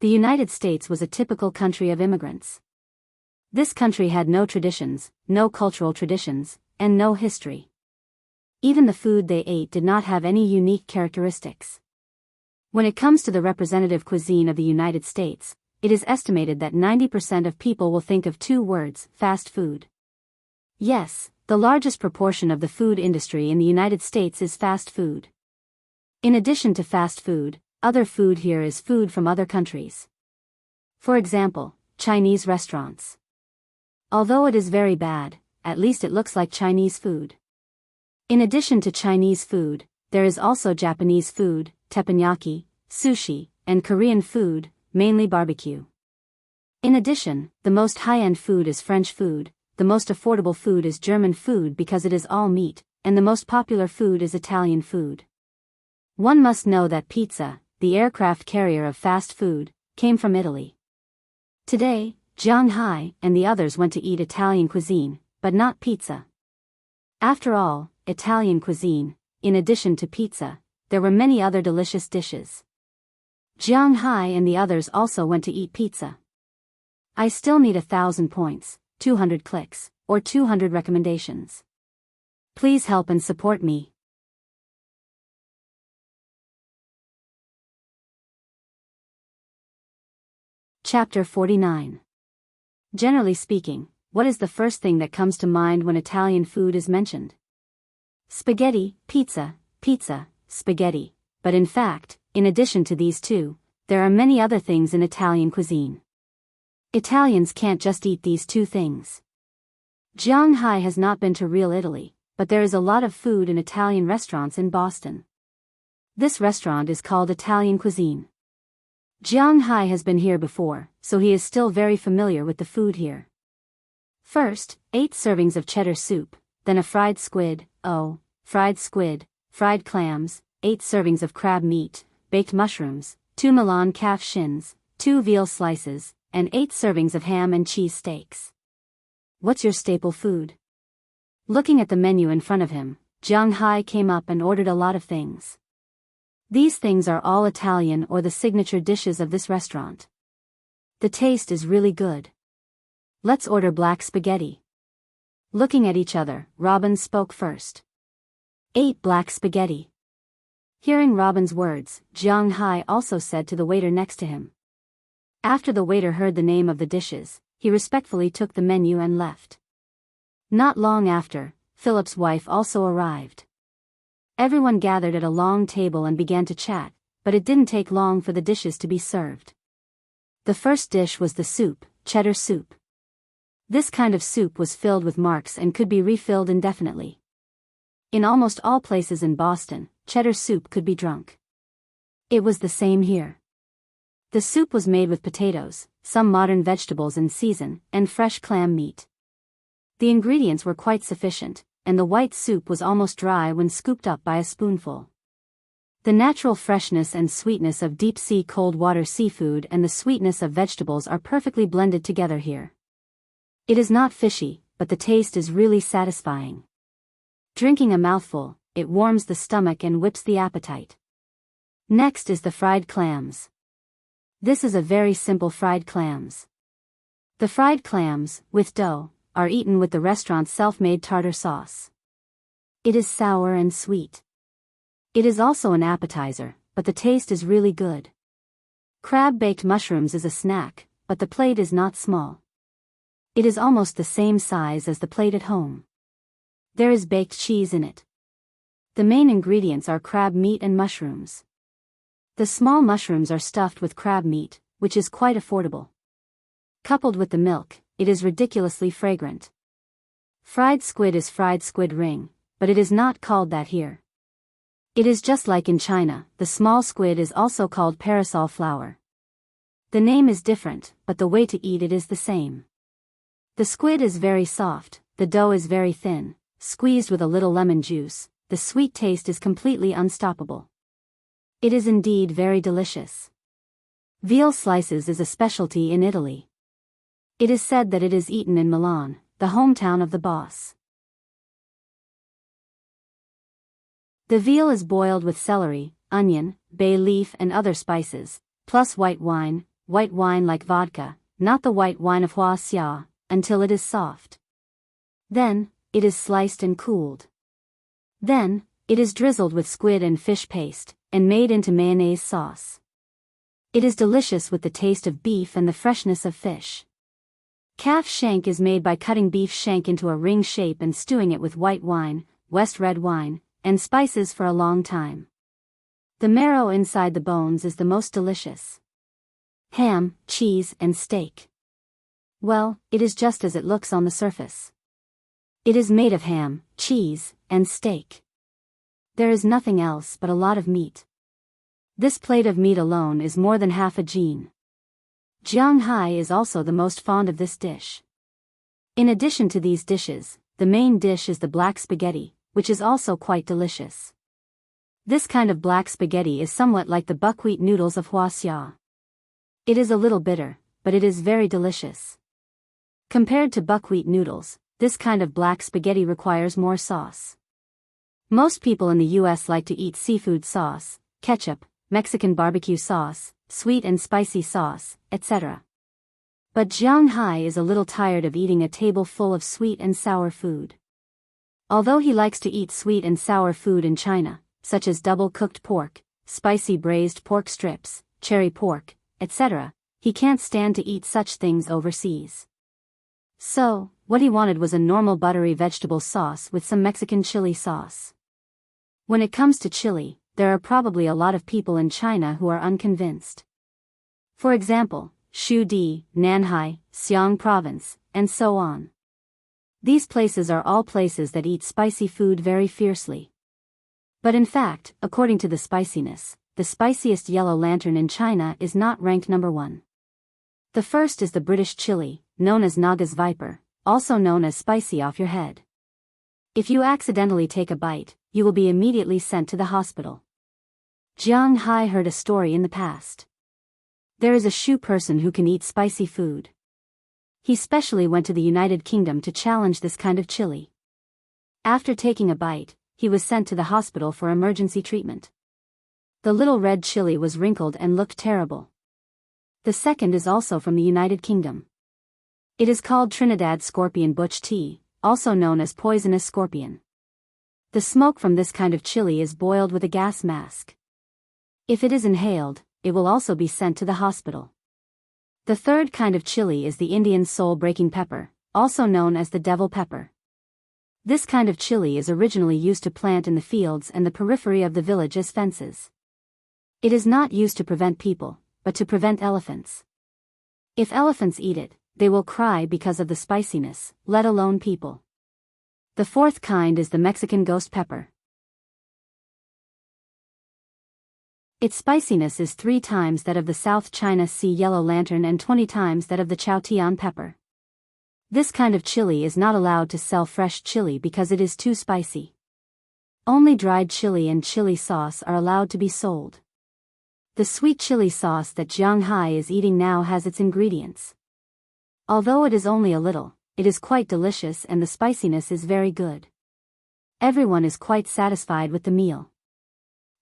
Speaker 1: The United States was a typical country of immigrants. This country had no traditions, no cultural traditions, and no history. Even the food they ate did not have any unique characteristics. When it comes to the representative cuisine of the United States, it is estimated that 90% of people will think of two words: fast food. Yes, the largest proportion of the food industry in the United States is fast food. In addition to fast food, other food here is food from other countries. For example, Chinese restaurants. Although it is very bad, at least it looks like Chinese food. In addition to Chinese food, there is also Japanese food, teppanyaki, sushi, and Korean food, mainly barbecue. In addition, the most high-end food is French food, the most affordable food is German food because it is all meat, and the most popular food is Italian food. One must know that pizza, the aircraft carrier of fast food, came from Italy. Today, Jianghu and the others went to eat Italian cuisine, but not pizza. After all, Italian cuisine, in addition to pizza, there were many other delicious dishes. Jianghu and the others also went to eat pizza. I still need 1,000 points, 200 clicks, or 200 recommendations. Please help and support me. Chapter 49. Generally speaking, what is the first thing that comes to mind when Italian food is mentioned? Spaghetti, pizza, pizza, spaghetti. But in fact, in addition to these two, there are many other things in Italian cuisine. Italians can't just eat these two things. Jianghu has not been to real Italy, but there is a lot of food in Italian restaurants in Boston. This restaurant is called Italian cuisine. Jianghu has been here before, so he is still very familiar with the food here. First, 8 servings of cheddar soup, then a fried squid, fried clams, 8 servings of crab meat, baked mushrooms, 2 Milan calf shins, 2 veal slices, and 8 servings of ham and cheese steaks. What's your staple food? Looking at the menu in front of him, Jianghu came up and ordered a lot of things. These things are all Italian or the signature dishes of this restaurant. The taste is really good. Let's order black spaghetti. Looking at each other, Robin spoke first. 8 black spaghetti. Hearing Robin's words, Jianghu also said to the waiter next to him. After the waiter heard the name of the dishes, he respectfully took the menu and left. Not long after, Philip's wife also arrived. Everyone gathered at a long table and began to chat, but it didn't take long for the dishes to be served. The first dish was the soup, cheddar soup. This kind of soup was filled with marks and could be refilled indefinitely. In almost all places in Boston, cheddar soup could be drunk. It was the same here. The soup was made with potatoes, some modern vegetables in season, and fresh clam meat. The ingredients were quite sufficient, and the white soup was almost dry when scooped up by a spoonful. The natural freshness and sweetness of deep-sea cold water seafood and the sweetness of vegetables are perfectly blended together here. It is not fishy, but the taste is really satisfying. Drinking a mouthful, it warms the stomach and whips the appetite. Next is the fried clams. This is a very simple fried clams. The fried clams, with dough, are eaten with the restaurant's self-made tartar sauce. It is sour and sweet. It is also an appetizer, but the taste is really good. Crab-baked mushrooms is a snack, but the plate is not small. It is almost the same size as the plate at home. There is baked cheese in it. The main ingredients are crab meat and mushrooms. The small mushrooms are stuffed with crab meat, which is quite affordable. Coupled with the milk, it is ridiculously fragrant. Fried squid is fried squid ring, but it is not called that here. It is just like in China, the small squid is also called parasol flower. The name is different, but the way to eat it is the same. The squid is very soft, the dough is very thin, squeezed with a little lemon juice, the sweet taste is completely unstoppable. It is indeed very delicious. Veal slices is a specialty in Italy. It is said that it is eaten in Milan, the hometown of the boss. The veal is boiled with celery, onion, bay leaf and other spices, plus white wine like vodka, not the white wine of Wuxia, until it is soft. Then, it is sliced and cooled. Then, it is drizzled with squid and fish paste, and made into mayonnaise sauce. It is delicious with the taste of beef and the freshness of fish. Calf shank is made by cutting beef shank into a ring shape and stewing it with white wine, West red wine, and spices for a long time. The marrow inside the bones is the most delicious. Ham, cheese, and steak. Well, it is just as it looks on the surface. It is made of ham, cheese, and steak. There is nothing else but a lot of meat. This plate of meat alone is more than half a gene. Jianghu is also the most fond of this dish. In addition to these dishes, the main dish is the black spaghetti, which is also quite delicious. This kind of black spaghetti is somewhat like the buckwheat noodles of Wuxia. It is a little bitter, but it is very delicious. Compared to buckwheat noodles, this kind of black spaghetti requires more sauce. Most people in the US like to eat seafood sauce, ketchup, Mexican barbecue sauce, sweet and spicy sauce, etc. But Jianghu is a little tired of eating a table full of sweet and sour food. Although he likes to eat sweet and sour food in China, such as double-cooked pork, spicy braised pork strips, cherry pork, etc., he can't stand to eat such things overseas. So, what he wanted was a normal buttery vegetable sauce with some Mexican chili sauce. When it comes to chili, there are probably a lot of people in China who are unconvinced. For example, Shudi, Nanhai, Xiang Province, and so on. These places are all places that eat spicy food very fiercely. But in fact, according to the spiciness, the spiciest yellow lantern in China is not ranked number 1. The first is the British chili, known as Naga's Viper, also known as spicy off your head. If you accidentally take a bite, you will be immediately sent to the hospital. Jianghu heard a story in the past. There is a Shu person who can eat spicy food. He specially went to the United Kingdom to challenge this kind of chili. After taking a bite, he was sent to the hospital for emergency treatment. The little red chili was wrinkled and looked terrible. The second is also from the United Kingdom. It is called Trinidad scorpion bush tea, also known as poisonous scorpion. The smoke from this kind of chili is boiled with a gas mask. If it is inhaled, it will also be sent to the hospital. The third kind of chili is the Indian soul-breaking pepper, also known as the devil pepper. This kind of chili is originally used to plant in the fields and the periphery of the village as fences. It is not used to prevent people, but to prevent elephants. If elephants eat it, they will cry because of the spiciness, let alone people. The fourth kind is the Mexican ghost pepper. Its spiciness is 3 times that of the South China Sea yellow lantern and 20 times that of the Chaotian pepper. This kind of chili is not allowed to sell fresh chili because it is too spicy. Only dried chili and chili sauce are allowed to be sold. The sweet chili sauce that Jianghu is eating now has its ingredients. Although it is only a little, it is quite delicious and the spiciness is very good. Everyone is quite satisfied with the meal.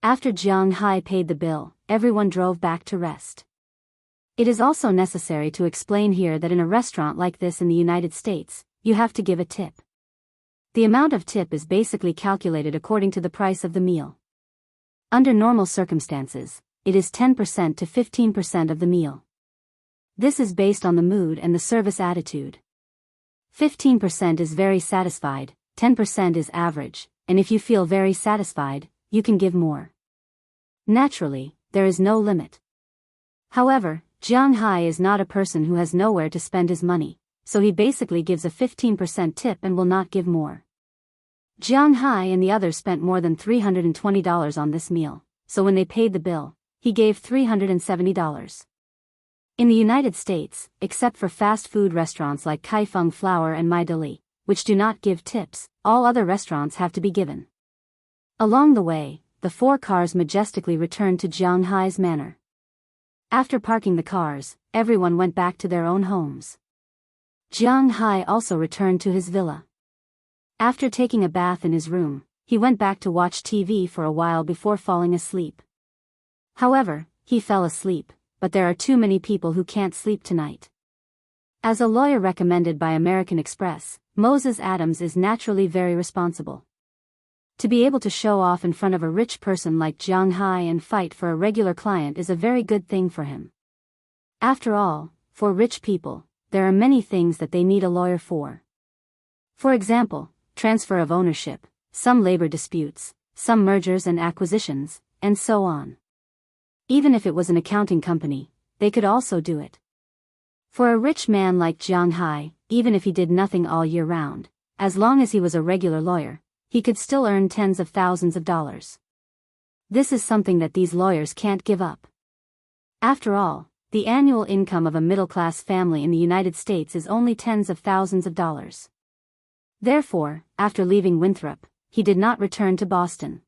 Speaker 1: After Jianghu paid the bill, everyone drove back to rest. It is also necessary to explain here that in a restaurant like this in the United States, you have to give a tip. The amount of tip is basically calculated according to the price of the meal. Under normal circumstances, it is 10% to 15% of the meal. This is based on the mood and the service attitude. 15% is very satisfied, 10% is average, and if you feel very satisfied, you can give more. Naturally, there is no limit. However, Jianghu is not a person who has nowhere to spend his money, so he basically gives a 15% tip and will not give more. Jianghu and the others spent more than $320 on this meal, so when they paid the bill, he gave $370. In the United States, except for fast food restaurants like Kaifeng Flour and My Deli, which do not give tips, all other restaurants have to be given. Along the way, the 4 cars majestically returned to Jianghu's manor. After parking the cars, everyone went back to their own homes. Jianghu also returned to his villa. After taking a bath in his room, he went back to watch TV for a while before falling asleep. However, he fell asleep, but there are too many people who can't sleep tonight. As a lawyer recommended by American Express, Moses Adams is naturally very responsible. To be able to show off in front of a rich person like Jianghu and fight for a regular client is a very good thing for him. After all, for rich people, there are many things that they need a lawyer for. For example, transfer of ownership, some labor disputes, some mergers and acquisitions, and so on. Even if it was an accounting company, they could also do it. For a rich man like Jianghu, even if he did nothing all year round, as long as he was a regular lawyer, he could still earn tens of thousands of dollars. This is something that these lawyers can't give up. After all, The annual income of a middle-class family in the United States is only tens of thousands of dollars. Therefore, after leaving Winthrop, he did not return to Boston.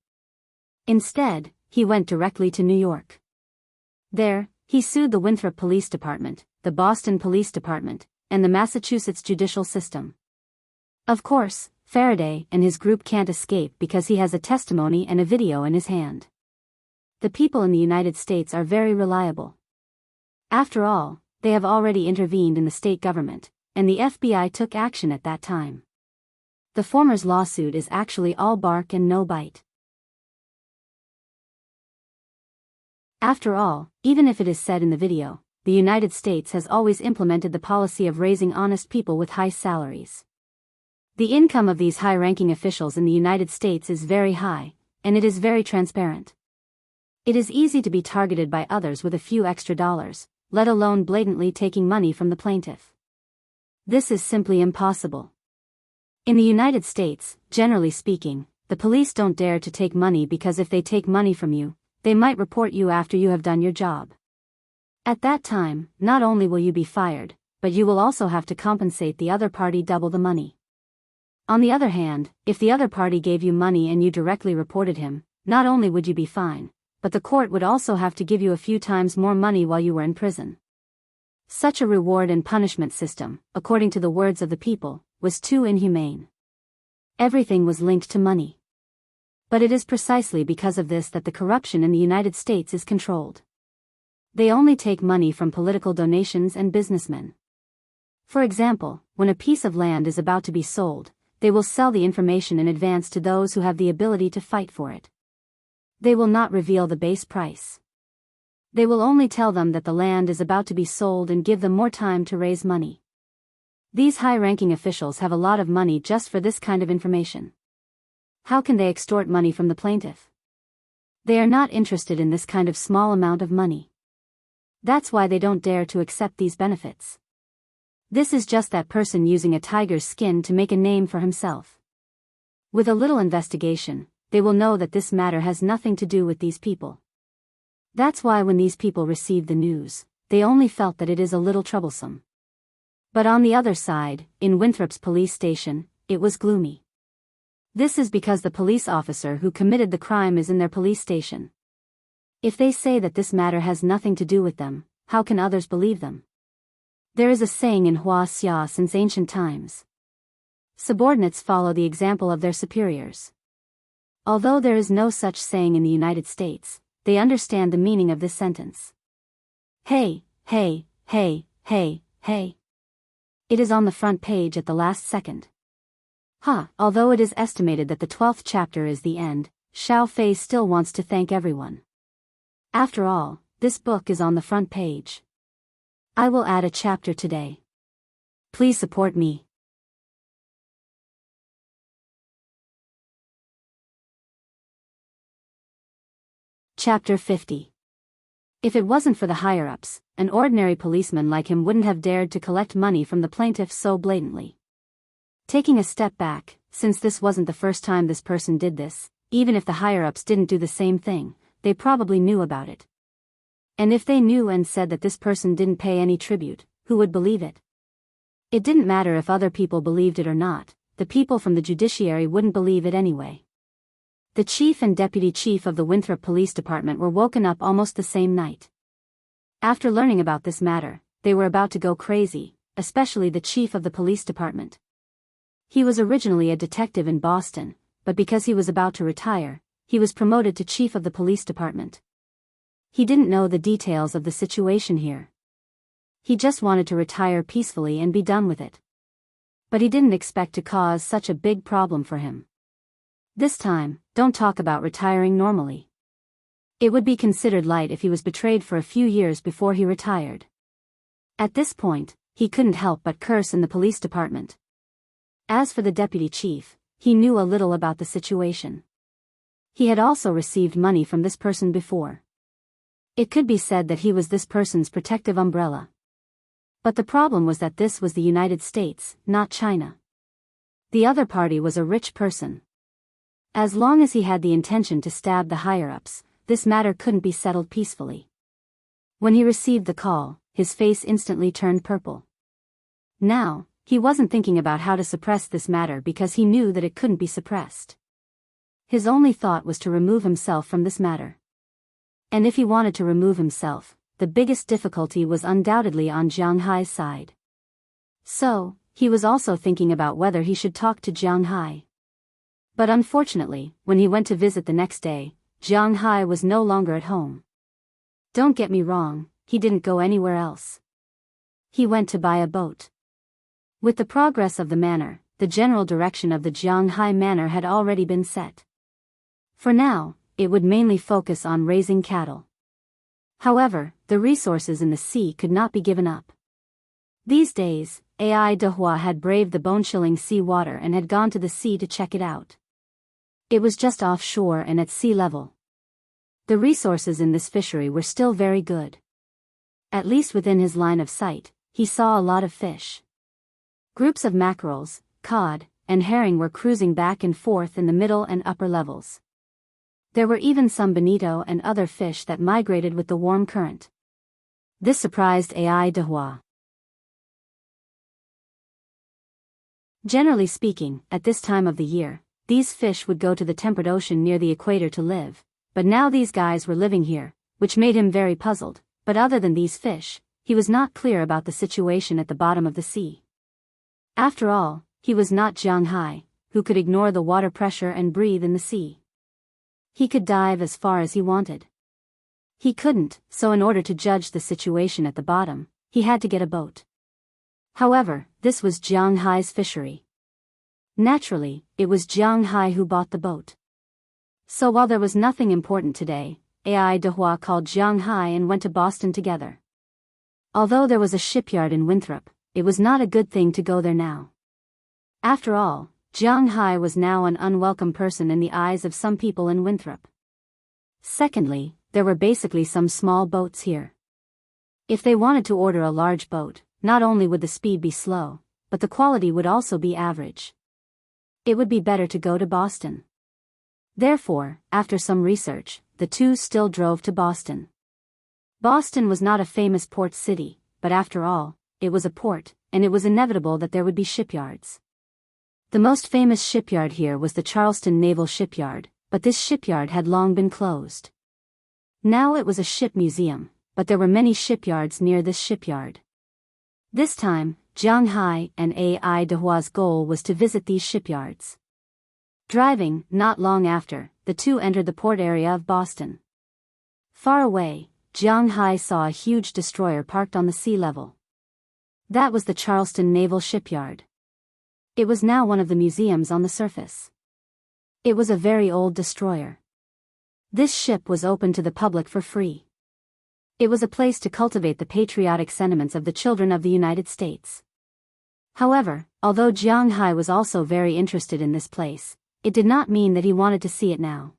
Speaker 1: Instead, he went directly to New York. There, he sued the Winthrop Police Department, the Boston Police Department, and the Massachusetts judicial system. Of course, Faraday and his group can't escape because he has a testimony and a video in his hand. The people in the United States are very reliable. After all, they have already intervened in the state government, and the FBI took action at that time. The former's lawsuit is actually all bark and no bite. After all, even if it is said in the video, the United States has always implemented the policy of raising honest people with high salaries. The income of these high-ranking officials in the United States is very high, and it is very transparent. It is easy to be targeted by others with a few extra dollars, let alone blatantly taking money from the plaintiff. This is simply impossible. In the United States, generally speaking, the police don't dare to take money because if they take money from you, they might report you after you have done your job. At that time, not only will you be fired, but you will also have to compensate the other party double the money. On the other hand, if the other party gave you money and you directly reported him, not only would you be fine, but the court would also have to give you a few times more money while you were in prison. Such a reward and punishment system, according to the words of the people, was too inhumane. Everything was linked to money. But it is precisely because of this that the corruption in the United States is controlled. They only take money from political donations and businessmen. For example, when a piece of land is about to be sold, they will sell the information in advance to those who have the ability to fight for it. They will not reveal the base price. They will only tell them that the land is about to be sold and give them more time to raise money. These high-ranking officials have a lot of money just for this kind of information. How can they extort money from the plaintiff? They are not interested in this kind of small amount of money. That's why they don't dare to accept these benefits. This is just that person using a tiger's skin to make a name for himself. With a little investigation, they will know that this matter has nothing to do with these people. That's why when these people received the news, they only felt that it is a little troublesome. But on the other side, in Winthrop's police station, it was gloomy. This is because the police officer who committed the crime is in their police station. If they say that this matter has nothing to do with them, how can others believe them? There is a saying in Wuxia since ancient times. Subordinates follow the example of their superiors. Although there is no such saying in the United States, they understand the meaning of this sentence. Hey, hey, hey, hey, hey. It is on the front page at the last second. Although it is estimated that the 12th chapter is the end, Xiao Fei still wants to thank everyone. After all, this book is on the front page. I will add a chapter today. Please support me. Chapter 50. If it wasn't for the higher-ups, an ordinary policeman like him wouldn't have dared to collect money from the plaintiff so blatantly. Taking a step back, since this wasn't the first time this person did this, even if the higher-ups didn't do the same thing, they probably knew about it. And if they knew and said that this person didn't pay any tribute, who would believe it? It didn't matter if other people believed it or not, the people from the judiciary wouldn't believe it anyway. The chief and deputy chief of the Winthrop Police Department were woken up almost the same night. After learning about this matter, they were about to go crazy, especially the chief of the police department. He was originally a detective in Boston, but because he was about to retire, he was promoted to chief of the police department. He didn't know the details of the situation here. He just wanted to retire peacefully and be done with it. But he didn't expect to cause such a big problem for him. This time, don't talk about retiring normally. It would be considered light if he was betrayed for a few years before he retired. At this point, he couldn't help but curse in the police department. As for the deputy chief, he knew a little about the situation. He had also received money from this person before. It could be said that he was this person's protective umbrella. But the problem was that this was the United States, not China. The other party was a rich person. As long as he had the intention to stab the higher-ups, this matter couldn't be settled peacefully. When he received the call, his face instantly turned purple. Now, he wasn't thinking about how to suppress this matter because he knew that it couldn't be suppressed. His only thought was to remove himself from this matter. And if he wanted to remove himself, the biggest difficulty was undoubtedly on Jianghai's side. So, he was also thinking about whether he should talk to Jianghai. But unfortunately, when he went to visit the next day, Jianghai was no longer at home. Don't get me wrong, he didn't go anywhere else. He went to buy a boat. With the progress of the manor, the general direction of the Jianghai manor had already been set. For now, it would mainly focus on raising cattle. However, the resources in the sea could not be given up. These days, Ai Dehua had braved the bone-chilling sea water and had gone to the sea to check it out. It was just offshore and at sea level. The resources in this fishery were still very good. At least within his line of sight, he saw a lot of fish. Groups of mackerels, cod, and herring were cruising back and forth in the middle and upper levels. There were even some bonito and other fish that migrated with the warm current. This surprised Ai Dehua. Generally speaking, at this time of the year, these fish would go to the temperate ocean near the equator to live, but now these guys were living here, which made him very puzzled. But other than these fish, he was not clear about the situation at the bottom of the sea. After all, he was not Jianghai, who could ignore the water pressure and breathe in the sea. He could dive as far as he wanted. He couldn't, so in order to judge the situation at the bottom, he had to get a boat. However, this was Jianghai's fishery. Naturally, it was Jianghai who bought the boat. So while there was nothing important today, Ai Dehua called Jianghai and went to Boston together. Although there was a shipyard in Winthrop, it was not a good thing to go there now. After all, Jianghai was now an unwelcome person in the eyes of some people in Winthrop. Secondly, there were basically some small boats here. If they wanted to order a large boat, not only would the speed be slow, but the quality would also be average. It would be better to go to Boston. Therefore, after some research, the two still drove to Boston. Boston was not a famous port city, but after all, it was a port, and it was inevitable that there would be shipyards. The most famous shipyard here was the Charleston Naval Shipyard, but this shipyard had long been closed. Now it was a ship museum, but there were many shipyards near this shipyard. This time, Jianghai and Ai Dehua's goal was to visit these shipyards. Driving, not long after, the two entered the port area of Boston. Far away, Jianghai saw a huge destroyer parked on the sea level. That was the Charleston Naval Shipyard. It was now one of the museums on the surface. It was a very old destroyer. This ship was open to the public for free. It was a place to cultivate the patriotic sentiments of the children of the United States. However, although Jianghai was also very interested in this place, it did not mean that he wanted to see it now.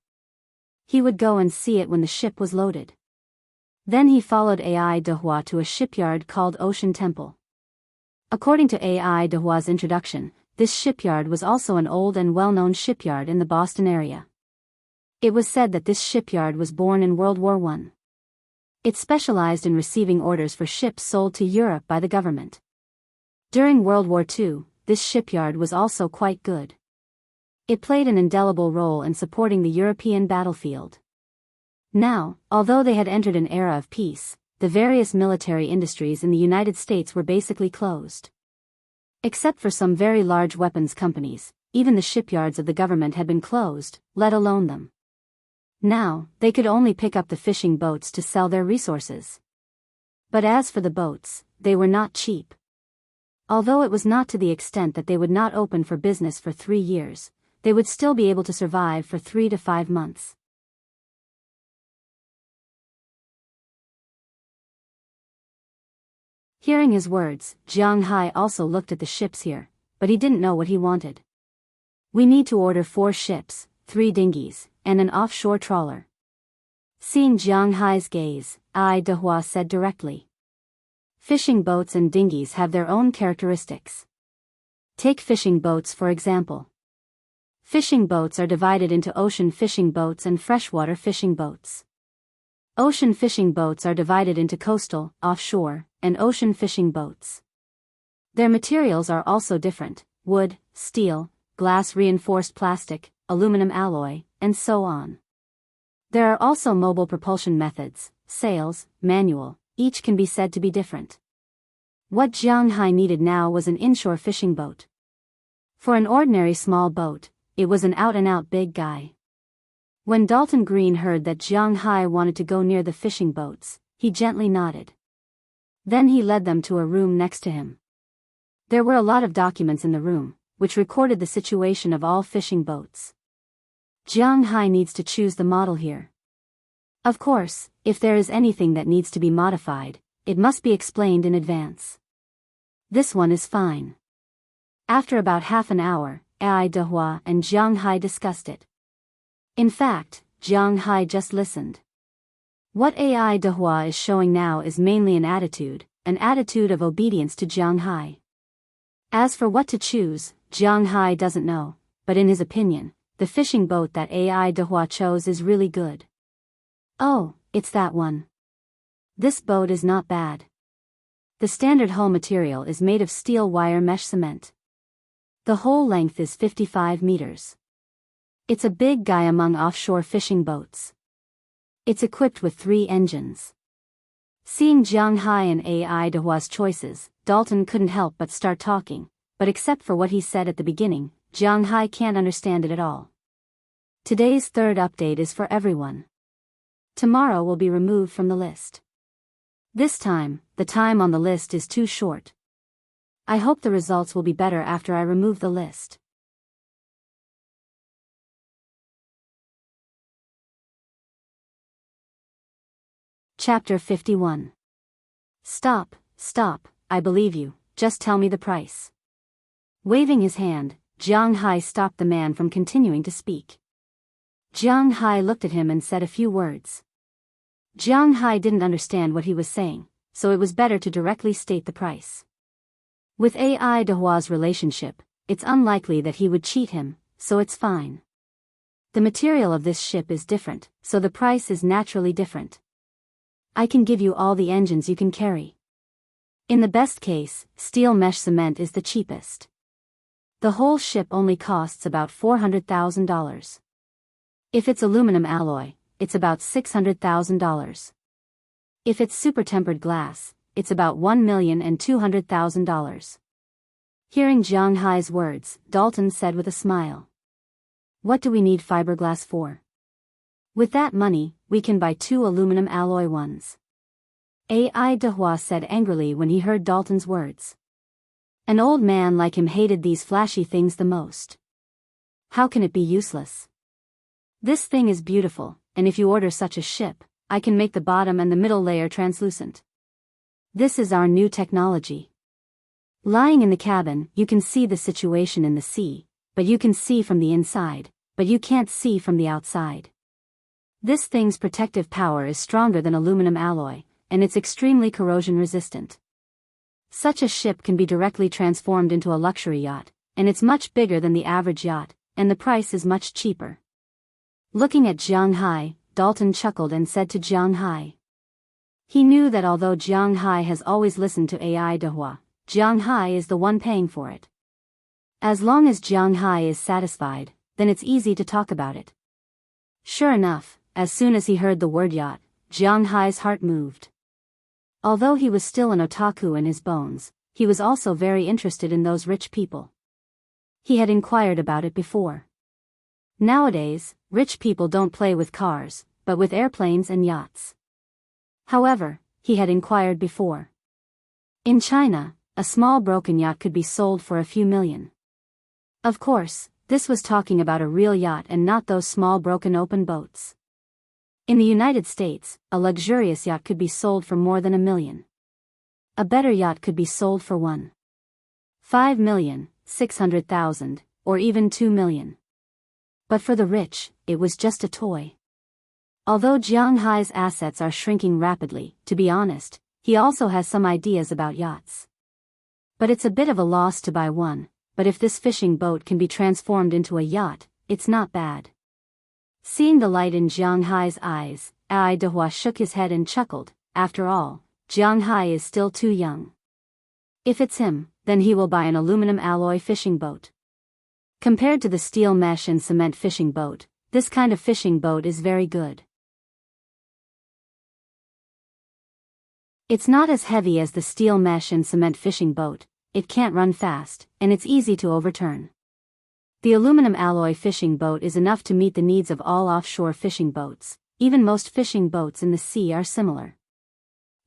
Speaker 1: He would go and see it when the ship was loaded. Then he followed Ai Dehua to a shipyard called Ocean Temple. According to Ai Dehua's introduction, this shipyard was also an old and well-known shipyard in the Boston area. It was said that this shipyard was born in World War I. It specialized in receiving orders for ships sold to Europe by the government. During World War II, this shipyard was also quite good. It played an indelible role in supporting the European battlefield. Now, although they had entered an era of peace, the various military industries in the United States were basically closed. Except for some very large weapons companies, even the shipyards of the government had been closed, let alone them. Now, they could only pick up the fishing boats to sell their resources. But as for the boats, they were not cheap. Although it was not to the extent that they would not open for business for 3 years, they would still be able to survive for 3 to 5 months. Hearing his words, Jianghai also looked at the ships here, but he didn't know what he wanted. We need to order 4 ships, 3 dinghies, and an offshore trawler. Seeing Jianghai's gaze, Ai Dehua said directly. Fishing boats and dinghies have their own characteristics. Take fishing boats for example. Fishing boats are divided into ocean fishing boats and freshwater fishing boats. Ocean fishing boats are divided into coastal, offshore, and ocean fishing boats. Their materials are also different: wood, steel, glass reinforced plastic, aluminum alloy, and so on. There are also mobile propulsion methods, sails, manual, each can be said to be different. What Jianghu needed now was an inshore fishing boat. For an ordinary small boat, it was an out-and-out big guy. When Dalton Green heard that Jianghu wanted to go near the fishing boats, he gently nodded. Then he led them to a room next to him. There were a lot of documents in the room, which recorded the situation of all fishing boats. Jianghu needs to choose the model here. Of course, if there is anything that needs to be modified, it must be explained in advance. This one is fine. After about half an hour, Ai Dehua and Jianghu discussed it. In fact, Jianghu just listened. What Ai Dehua is showing now is mainly an attitude of obedience to Jianghu. As for what to choose, Jianghu doesn't know, but in his opinion, the fishing boat that Ai Dehua chose is really good. Oh, it's that one. This boat is not bad. The standard hull material is made of steel wire mesh cement. The whole length is 55 meters. It's a big guy among offshore fishing boats. It's equipped with 3 engines. Seeing Jianghu and Ai Dehua's choices, Dalton couldn't help but start talking, but except for what he said at the beginning, Jianghu can't understand it at all. Today's third update is for everyone. Tomorrow will be removed from the list. This time, the time on the list is too short. I hope the results will be better after I remove the list. Chapter 51. Stop, I believe you, just tell me the price. Waving his hand, Jianghu stopped the man from continuing to speak. Jianghu looked at him and said a few words. Jianghu didn't understand what he was saying, so it was better to directly state the price. With Ai Dehua's relationship, it's unlikely that he would cheat him, so it's fine. The material of this ship is different, so the price is naturally different. I can give you all the engines you can carry. In the best case, steel mesh cement is the cheapest. The whole ship only costs about $400,000. If it's aluminum alloy, it's about $600,000. If it's super-tempered glass, it's about $1,200,000. Hearing Jianghu's words, Dalton said with a smile. What do we need fiberglass for? With that money, we can buy 2 aluminum alloy ones. Ai Dehua said angrily when he heard Dalton's words. An old man like him hated these flashy things the most. How can it be useless? This thing is beautiful, and if you order such a ship, I can make the bottom and the middle layer translucent. This is our new technology. Lying in the cabin, you can see the situation in the sea, but you can see from the inside, but you can't see from the outside. This thing's protective power is stronger than aluminum alloy, and it's extremely corrosion resistant. Such a ship can be directly transformed into a luxury yacht, and it's much bigger than the average yacht, and the price is much cheaper. Looking at Jianghu, Dalton chuckled and said to Jianghu. He knew that although Jianghu has always listened to Ai Dehua, Jianghu is the one paying for it. As long as Jianghu is satisfied, then it's easy to talk about it. Sure enough, as soon as he heard the word yacht, Jianghu's heart moved. Although he was still an otaku in his bones, he was also very interested in those rich people. He had inquired about it before. Nowadays, rich people don't play with cars, but with airplanes and yachts. However, he had inquired before. In China, a small broken yacht could be sold for a few million. Of course, this was talking about a real yacht and not those small broken open boats. In the United States, a luxurious yacht could be sold for more than $1 million. A better yacht could be sold for $1.5 million, or even $2 million. But for the rich, it was just a toy. Although Jianghu's assets are shrinking rapidly, to be honest, he also has some ideas about yachts. But it's a bit of a loss to buy one, but if this fishing boat can be transformed into a yacht, it's not bad. Seeing the light in Jianghu's eyes, Ai Dehua shook his head and chuckled. After all, Jiang Hai is still too young. If it's him, then he will buy an aluminum alloy fishing boat. Compared to the steel mesh and cement fishing boat, this kind of fishing boat is very good. It's not as heavy as the steel mesh and cement fishing boat, it can't run fast, and it's easy to overturn. The aluminum alloy fishing boat is enough to meet the needs of all offshore fishing boats, even most fishing boats in the sea are similar.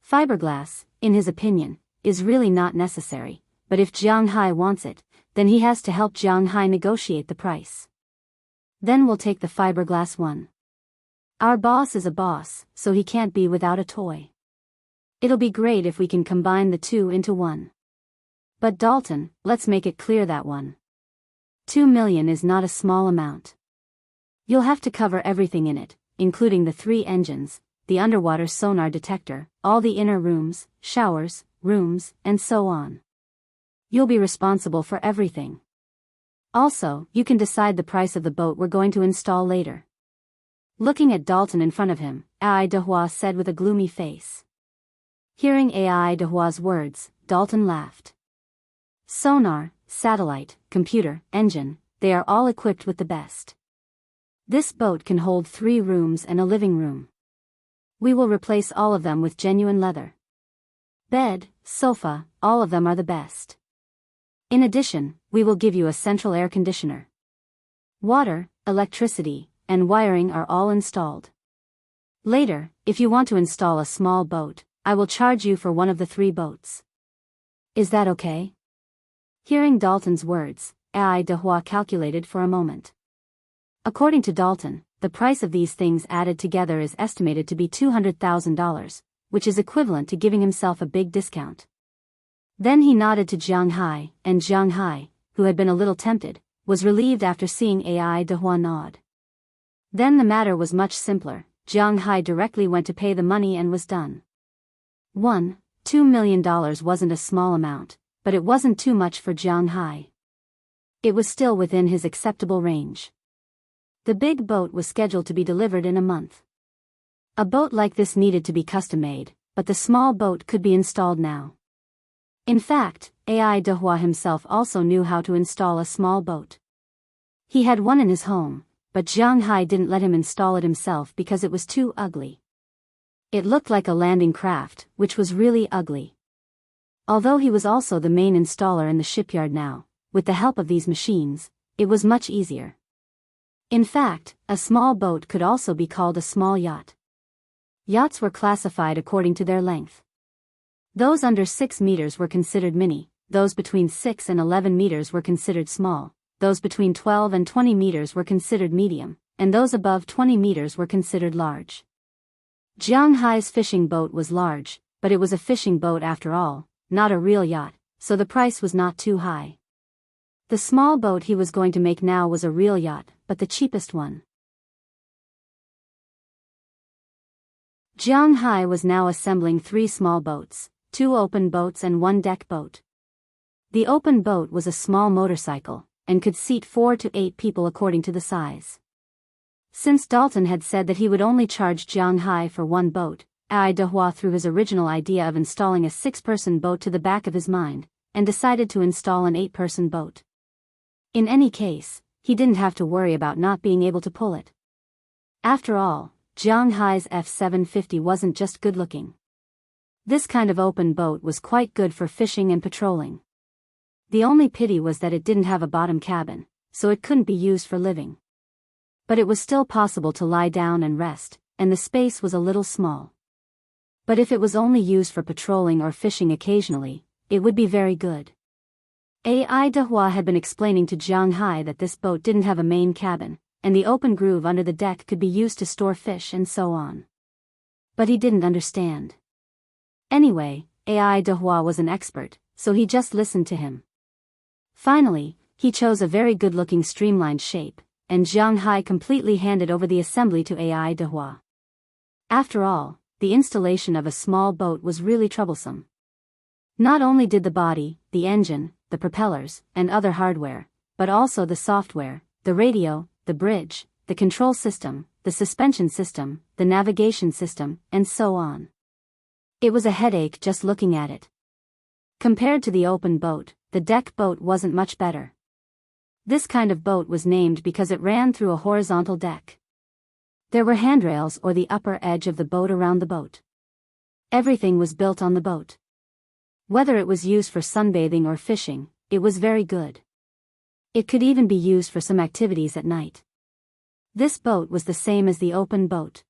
Speaker 1: Fiberglass, in his opinion, is really not necessary, but if Jiang Hai wants it, then he has to help Jiang Hai negotiate the price. Then we'll take the fiberglass one. Our boss is a boss, so he can't be without a toy. It'll be great if we can combine the two into one. But Dalton, let's make it clear that 2 million is not a small amount. You'll have to cover everything in it, including the 3 engines, the underwater sonar detector, all the inner rooms, showers, rooms, and so on. You'll be responsible for everything. Also, you can decide the price of the boat we're going to install later. Looking at Dalton in front of him, Ai Dehua said with a gloomy face. Hearing Ai Dehua's words, Dalton laughed. Sonar, satellite, computer, engine, they are all equipped with the best. This boat can hold 3 rooms and a living room. We will replace all of them with genuine leather. Bed, sofa, all of them are the best. In addition, we will give you a central air conditioner. Water, electricity, and wiring are all installed. Later, if you want to install a small boat, I will charge you for one of the 3 boats. Is that okay? Hearing Dalton's words, Ai Dehua calculated for a moment. According to Dalton, the price of these things added together is estimated to be $200,000, which is equivalent to giving himself a big discount. Then he nodded to Jiang Hai, and Jiang Hai, who had been a little tempted, was relieved after seeing Ai Dehua nod. Then the matter was much simpler. Jiang Hai directly went to pay the money and was done. $2 million wasn't a small amount, but it wasn't too much for Jiang Hai. It was still within his acceptable range. The big boat was scheduled to be delivered in a month. A boat like this needed to be custom-made, but the small boat could be installed now. In fact, Ai Dehua himself also knew how to install a small boat. He had one in his home, but Jiang Hai didn't let him install it himself because it was too ugly. It looked like a landing craft, which was really ugly. Although he was also the main installer in the shipyard now, with the help of these machines, it was much easier. In fact, a small boat could also be called a small yacht. Yachts were classified according to their length. Those under 6 meters were considered mini, those between 6 and 11 meters were considered small, those between 12 and 20 meters were considered medium, and those above 20 meters were considered large. Jiang Hai's fishing boat was large, but it was a fishing boat after all, not a real yacht, so the price was not too high. The small boat he was going to make now was a real yacht, but the cheapest one. Jiang Hai was now assembling 3 small boats, 2 open boats and 1 deck boat. The open boat was a small motorcycle, and could seat 4 to 8 people according to the size. Since Dalton had said that he would only charge Jiang Hai for 1 boat, Ai Dehua threw his original idea of installing a 6-person boat to the back of his mind, and decided to install an 8-person boat. In any case, he didn't have to worry about not being able to pull it. After all, Jiang Hai's F-750 wasn't just good-looking. This kind of open boat was quite good for fishing and patrolling. The only pity was that it didn't have a bottom cabin, so it couldn't be used for living. But it was still possible to lie down and rest, and the space was a little small. But if it was only used for patrolling or fishing occasionally, it would be very good. Ai Dehua had been explaining to Jiang Hai that this boat didn't have a main cabin, and the open groove under the deck could be used to store fish and so on. But he didn't understand. Anyway, Ai Dehua was an expert, so he just listened to him. Finally, he chose a very good-looking streamlined shape, and Jiang Hai completely handed over the assembly to Ai Dehua. After all, the installation of a small boat was really troublesome. Not only did the body, the engine, the propellers, and other hardware, but also the software, the radio, the bridge, the control system, the suspension system, the navigation system, and so on. It was a headache just looking at it. Compared to the open boat, the deck boat wasn't much better. This kind of boat was named because it ran through a horizontal deck. There were handrails or the upper edge of the boat around the boat. Everything was built on the boat. Whether it was used for sunbathing or fishing, it was very good. It could even be used for some activities at night. This boat was the same as the open boat.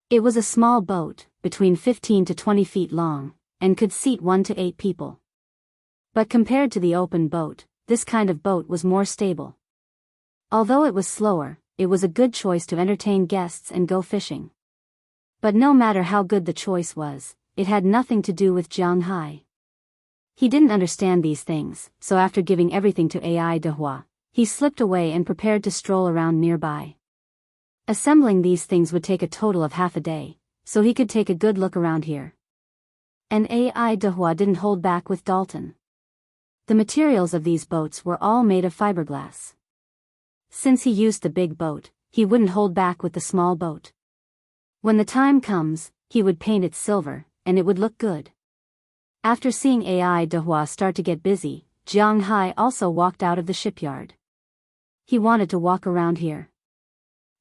Speaker 1: It was a small boat, between 15 to 20 feet long, and could seat 1 to 8 people. But compared to the open boat, this kind of boat was more stable. Although it was slower, it was a good choice to entertain guests and go fishing. But no matter how good the choice was, it had nothing to do with Jianghu. He didn't understand these things, so after giving everything to Ai Dehua, he slipped away and prepared to stroll around nearby. Assembling these things would take a total of half a day, so he could take a good look around here. And Ai Dehua didn't hold back with Dalton. The materials of these boats were all made of fiberglass. Since he used the big boat, he wouldn't hold back with the small boat. When the time comes, he would paint it silver, and it would look good. After seeing Ai Dehua start to get busy, Jianghu also walked out of the shipyard. He wanted to walk around here.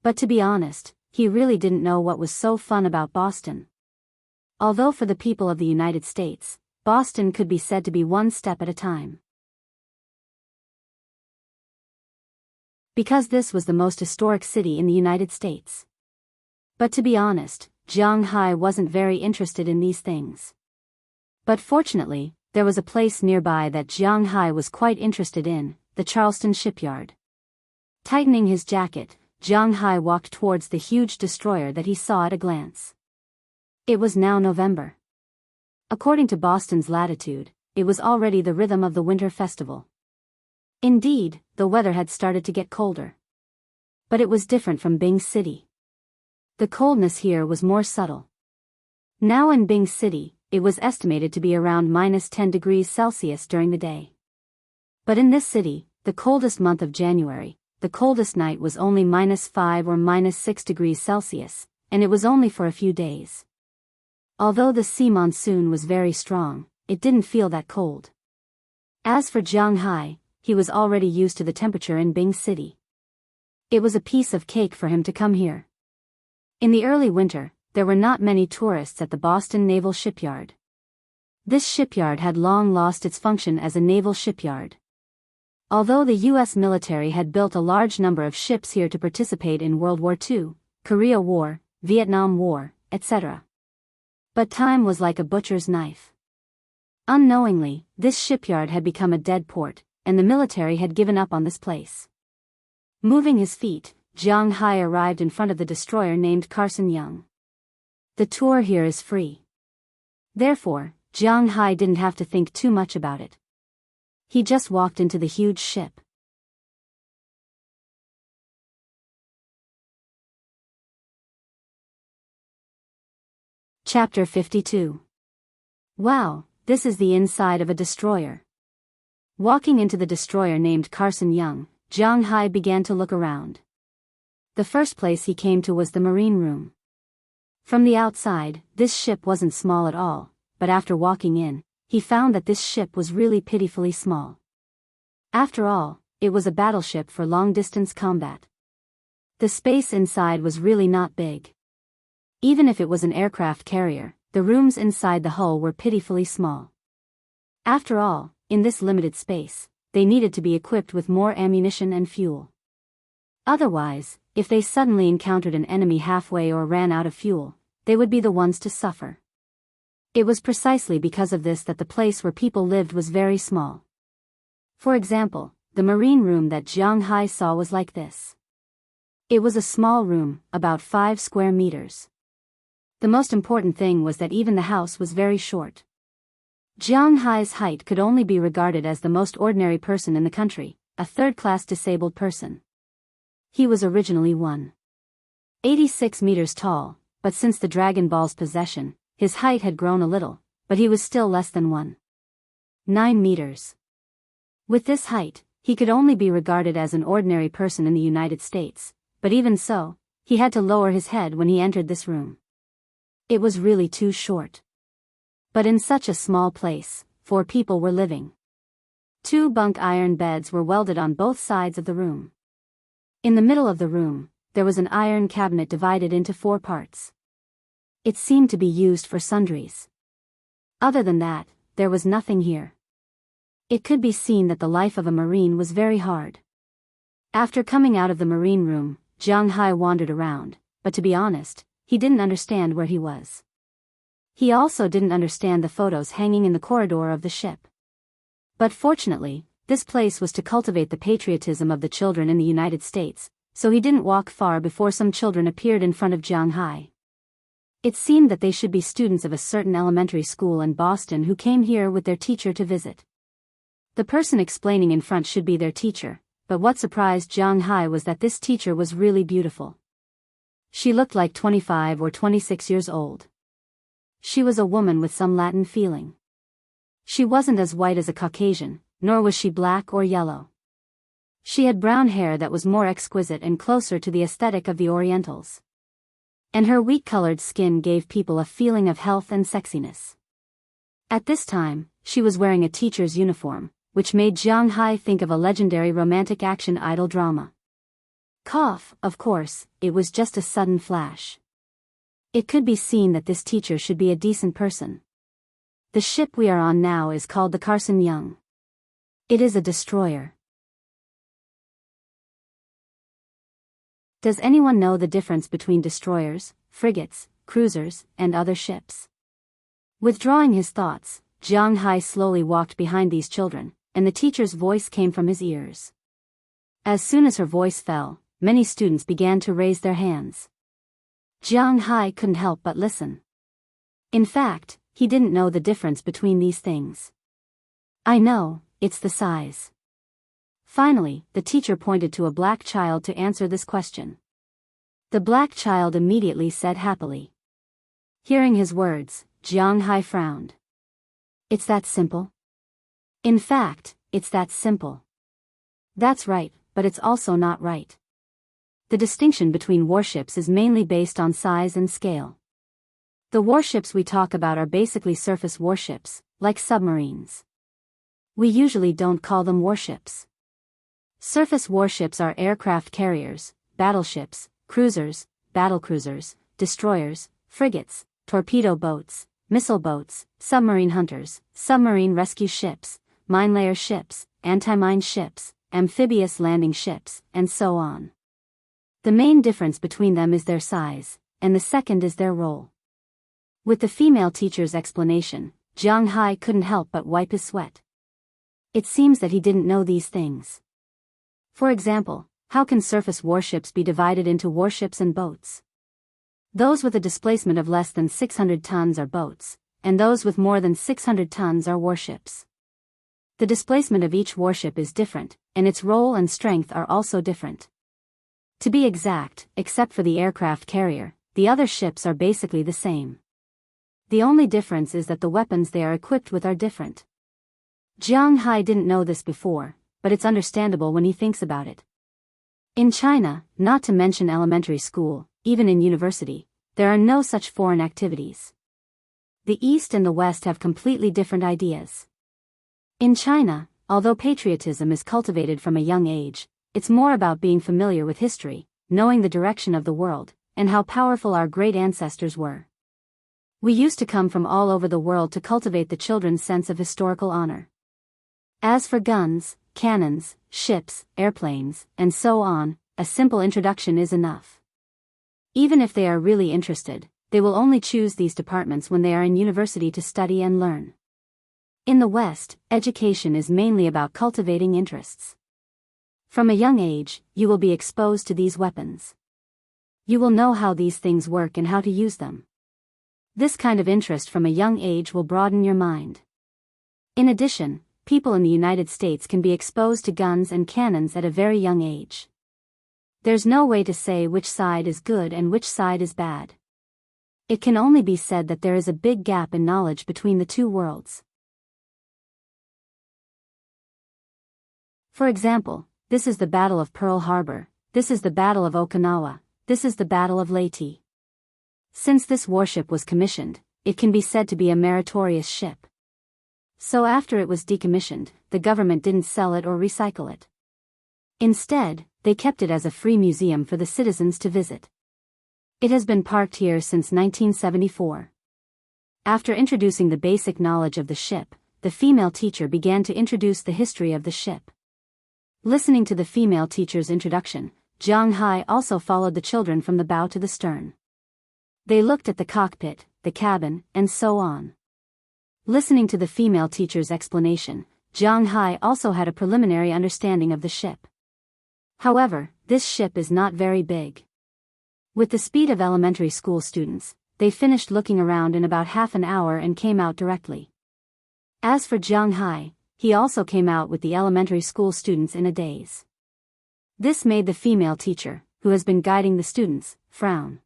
Speaker 1: But to be honest, he really didn't know what was so fun about Boston. Although for the people of the United States, Boston could be said to be one step at a time. Because this was the most historic city in the United States. But to be honest, Jianghu wasn't very interested in these things. But fortunately, there was a place nearby that Jianghu was quite interested in, the Charleston shipyard. Tightening his jacket, Jianghu walked towards the huge destroyer that he saw at a glance. It was now November. According to Boston's latitude, it was already the rhythm of the winter festival. Indeed, the weather had started to get colder. But it was different from Bing City. The coldness here was more subtle. Now in Bing City, it was estimated to be around -10 degrees Celsius during the day. But in this city, the coldest month of January, the coldest night was only -5 or -6 degrees Celsius, and it was only for a few days. Although the sea monsoon was very strong, it didn't feel that cold. As for Jianghu, he was already used to the temperature in Bing City. It was a piece of cake for him to come here. In the early winter, there were not many tourists at the Boston Naval Shipyard. This shipyard had long lost its function as a naval shipyard. Although the U.S. military had built a large number of ships here to participate in World War II, Korea War, Vietnam War, etc. But time was like a butcher's knife. Unknowingly, this shipyard had become a dead port, and the military had given up on this place. Moving his feet, Jianghu arrived in front of the destroyer named Carson Young. The tour here is free. Therefore, Jianghu didn't have to think too much about it. He just walked into the huge ship. Chapter 52. Wow, this is the inside of a destroyer. Walking into the destroyer named Carson Young, Jianghu began to look around. The first place he came to was the marine room. From the outside, this ship wasn't small at all, but after walking in, he found that this ship was really pitifully small. After all, it was a battleship for long-distance combat. The space inside was really not big. Even if it was an aircraft carrier, the rooms inside the hull were pitifully small. After all, in this limited space, they needed to be equipped with more ammunition and fuel. Otherwise, if they suddenly encountered an enemy halfway or ran out of fuel, they would be the ones to suffer. It was precisely because of this that the place where people lived was very small. For example, the marine room that Jianghu saw was like this. It was a small room, about 5 square meters. The most important thing was that even the house was very short. Jianghu's height could only be regarded as the most ordinary person in the country, a third-class disabled person. He was originally 1.86 meters tall, but since the Dragon Ball's possession, his height had grown a little, but he was still less than 1.9 meters. With this height, he could only be regarded as an ordinary person in the United States, but even so, He had to lower his head when he entered this room. It was really too short. But in such a small place, 4 people were living. 2 bunk iron beds were welded on both sides of the room. In the middle of the room, there was an iron cabinet divided into 4 parts. It seemed to be used for sundries. Other than that, there was nothing here. It could be seen that the life of a marine was very hard. After coming out of the marine room, Jianghu wandered around, but to be honest, he didn't understand where he was. He also didn't understand the photos hanging in the corridor of the ship. But fortunately, this place was to cultivate the patriotism of the children in the United States, so he didn't walk far before some children appeared in front of Jianghu. It seemed that they should be students of a certain elementary school in Boston who came here with their teacher to visit. The person explaining in front should be their teacher, but what surprised Jianghu was that this teacher was really beautiful. She looked like 25 or 26 years old. She was a woman with some Latin feeling. She wasn't as white as a Caucasian, nor was she black or yellow. She had brown hair that was more exquisite and closer to the aesthetic of the Orientals. And her wheat-colored skin gave people a feeling of health and sexiness. At this time, she was wearing a teacher's uniform, which made Jianghu think of a legendary romantic action idol drama. Of course, it was just a sudden flash. It could be seen that this teacher should be a decent person. The ship we are on now is called the Carson Young. It is a destroyer. Does anyone know the difference between destroyers, frigates, cruisers, and other ships? Withdrawing his thoughts, Jianghu slowly walked behind these children, and the teacher's voice came from his ears. As soon as her voice fell, many students began to raise their hands. Jianghu couldn't help but listen. In fact, he didn't know the difference between these things. I know, it's the size. Finally, the teacher pointed to a black child to answer this question. The black child immediately said happily. Hearing his words, Jianghu frowned. It's that simple? In fact, it's that simple. That's right, but it's also not right. The distinction between warships is mainly based on size and scale. The warships we talk about are basically surface warships, like submarines. We usually don't call them warships. Surface warships are aircraft carriers, battleships, cruisers, battlecruisers, destroyers, frigates, torpedo boats, missile boats, submarine hunters, submarine rescue ships, mine-layer ships, anti-mine ships, amphibious landing ships, and so on. The main difference between them is their size, and the second is their role. With the female teacher's explanation, Jianghu couldn't help but wipe his sweat. It seems that he didn't know these things. For example, how can surface warships be divided into warships and boats? Those with a displacement of less than 600 tons are boats, and those with more than 600 tons are warships. The displacement of each warship is different, and its role and strength are also different. To be exact, except for the aircraft carrier, the other ships are basically the same. The only difference is that the weapons they are equipped with are different. Jianghu didn't know this before, but it's understandable when he thinks about it. In China, not to mention elementary school, even in university, there are no such foreign activities. The East and the West have completely different ideas. In China, although patriotism is cultivated from a young age, it's more about being familiar with history, knowing the direction of the world, and how powerful our great ancestors were. We used to come from all over the world to cultivate the children's sense of historical honor. As for guns, cannons, ships, airplanes, and so on, a simple introduction is enough. Even if they are really interested, they will only choose these departments when they are in university to study and learn. In the West, education is mainly about cultivating interests. From a young age, you will be exposed to these weapons. You will know how these things work and how to use them. This kind of interest from a young age will broaden your mind. In addition, people in the United States can be exposed to guns and cannons at a very young age. There's no way to say which side is good and which side is bad. It can only be said that there is a big gap in knowledge between the two worlds. For example, this is the Battle of Pearl Harbor, this is the Battle of Okinawa, This is the Battle of Leyte. Since this warship was commissioned, it can be said to be a meritorious ship. So after it was decommissioned, the government didn't sell it or recycle it. Instead, they kept it as a free museum for the citizens to visit. It has been parked here since 1974. After introducing the basic knowledge of the ship, the female teacher began to introduce the history of the ship. Listening to the female teacher's introduction, Jianghu also followed the children from the bow to the stern. They looked at the cockpit, the cabin, and so on. Listening to the female teacher's explanation, Jianghu also had a preliminary understanding of the ship. However, this ship is not very big. With the speed of elementary school students, they finished looking around in about half an hour and came out directly. As for Jianghu, he also came out with the elementary school students in a daze. This made the female teacher, who has been guiding the students, frown.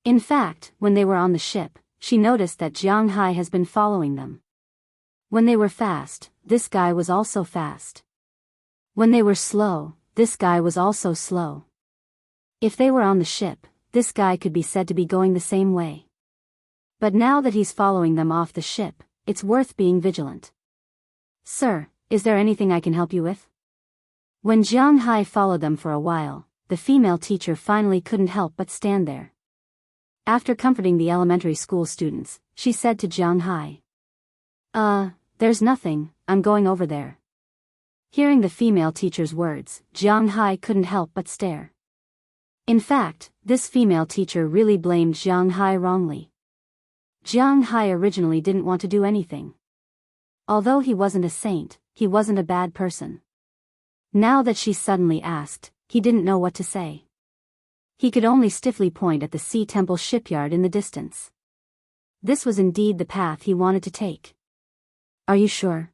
Speaker 1: In fact, when they were on the ship, she noticed that Jianghu has been following them. When they were fast, this guy was also fast. When they were slow, this guy was also slow. If they were on the ship, this guy could be said to be going the same way. But now that he's following them off the ship, it's worth being vigilant. Sir, is there anything I can help you with? When Jianghu followed them for a while, the female teacher finally couldn't help but stand there. After comforting the elementary school students, she said to Jianghu, there's nothing, I'm going over there. Hearing the female teacher's words, Jianghu couldn't help but stare. In fact, this female teacher really blamed Jianghu wrongly. Jianghu originally didn't want to do anything. Although he wasn't a saint, he wasn't a bad person. Now that she suddenly asked, he didn't know what to say. He could only stiffly point at the Sea Temple shipyard in the distance. This was indeed the path he wanted to take. Are you sure?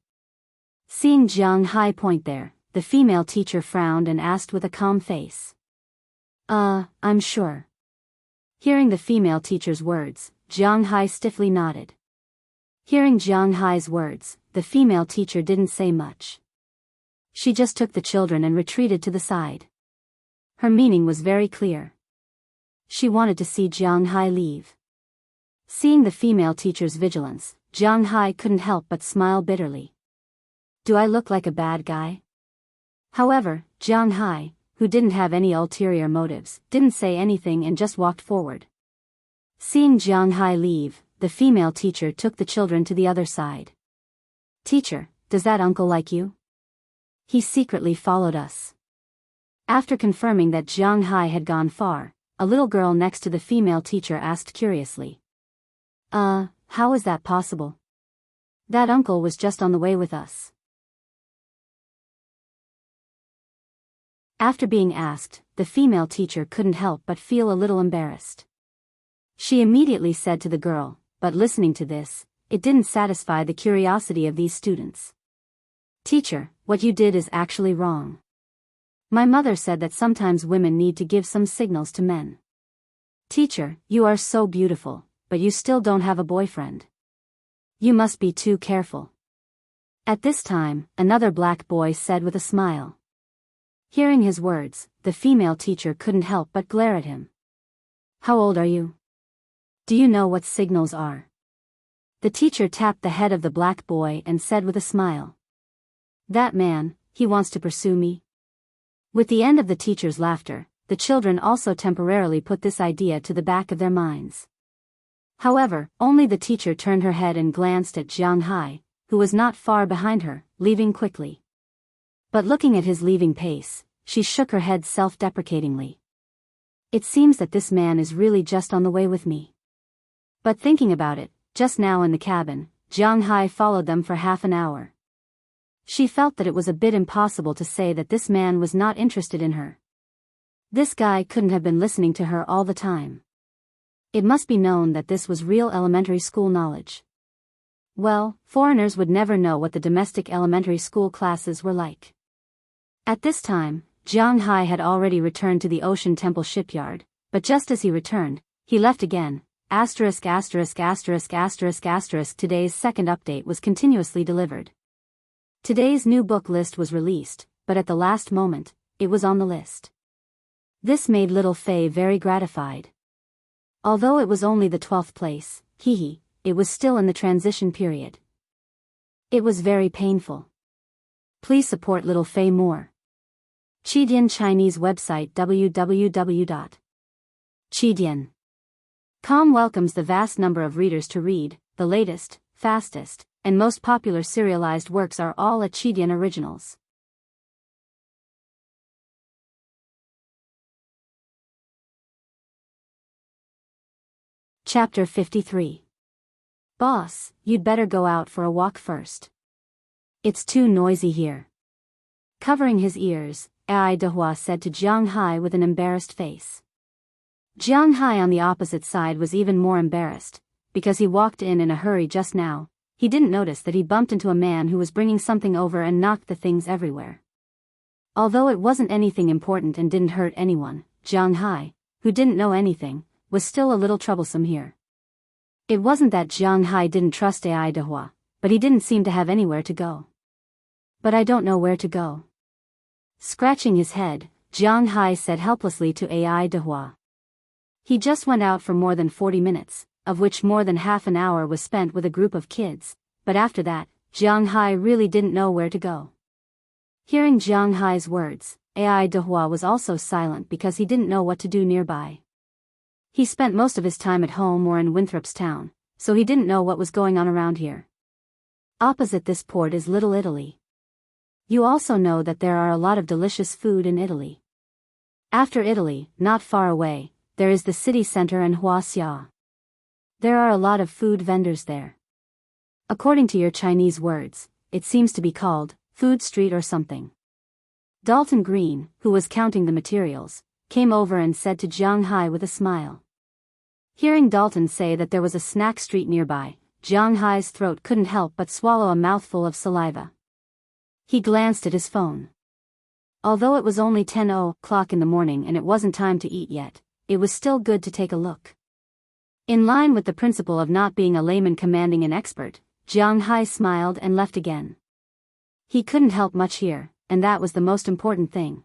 Speaker 1: Seeing Jianghu point there, the female teacher frowned and asked with a calm face. I'm sure. Hearing the female teacher's words, Jianghu stiffly nodded. Hearing Jianghu's words, the female teacher didn't say much. She just took the children and retreated to the side. Her meaning was very clear. She wanted to see Jianghu leave. Seeing the female teacher's vigilance, Jianghu couldn't help but smile bitterly. Do I look like a bad guy? However, Jianghu, who didn't have any ulterior motives, didn't say anything and just walked forward. Seeing Jianghu leave, the female teacher took the children to the other side. Teacher, does that uncle like you? He secretly followed us. After confirming that Jianghu had gone far, a little girl next to the female teacher asked curiously. How is that possible? That uncle was just on the way with us. After being asked, the female teacher couldn't help but feel a little embarrassed. She immediately said to the girl, but listening to this, it didn't satisfy the curiosity of these students. Teacher, what you did is actually wrong. My mother said that sometimes women need to give some signals to men. Teacher, you are so beautiful, but you still don't have a boyfriend. You must be too careful. At this time, another black boy said with a smile. Hearing his words, the female teacher couldn't help but glare at him. How old are you? Do you know what signals are? The teacher tapped the head of the black boy and said with a smile. That man, he wants to pursue me. With the end of the teacher's laughter, the children also temporarily put this idea to the back of their minds. However, only the teacher turned her head and glanced at Jianghu, who was not far behind her, leaving quickly. But looking at his leaving pace, she shook her head self-deprecatingly. It seems that this man is really just on the way with me. But thinking about it, just now in the cabin, Jianghu followed them for half an hour. She felt that it was a bit impossible to say that this man was not interested in her. This guy couldn't have been listening to her all the time. It must be known that this was real elementary school knowledge. Well, foreigners would never know what the domestic elementary school classes were like. At this time, Jianghu had already returned to the Ocean Temple shipyard, but just as he returned, he left again. Today's second update was continuously delivered. Today's new book list was released, but at the last moment, it was on the list. This made little Fei very gratified. Although it was only the 12th place, it was still in the transition period. It was very painful. Please support little Fei more. Qidian Chinese website www.qidian.com welcomes the vast number of readers to read. The latest, fastest, and most popular serialized works are all at Qidian Originals. Chapter 53. Boss, you'd better go out for a walk first. It's too noisy here. Covering his ears, Ai Dehua said to Jiang Hai with an embarrassed face. Jiang Hai on the opposite side was even more embarrassed, because he walked in a hurry just now. He didn't notice that he bumped into a man who was bringing something over and knocked the things everywhere. Although it wasn't anything important and didn't hurt anyone, Jiang Hai, who didn't know anything, was still a little troublesome here. It wasn't that Jiang Hai didn't trust Ai Dehua, but he didn't seem to have anywhere to go. But I don't know where to go. Scratching his head, Jiang Hai said helplessly to Ai Dehua. He just went out for more than 40 minutes, of which more than half an hour was spent with a group of kids, but after that, Jiang Hai really didn't know where to go. Hearing Jiang Hai's words, Ai Dehua was also silent because he didn't know what to do nearby. He spent most of his time at home or in Winthrop's town, so he didn't know what was going on around here. Opposite this port is Little Italy. You also know that there are a lot of delicious food in Italy. After Italy, not far away, there is the city center and Wuxia. There are a lot of food vendors there. According to your Chinese words, it seems to be called Food Street or something. Dalton Green, who was counting the materials, came over and said to Jiang Hai with a smile. Hearing Dalton say that there was a snack street nearby, Jiang Hai's throat couldn't help but swallow a mouthful of saliva. He glanced at his phone. Although it was only 10 o'clock in the morning and it wasn't time to eat yet, it was still good to take a look. In line with the principle of not being a layman commanding an expert, Jiang Hai smiled and left again. He couldn't help much here, and that was the most important thing.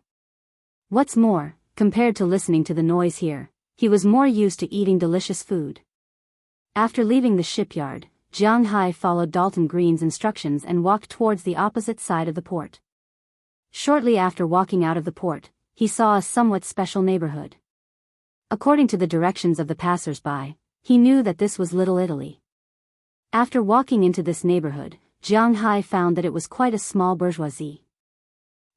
Speaker 1: What's more, compared to listening to the noise here, he was more used to eating delicious food. After leaving the shipyard, Jiang Hai followed Dalton Green's instructions and walked towards the opposite side of the port. Shortly after walking out of the port, he saw a somewhat special neighborhood. According to the directions of the passers-by, he knew that this was Little Italy. After walking into this neighborhood, Jiang Hai found that it was quite a small bourgeoisie.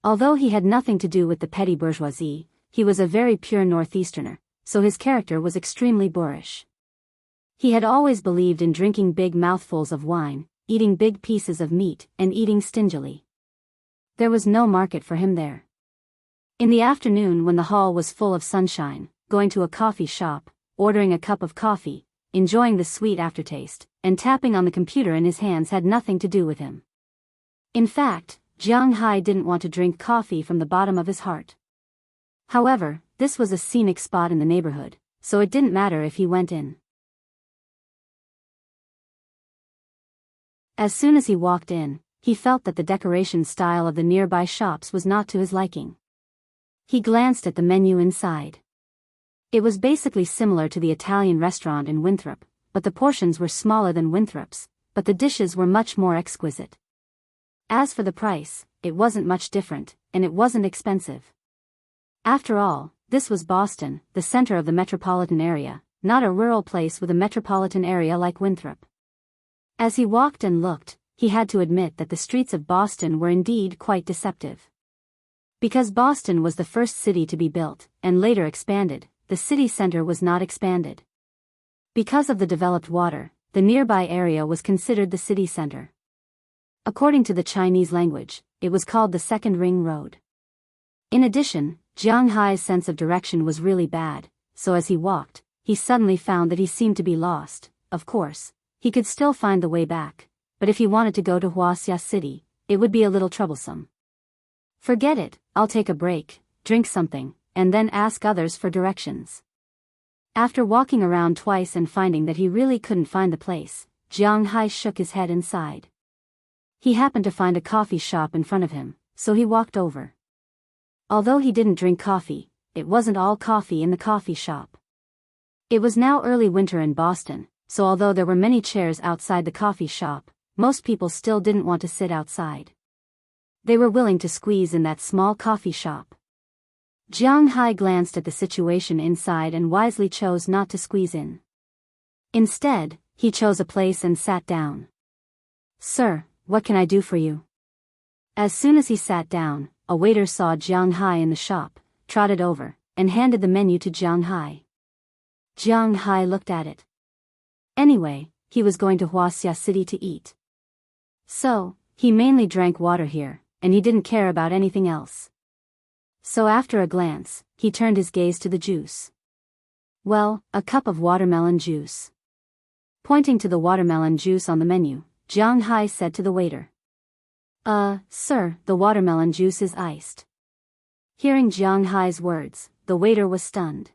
Speaker 1: Although he had nothing to do with the petty bourgeoisie, he was a very pure northeasterner, so his character was extremely boorish. He had always believed in drinking big mouthfuls of wine, eating big pieces of meat, and eating stingily. There was no market for him there. In the afternoon when the hall was full of sunshine, going to a coffee shop, ordering a cup of coffee, enjoying the sweet aftertaste, and tapping on the computer in his hands had nothing to do with him. In fact, Jiang Hai didn't want to drink coffee from the bottom of his heart. However, this was a scenic spot in the neighborhood, so it didn't matter if he went in. As soon as he walked in, he felt that the decoration style of the nearby shops was not to his liking. He glanced at the menu inside. It was basically similar to the Italian restaurant in Winthrop, but the portions were smaller than Winthrop's, but the dishes were much more exquisite. As for the price, it wasn't much different, and it wasn't expensive. After all, this was Boston, the center of the metropolitan area, not a rural place with a metropolitan area like Winthrop. As he walked and looked, he had to admit that the streets of Boston were indeed quite deceptive. Because Boston was the first city to be built, and later expanded, the city center was not expanded. Because of the developed water, the nearby area was considered the city center. According to the Chinese language, it was called the Second Ring Road. In addition, Jiang Hai's sense of direction was really bad, so as he walked, he suddenly found that he seemed to be lost. Of course, he could still find the way back, but if he wanted to go to Wuxia City, it would be a little troublesome. Forget it, I'll take a break, drink something, and then ask others for directions. After walking around twice and finding that he really couldn't find the place, Jiang Hai shook his head and sighed. He happened to find a coffee shop in front of him, so he walked over. Although he didn't drink coffee, it wasn't all coffee in the coffee shop. It was now early winter in Boston, so although there were many chairs outside the coffee shop, most people still didn't want to sit outside. They were willing to squeeze in that small coffee shop. Jianghu glanced at the situation inside and wisely chose not to squeeze in. Instead, he chose a place and sat down. "Sir, what can I do for you?" As soon as he sat down, a waiter saw Jianghu in the shop, trotted over, and handed the menu to Jianghu. Jianghu looked at it. Anyway, he was going to Wuxia City to eat. So, he mainly drank water here, and he didn't care about anything else. So after a glance, he turned his gaze to the juice. "Well, a cup of watermelon juice." Pointing to the watermelon juice on the menu, Jianghu said to the waiter. Sir, the watermelon juice is iced." Hearing Jianghu's words, the waiter was stunned.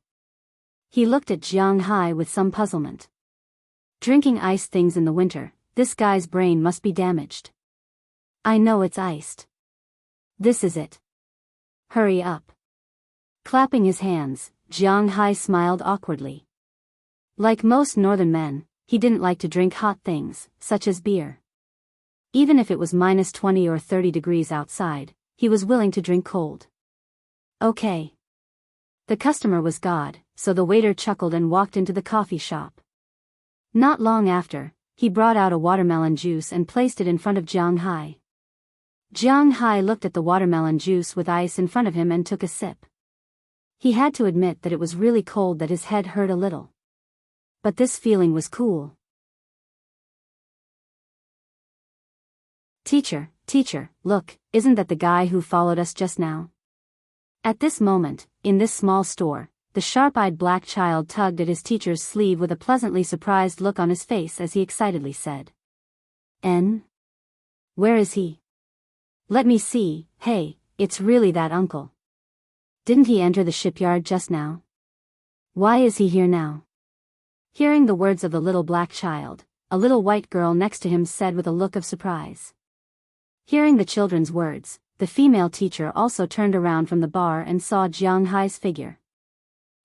Speaker 1: He looked at Jianghu with some puzzlement. Drinking iced things in the winter, this guy's brain must be damaged. "I know it's iced. This is it. Hurry up." Clapping his hands, Jianghu smiled awkwardly. Like most northern men, he didn't like to drink hot things, such as beer. Even if it was minus 20 or 30 degrees outside, he was willing to drink cold. Okay. The customer was God, so the waiter chuckled and walked into the coffee shop. Not long after, he brought out a watermelon juice and placed it in front of Jianghu. Jianghu looked at the watermelon juice with ice in front of him and took a sip. He had to admit that it was really cold, that his head hurt a little. But this feeling was cool. Teacher, look, isn't that the guy who followed us just now?" At this moment, in this small store, the sharp-eyed black child tugged at his teacher's sleeve with a pleasantly surprised look on his face as he excitedly said, "N? Where is he? Let me see. Hey, it's really that uncle. Didn't he enter the shipyard just now? Why is he here now?" Hearing the words of the little black child, a little white girl next to him said with a look of surprise. Hearing the children's words, the female teacher also turned around from the bar and saw Jianghu's figure.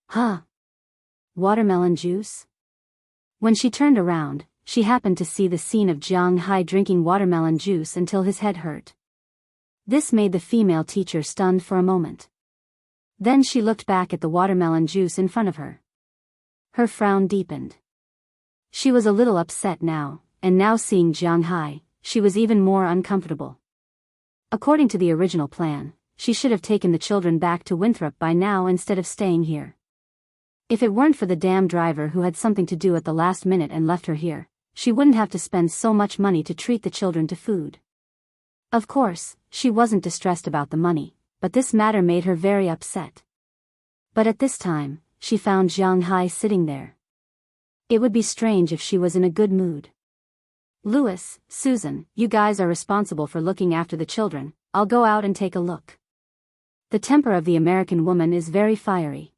Speaker 1: "Huh? Watermelon juice?" When she turned around, she happened to see the scene of Jianghu drinking watermelon juice until his head hurt. This made the female teacher stunned for a moment. Then she looked back at the watermelon juice in front of her. Her frown deepened. She was a little upset now, and now seeing Jianghu, she was even more uncomfortable. According to the original plan, she should have taken the children back to Winthrop by now instead of staying here. If it weren't for the damn driver who had something to do at the last minute and left her here, she wouldn't have to spend so much money to treat the children to food. Of course, she wasn't distressed about the money, but this matter made her very upset. But at this time, she found Jianghu sitting there. It would be strange if she was in a good mood. "Louis, Susan, you guys are responsible for looking after the children. I'll go out and take a look." The temper of the American woman is very fiery.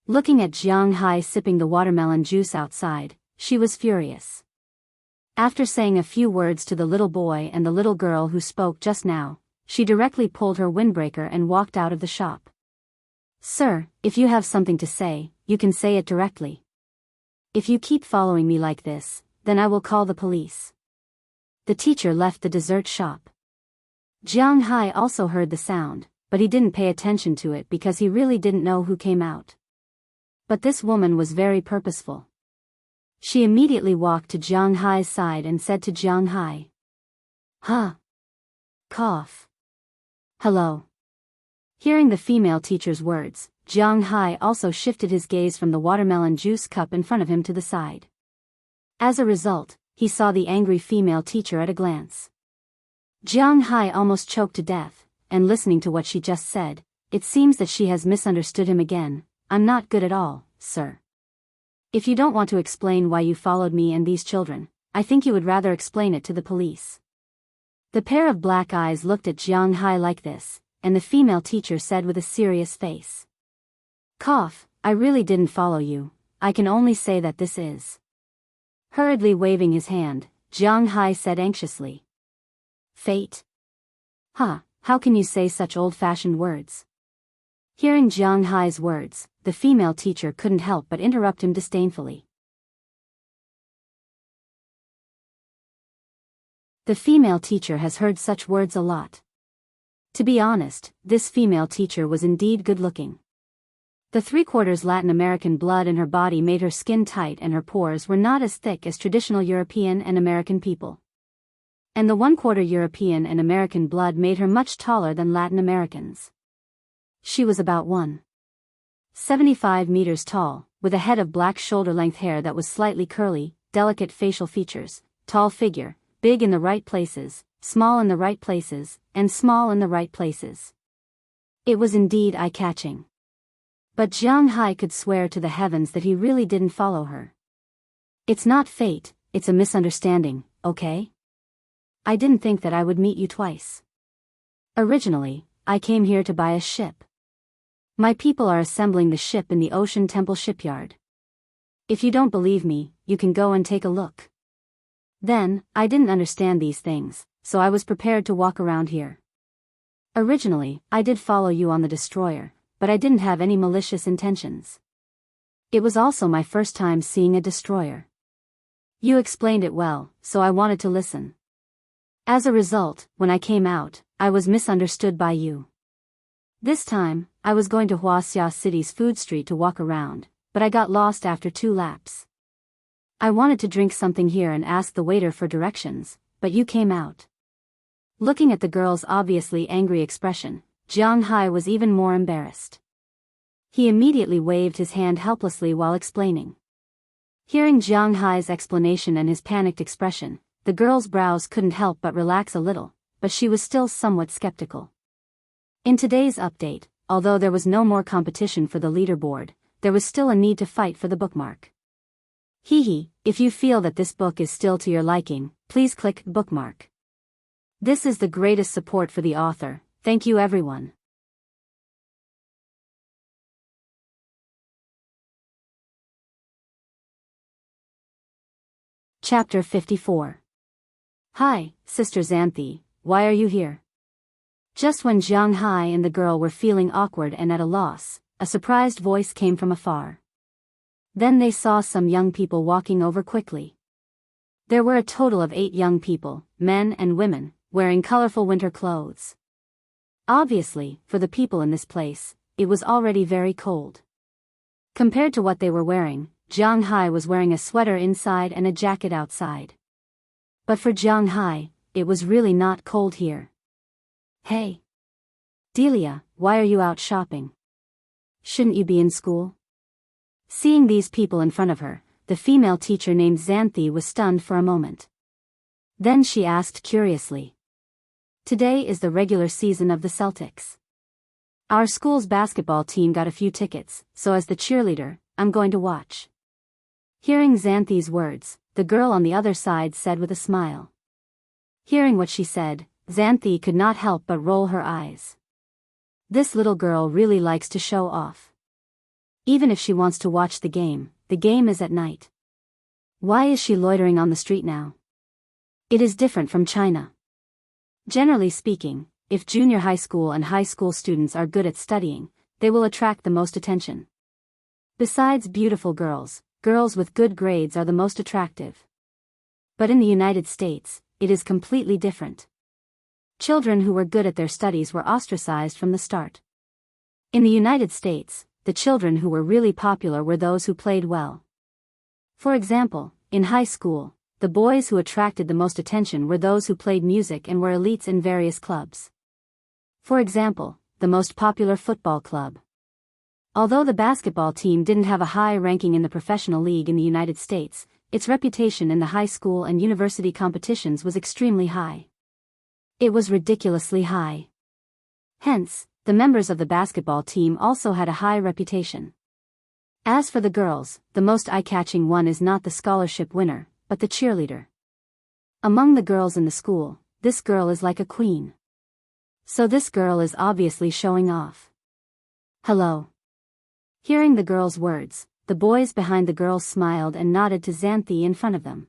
Speaker 1: Looking at Jianghu sipping the watermelon juice outside, she was furious. After saying a few words to the little boy and the little girl who spoke just now, she directly pulled her windbreaker and walked out of the shop. "Sir, if you have something to say, you can say it directly. If you keep following me like this, then I will call the police." The teacher left the dessert shop. Jianghu also heard the sound, but he didn't pay attention to it because he really didn't know who came out. But this woman was very purposeful. She immediately walked to Jianghu's side and said to Jianghu, "Huh? Cough. Hello." Hearing the female teacher's words, Jianghu also shifted his gaze from the watermelon juice cup in front of him to the side. As a result, he saw the angry female teacher at a glance. Jianghu almost choked to death, and listening to what she just said, it seems that she has misunderstood him again. "I'm not good at all, sir. If you don't want to explain why you followed me and these children, I think you would rather explain it to the police." The pair of black eyes looked at Jianghu like this, and the female teacher said with a serious face, "Cough, I really didn't follow you. I can only say that this is." Hurriedly waving his hand, Jianghu said anxiously, "Fate? Huh, how can you say such old-fashioned words? Hearing Jiang Hai's words, the female teacher couldn't help but interrupt him disdainfully. The female teacher has heard such words a lot. To be honest, this female teacher was indeed good-looking. The 3/4 Latin American blood in her body made her skin tight and her pores were not as thick as traditional European and American people. And the 1/4 European and American blood made her much taller than Latin Americans. She was about 1.75 meters tall, with a head of black shoulder-length hair that was slightly curly, delicate facial features, tall figure, big in the right places, small in the right places, and small in the right places. It was indeed eye-catching. But Jiang Hai could swear to the heavens that he really didn't follow her. It's not fate, it's a misunderstanding, okay? I didn't think that I would meet you twice. Originally, I came here to buy a ship. My people are assembling the ship in the Ocean Temple shipyard. If you don't believe me, you can go and take a look. Then, I didn't understand these things, so I was prepared to walk around here. Originally, I did follow you on the destroyer, but I didn't have any malicious intentions. It was also my first time seeing a destroyer. You explained it well, so I wanted to listen. As a result, when I came out, I was misunderstood by you. This time, I was going to Wuxia City's food street to walk around, but I got lost after 2 laps. I wanted to drink something here and asked the waiter for directions, but you came out. Looking at the girl's obviously angry expression, Jiang Hai was even more embarrassed. He immediately waved his hand helplessly while explaining. Hearing Jiang Hai's explanation and his panicked expression, the girl's brows couldn't help but relax a little, but she was still somewhat skeptical. In today's update, although there was no more competition for the leaderboard, there was still a need to fight for the bookmark. If you feel that this book is still to your liking, please click bookmark. This is the greatest support for the author. Thank you everyone. Chapter 54. Hi, Sister Xanthi, why are you here? Just when Jiang Hai and the girl were feeling awkward and at a loss, a surprised voice came from afar. Then they saw some young people walking over quickly. There were a total of 8 young people, men and women, wearing colorful winter clothes. Obviously, for the people in this place, it was already very cold. Compared to what they were wearing, Jiang Hai was wearing a sweater inside and a jacket outside. But for Jiang Hai, it was really not cold here. Hey! Delia, why are you out shopping? Shouldn't you be in school? Seeing these people in front of her, the female teacher named Xanthi was stunned for a moment. Then she asked curiously. Today is the regular season of the Celtics. Our school's basketball team got a few tickets, so as the cheerleader, I'm going to watch. Hearing Xanthi's words, the girl on the other side said with a smile. Hearing what she said, Xanthi could not help but roll her eyes. This little girl really likes to show off. Even if she wants to watch the game is at night. Why is she loitering on the street now? It is different from China. Generally speaking, if junior high school and high school students are good at studying, they will attract the most attention. Besides beautiful girls, girls with good grades are the most attractive. But in the United States, it is completely different. Children who were good at their studies were ostracized from the start. In the United States, the children who were really popular were those who played well. For example, in high school, the boys who attracted the most attention were those who played music and were elites in various clubs. For example, the most popular football club. Although the basketball team didn't have a high ranking in the professional league in the United States, its reputation in the high school and university competitions was extremely high. It was ridiculously high. Hence, the members of the basketball team also had a high reputation. As for the girls, the most eye-catching one is not the scholarship winner, but the cheerleader. Among the girls in the school, this girl is like a queen. So this girl is obviously showing off. Hello. Hearing the girl's words, the boys behind the girl smiled and nodded to Xanthi in front of them.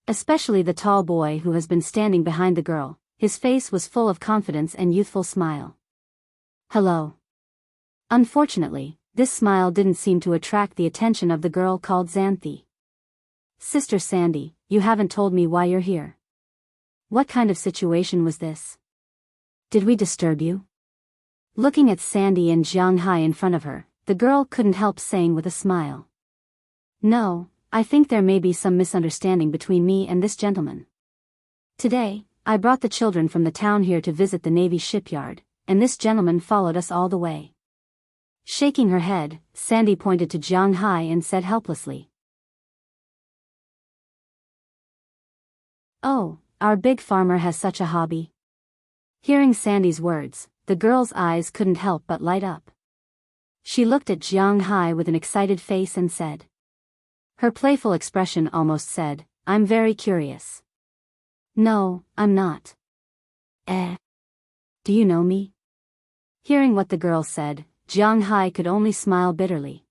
Speaker 1: Especially the tall boy who has been standing behind the girl, his face was full of confidence and youthful smile. Hello. Unfortunately, this smile didn't seem to attract the attention of the girl called Xanthi. Sister Sandy, you haven't told me why you're here. What kind of situation was this? Did we disturb you? Looking at Sandy and Jianghu in front of her, the girl couldn't help saying with a smile. No, I think there may be some misunderstanding between me and this gentleman. Today, I brought the children from the town here to visit the Navy shipyard, and this gentleman followed us all the way. Shaking her head, Sandy pointed to Jianghu and said helplessly. Oh, our big farmer has such a hobby. Hearing Sandy's words, the girl's eyes couldn't help but light up. She looked at Jianghu with an excited face and said. Her playful expression almost said, I'm very curious. No, I'm not. Do you know me? Hearing what the girl said, Jianghu could only smile bitterly.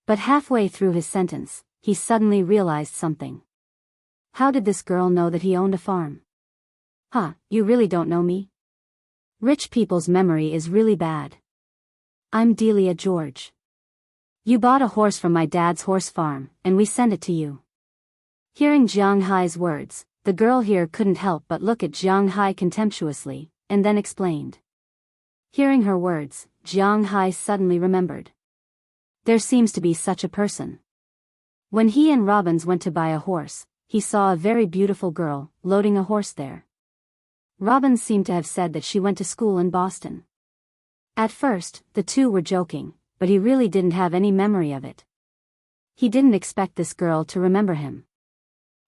Speaker 1: But halfway through his sentence, he suddenly realized something. How did this girl know that he owned a farm? You really don't know me? Rich people's memory is really bad. I'm Delia George. You bought a horse from my dad's horse farm, and we sent it to you. Hearing Jianghu's words, the girl here couldn't help but look at Jianghu contemptuously, and then explained. Hearing her words, Jianghu suddenly remembered. There seems to be such a person. When he and Robbins went to buy a horse, he saw a very beautiful girl, loading a horse there. Robbins seemed to have said that she went to school in Boston. At first, the two were joking, but he really didn't have any memory of it. He didn't expect this girl to remember him.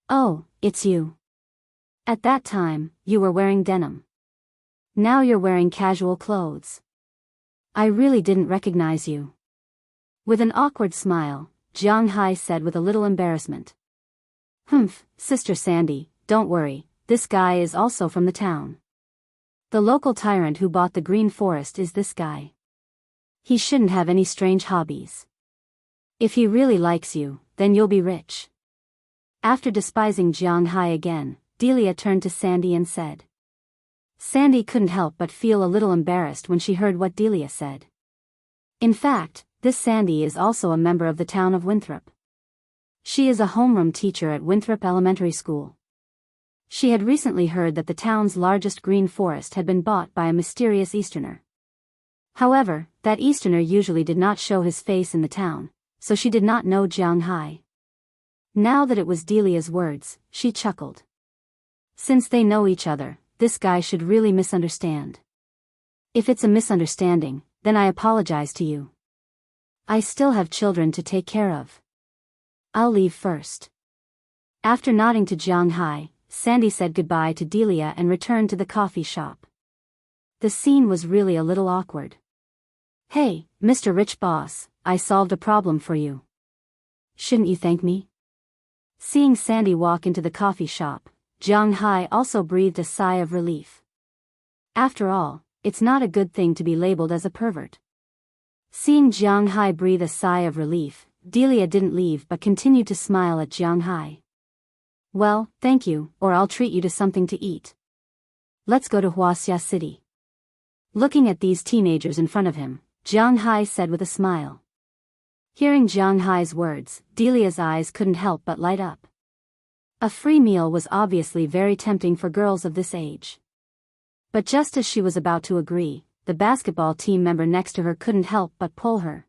Speaker 1: Oh, it's you. At that time, you were wearing denim. Now you're wearing casual clothes. I really didn't recognize you. With an awkward smile, Jianghu said with a little embarrassment. Sister Sandy, don't worry, this guy is also from the town. The local tyrant who bought the green forest is this guy. He shouldn't have any strange hobbies. If he really likes you, then you'll be rich. After despising Jianghu again, Delia turned to Sandy and said. Sandy couldn't help but feel a little embarrassed when she heard what Delia said. In fact, this Sandy is also a member of the town of Winthrop. She is a homeroom teacher at Winthrop Elementary School. She had recently heard that the town's largest green forest had been bought by a mysterious Easterner. However, that Easterner usually did not show his face in the town, so she did not know Jianghu. Now that it was Delia's words, she chuckled. Since they know each other, this guy should really misunderstand. If it's a misunderstanding, then I apologize to you. I still have children to take care of. I'll leave first. After nodding to Jianghu, Sandy said goodbye to Delia and returned to the coffee shop. The scene was really a little awkward. Hey, Mr. Rich Boss, I solved a problem for you. Shouldn't you thank me? Seeing Sandy walk into the coffee shop, Jianghu also breathed a sigh of relief. After all, it's not a good thing to be labeled as a pervert. Seeing Jianghu breathe a sigh of relief, Delia didn't leave but continued to smile at Jianghu. Well, thank you, or I'll treat you to something to eat. Let's go to Wuxia City. Looking at these teenagers in front of him, Jianghu said with a smile. Hearing Jianghu's words, Delia's eyes couldn't help but light up. A free meal was obviously very tempting for girls of this age. But just as she was about to agree, the basketball team member next to her couldn't help but pull her.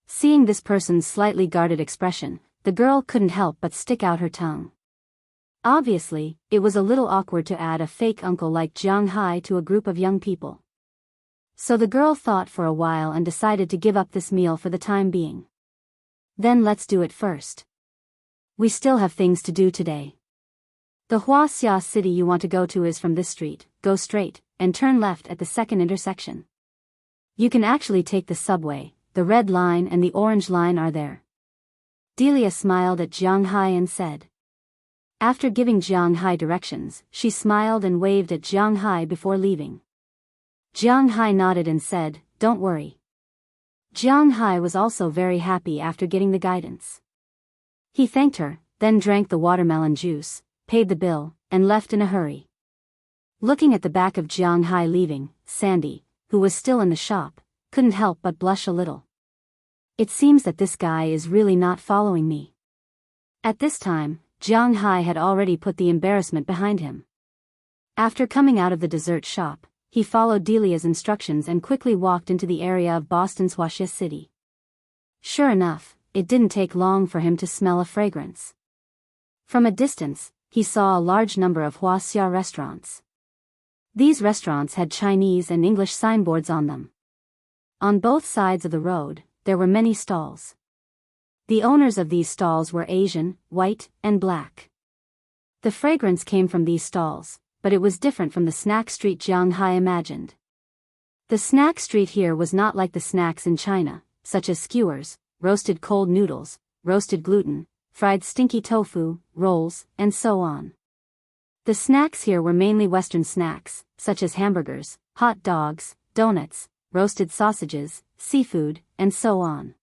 Speaker 1: Seeing this person's slightly guarded expression, the girl couldn't help but stick out her tongue. Obviously, it was a little awkward to add a fake uncle like Jianghu to a group of young people. So the girl thought for a while and decided to give up this meal for the time being. Then let's do it first. We still have things to do today. The Wuxia City you want to go to is from this street, go straight, and turn left at the second intersection. You can actually take the subway, the red line and the orange line are there. Delia smiled at Jianghu and said. After giving Jianghu directions, she smiled and waved at Jianghu before leaving. Jianghu nodded and said, Don't worry. Jianghu was also very happy after getting the guidance. He thanked her, then drank the watermelon juice, paid the bill, and left in a hurry. Looking at the back of Jianghu leaving, Sandy, who was still in the shop, couldn't help but blush a little. It seems that this guy is really not following me. At this time, Jianghu had already put the embarrassment behind him. After coming out of the dessert shop, he followed Delia's instructions and quickly walked into the area of Boston's Wuxia City. Sure enough, it didn't take long for him to smell a fragrance. From a distance, he saw a large number of Wuxia restaurants. These restaurants had Chinese and English signboards on them. On both sides of the road, there were many stalls. The owners of these stalls were Asian, white, and black. The fragrance came from these stalls, but it was different from the snack street Jianghu imagined. The snack street here was not like the snacks in China, such as skewers, roasted cold noodles, roasted gluten, fried stinky tofu, rolls, and so on. The snacks here were mainly Western snacks, such as hamburgers, hot dogs, donuts, roasted sausages, seafood, and so on.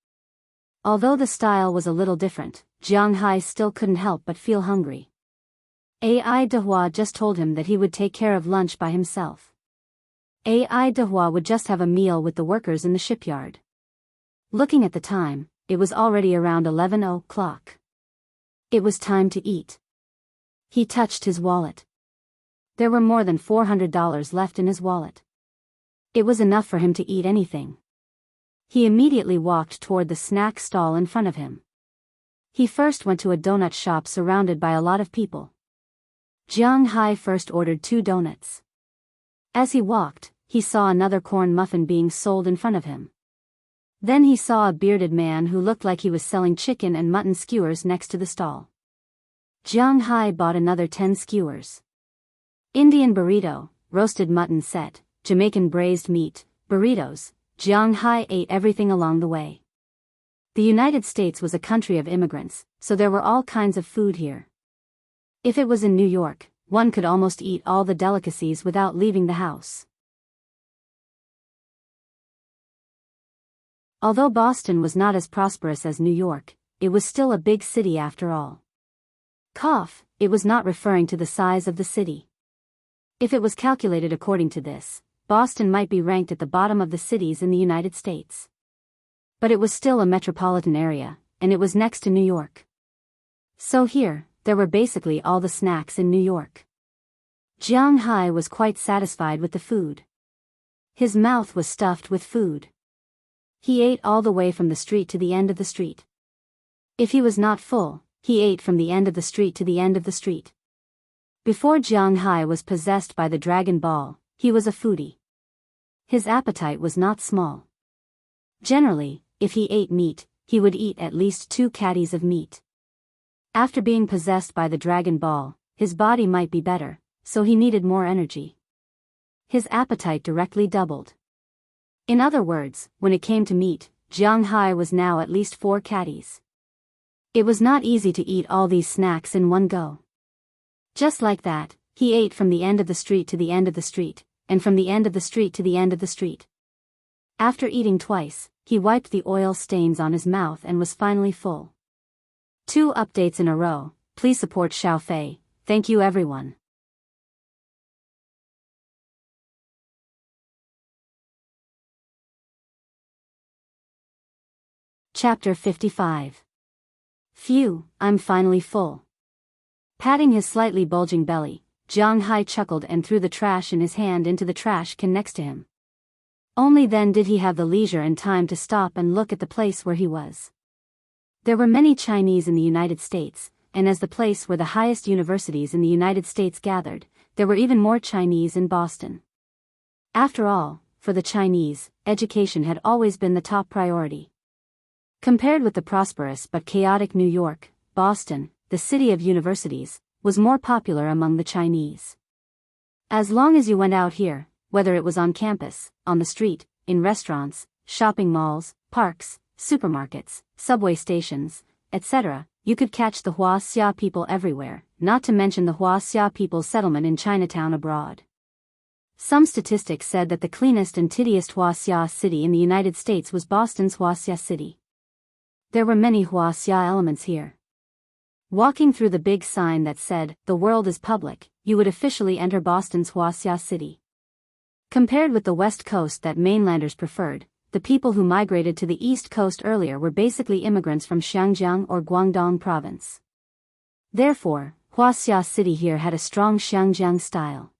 Speaker 1: Although the style was a little different, Jianghu still couldn't help but feel hungry. Ai Dehua just told him that he would take care of lunch by himself. Ai Dehua would just have a meal with the workers in the shipyard. Looking at the time, it was already around 11 o'clock. It was time to eat. He touched his wallet. There were more than $400 left in his wallet. It was enough for him to eat anything. He immediately walked toward the snack stall in front of him. He first went to a donut shop surrounded by a lot of people. Jianghu first ordered 2 donuts. As he walked, he saw another corn muffin being sold in front of him. Then he saw a bearded man who looked like he was selling chicken and mutton skewers next to the stall. Jianghu bought another 10 skewers. Indian burrito, roasted mutton set, Jamaican braised meat, burritos. Jianghu ate everything along the way. The United States was a country of immigrants, so there were all kinds of food here. If it was in New York, one could almost eat all the delicacies without leaving the house. Although Boston was not as prosperous as New York, it was still a big city after all. It was not referring to the size of the city. If it was calculated according to this, Boston might be ranked at the bottom of the cities in the United States. But it was still a metropolitan area, and it was next to New York. So here, there were basically all the snacks in New York. Jianghu was quite satisfied with the food. His mouth was stuffed with food. He ate all the way from the street to the end of the street. If he was not full, he ate from the end of the street to the end of the street. Before Jianghu was possessed by the Dragon Ball, he was a foodie. His appetite was not small. Generally, if he ate meat, he would eat at least 2 caddies of meat. After being possessed by the Dragon Ball, his body might be better, so he needed more energy. His appetite directly doubled. In other words, when it came to meat, Jianghu was now at least 4 caddies. It was not easy to eat all these snacks in one go. Just like that, he ate from the end of the street to the end of the street, and from the end of the street to the end of the street. After eating twice, he wiped the oil stains on his mouth and was finally full. 2 updates in a row. Please support Xiaofei. Thank you everyone. Chapter 55. Phew, I'm finally full. Patting his slightly bulging belly, Jianghu chuckled and threw the trash in his hand into the trash can next to him. Only then did he have the leisure and time to stop and look at the place where he was. There were many Chinese in the United States, and as the place where the highest universities in the United States gathered, there were even more Chinese in Boston. After all, for the Chinese, education had always been the top priority. Compared with the prosperous but chaotic New York, Boston, the city of universities, was more popular among the Chinese. As long as you went out here, whether it was on campus, on the street, in restaurants, shopping malls, parks, supermarkets, subway stations, etc., you could catch the Wuxia people everywhere, not to mention the Wuxia people's settlement in Chinatown abroad. Some statistics said that the cleanest and tiddiest Wuxia city in the United States was Boston's Wuxia City. There were many Wuxia elements here. Walking through the big sign that said, "The world is public," you would officially enter Boston's Wuxia City. Compared with the West Coast that mainlanders preferred, the people who migrated to the East Coast earlier were basically immigrants from Xinjiang or Guangdong province. Therefore, Wuxia City here had a strong Xinjiang style.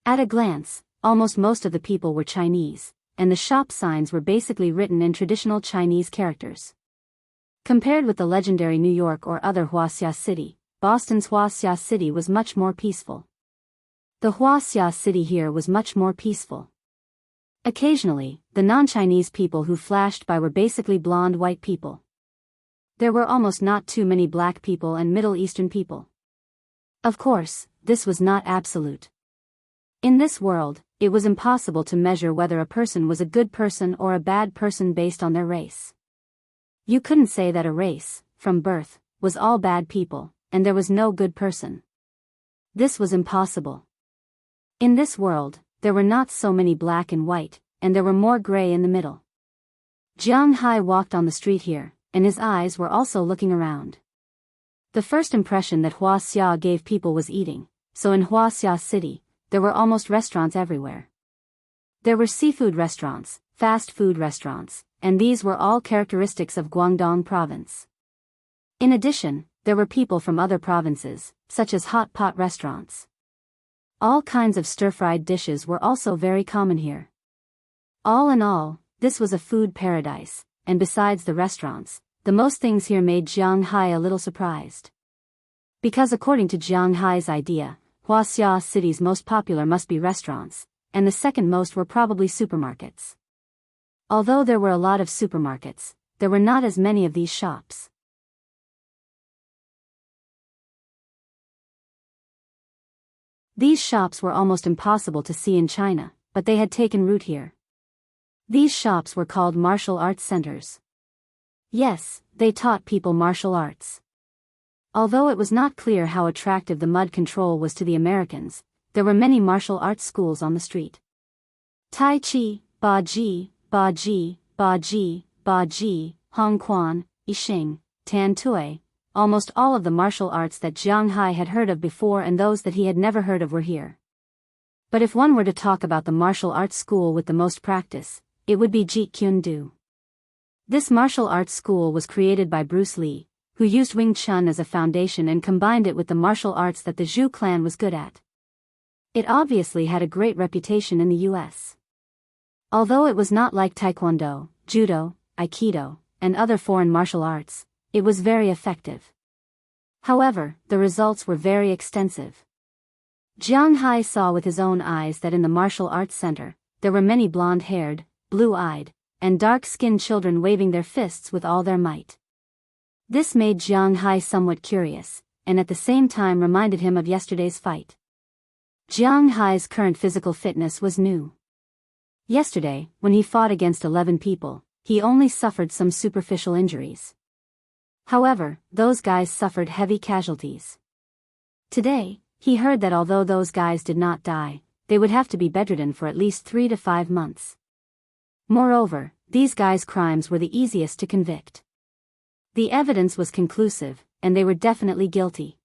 Speaker 1: At a glance, almost most of the people were Chinese, and the shop signs were basically written in traditional Chinese characters. Compared with the legendary New York or other Wuxia City, Boston's Wuxia City was much more peaceful. The Wuxia City here was much more peaceful. Occasionally, the non-Chinese people who flashed by were basically blonde white people. There were almost not too many black people and Middle Eastern people. Of course, this was not absolute. In this world, it was impossible to measure whether a person was a good person or a bad person based on their race. You couldn't say that a race, from birth, was all bad people, and there was no good person. This was impossible. In this world, there were not so many black and white, and there were more gray in the middle. Jianghu walked on the street here, and his eyes were also looking around. The first impression that Wuxia gave people was eating, so in Wuxia City, there were almost restaurants everywhere. There were seafood restaurants, fast food restaurants, and these were all characteristics of Guangdong province. In addition, there were people from other provinces, such as hot pot restaurants. All kinds of stir-fried dishes were also very common here. All in all, this was a food paradise, and besides the restaurants, the most things here made Jianghu a little surprised. Because according to Jianghu's idea, Wuxia City's most popular must be restaurants, and the second most were probably supermarkets. Although there were a lot of supermarkets, there were not as many of these shops. These shops were almost impossible to see in China, but they had taken root here. These shops were called martial arts centers. Yes, they taught people martial arts. Although it was not clear how attractive the mud control was to the Americans, there were many martial arts schools on the street. Tai Chi, Ba Ji, Ba Ji, Ba Ji, Ba Ji, Hong Quan, I Ching, Tan Tui. Almost all of the martial arts that Jianghu had heard of before and those that he had never heard of were here. But if one were to talk about the martial arts school with the most practice, it would be Jeet Kune Do. This martial arts school was created by Bruce Lee, who used Wing Chun as a foundation and combined it with the martial arts that the Zhou clan was good at. It obviously had a great reputation in the US. Although it was not like Taekwondo, Judo, Aikido, and other foreign martial arts, it was very effective. However, the results were very extensive. Jianghu saw with his own eyes that in the martial arts center, there were many blonde-haired, blue-eyed, and dark-skinned children waving their fists with all their might. This made Jianghu somewhat curious, and at the same time reminded him of yesterday's fight. Jianghu's current physical fitness was new. Yesterday, when he fought against 11 people, he only suffered some superficial injuries. However, those guys suffered heavy casualties. Today, he heard that although those guys did not die, they would have to be bedridden for at least 3 to 5 months. Moreover, these guys' crimes were the easiest to convict. The evidence was conclusive, and they were definitely guilty.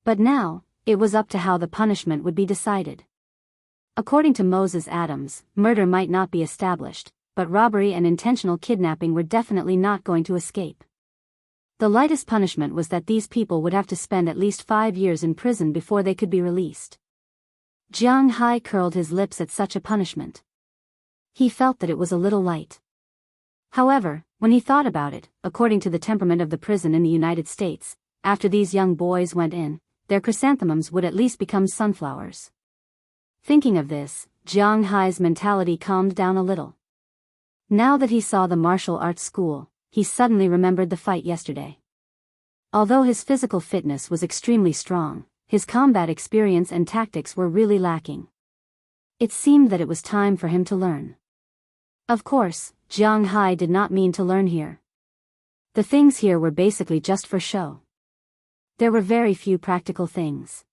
Speaker 1: But now, it was up to how the punishment would be decided. According to Moses Adams, murder might not be established, but robbery and intentional kidnapping were definitely not going to escape. The lightest punishment was that these people would have to spend at least 5 years in prison before they could be released. Jianghu curled his lips at such a punishment. He felt that it was a little light. However, when he thought about it, according to the temperament of the prison in the United States, after these young boys went in, their chrysanthemums would at least become sunflowers. Thinking of this, Jianghu's mentality calmed down a little. Now that he saw the martial arts school, he suddenly remembered the fight yesterday. Although his physical fitness was extremely strong, his combat experience and tactics were really lacking. It seemed that it was time for him to learn. Of course, Jianghu did not mean to learn here. The things here were basically just for show. There were very few practical things.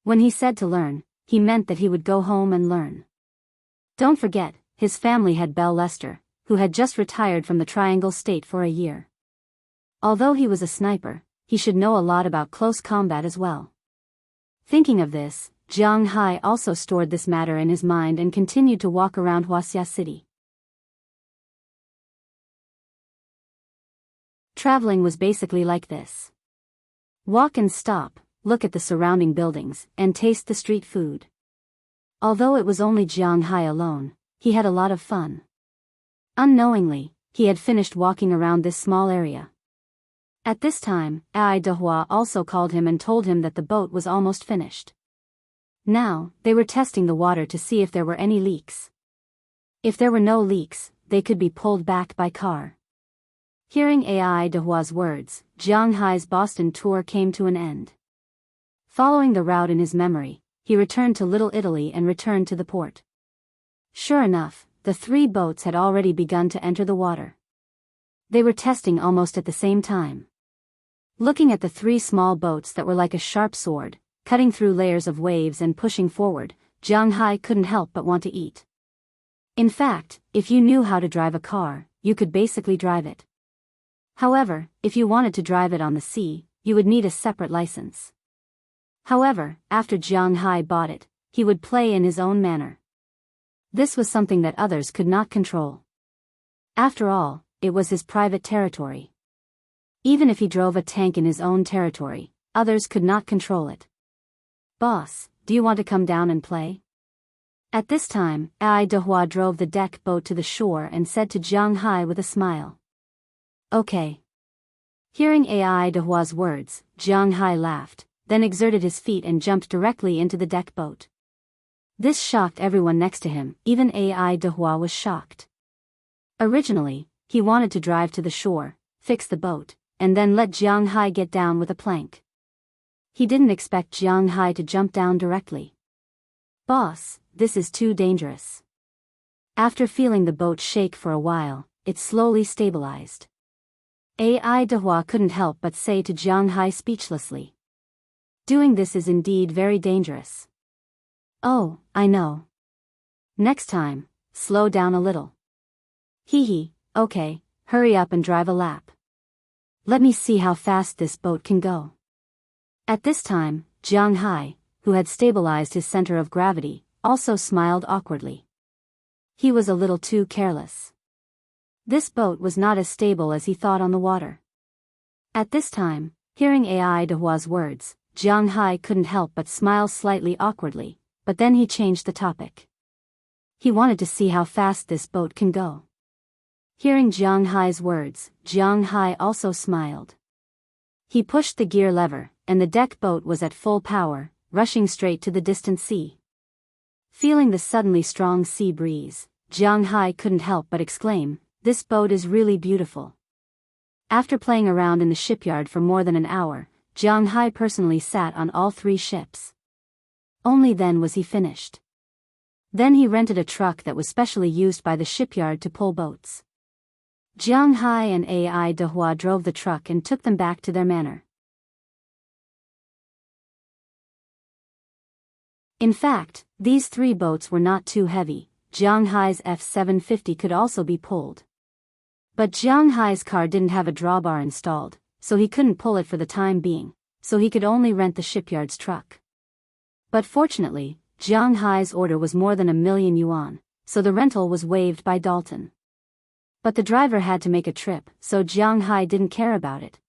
Speaker 1: When he said to learn, he meant that he would go home and learn. Don't forget, his family had Bell Lester, who had just retired from the Triangle State for a year. Although he was a sniper, he should know a lot about close combat as well. Thinking of this, Jiang Hai also stored this matter in his mind and continued to walk around Wuxia City. Traveling was basically like this. Walk and stop, look at the surrounding buildings, and taste the street food. Although it was only Jiang Hai alone, he had a lot of fun. Unknowingly, he had finished walking around this small area. At this time, Ai Dehua also called him and told him that the boat was almost finished. Now, they were testing the water to see if there were any leaks. If there were no leaks, they could be pulled back by car. Hearing Ai Dehua's words, Jiang Hai's Boston tour came to an end. Following the route in his memory, he returned to Little Italy and returned to the port. Sure enough, the 3 boats had already begun to enter the water. They were testing almost at the same time. Looking at the 3 small boats that were like a sharp sword, cutting through layers of waves and pushing forward, Jiang Hai couldn't help but want to eat. In fact, if you knew how to drive a car, you could basically drive it. However, if you wanted to drive it on the sea, you would need a separate license. However, after Jiang Hai bought it, he would play in his own manner. This was something that others could not control. After all, it was his private territory. Even if he drove a tank in his own territory, others could not control it. Boss, do you want to come down and play? At this time, Ai Dehua drove the deck boat to the shore and said to Jiang Hai with a smile. Okay. Hearing Ai Dehua's words, Jiang Hai laughed, then exerted his feet and jumped directly into the deck boat. This shocked everyone next to him, even Ai Dehua was shocked. Originally, he wanted to drive to the shore, fix the boat, and then let Jiang Hai get down with a plank. He didn't expect Jiang Hai to jump down directly. Boss, this is too dangerous. After feeling the boat shake for a while, it slowly stabilized. Ai Dehua couldn't help but say to Jiang Hai speechlessly. Doing this is indeed very dangerous. Oh, I know. Next time, slow down a little. Hee, okay, hurry up and drive a lap. Let me see how fast this boat can go. At this time, Jiang Hai, who had stabilized his center of gravity, also smiled awkwardly. He was a little too careless. This boat was not as stable as he thought on the water. At this time, hearing Ai Dehua's words, Jiang Hai couldn't help but smile slightly awkwardly, but then he changed the topic. He wanted to see how fast this boat can go. Hearing Jiang Hai's words, Jiang Hai also smiled. He pushed the gear lever, and the deck boat was at full power, rushing straight to the distant sea. Feeling the suddenly strong sea breeze, Jiang Hai couldn't help but exclaim, "This boat is really beautiful." After playing around in the shipyard for more than an hour, Jiang Hai personally sat on all 3 ships. Only then was he finished. Then he rented a truck that was specially used by the shipyard to pull boats. Jiang Hai and Ai Dehua drove the truck and took them back to their manor. In fact, these 3 boats were not too heavy. Jiang Hai's F-750 could also be pulled. But Jiang Hai's car didn't have a drawbar installed, so he couldn't pull it for the time being, so he could only rent the shipyard's truck. But fortunately, Jiang Hai's order was more than 1,000,000 yuan, so the rental was waived by Dalton. But the driver had to make a trip, so Jiang Hai didn't care about it.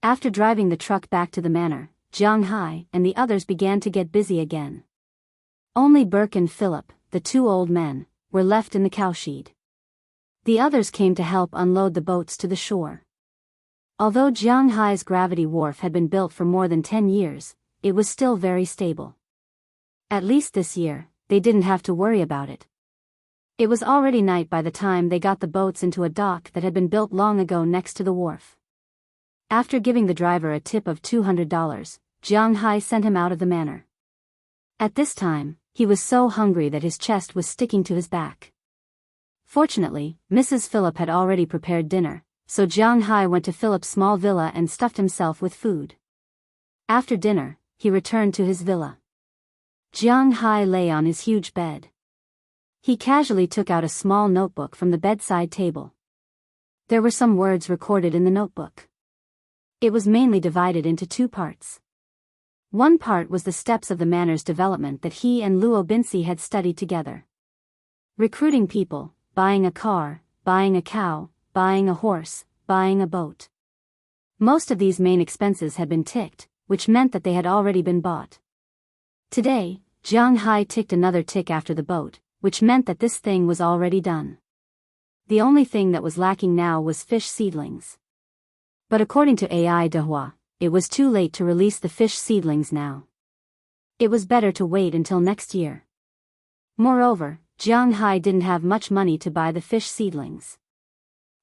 Speaker 1: After driving the truck back to the manor, Jiang Hai and the others began to get busy again. Only Burke and Philip, the 2 old men, were left in the cowshed. The others came to help unload the boats to the shore. Although Jiang Hai's gravity wharf had been built for more than 10 years, it was still very stable. At least this year, they didn't have to worry about it. It was already night by the time they got the boats into a dock that had been built long ago next to the wharf. After giving the driver a tip of $200, Jiang Hai sent him out of the manor. At this time, he was so hungry that his chest was sticking to his back. Fortunately, Mrs. Philip had already prepared dinner, so Jiang Hai went to Philip's small villa and stuffed himself with food. After dinner, he returned to his villa. Jiang Hai lay on his huge bed. He casually took out a small notebook from the bedside table. There were some words recorded in the notebook. It was mainly divided into 2 parts. One part was the steps of the manor's development that he and Luo Binci had studied together. Recruiting people, buying a car, buying a cow, buying a horse, buying a boat. Most of these main expenses had been ticked, which meant that they had already been bought. Today, Jianghu ticked another tick after the boat, which meant that this thing was already done. The only thing that was lacking now was fish seedlings. But according to AI Dehua, it was too late to release the fish seedlings now. It was better to wait until next year. Moreover, Jianghu didn't have much money to buy the fish seedlings.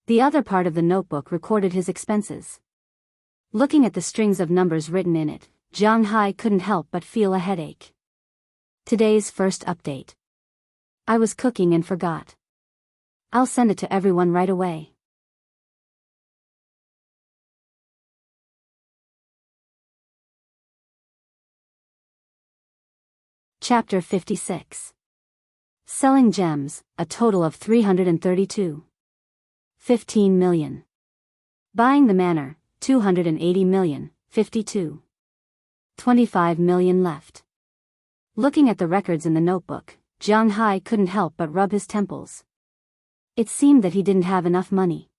Speaker 1: The other part of the notebook recorded his expenses. Looking at the strings of numbers written in it, Jianghu couldn't help but feel a headache. Today's first update. I was cooking and forgot. I'll send it to everyone right away. Chapter 56. Selling gems, a total of 332. 15 million. Buying the manor, 280 million, 52. 25 million left. Looking at the records in the notebook, Jianghu couldn't help but rub his temples. It seemed that he didn't have enough money.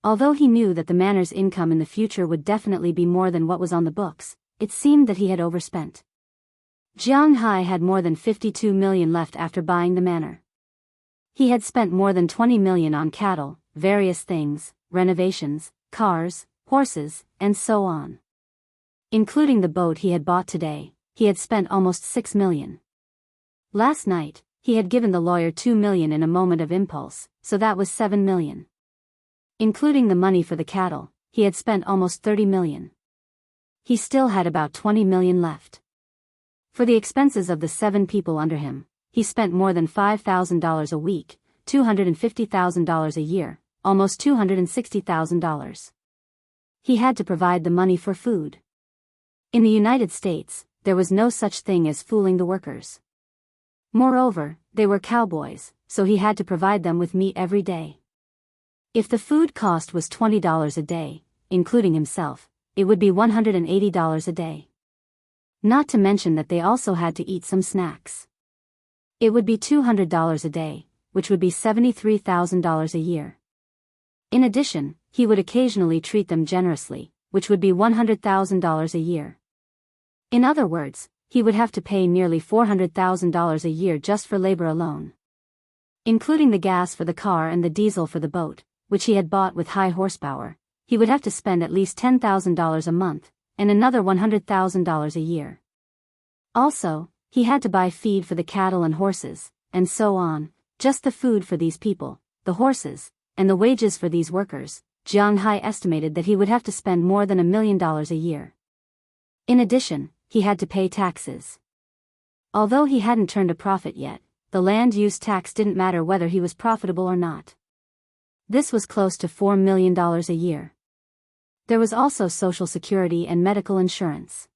Speaker 1: Although he knew that the manor's income in the future would definitely be more than what was on the books, it seemed that he had overspent. Jianghu had more than 52 million left after buying the manor. He had spent more than 20 million on cattle, various things, renovations, cars, horses, and so on. Including the boat he had bought today, he had spent almost 6 million. Last night, he had given the lawyer 2 million in a moment of impulse, so that was 7 million. Including the money for the cattle, he had spent almost 30 million. He still had about 20 million left. For the expenses of the 7 people under him, he spent more than $5,000 a week, $250,000 a year, almost $260,000. He had to provide the money for food. In the United States, there was no such thing as fooling the workers. Moreover, they were cowboys, so he had to provide them with meat every day. If the food cost was $20 a day, including himself, it would be $180 a day. Not to mention that they also had to eat some snacks. It would be $200 a day, which would be $73,000 a year. In addition, he would occasionally treat them generously, which would be $100,000 a year. In other words, he would have to pay nearly $400,000 a year just for labor alone. Including the gas for the car and the diesel for the boat, which he had bought with high horsepower, he would have to spend at least $10,000 a month, and another $100,000 a year. Also, he had to buy feed for the cattle and horses, and so on, just the food for these people, the horses, and the wages for these workers. Jianghu estimated that he would have to spend more than $1 million a year. In addition, he had to pay taxes. Although he hadn't turned a profit yet, the land use tax didn't matter whether he was profitable or not. This was close to $4 million a year. There was also Social Security and medical insurance.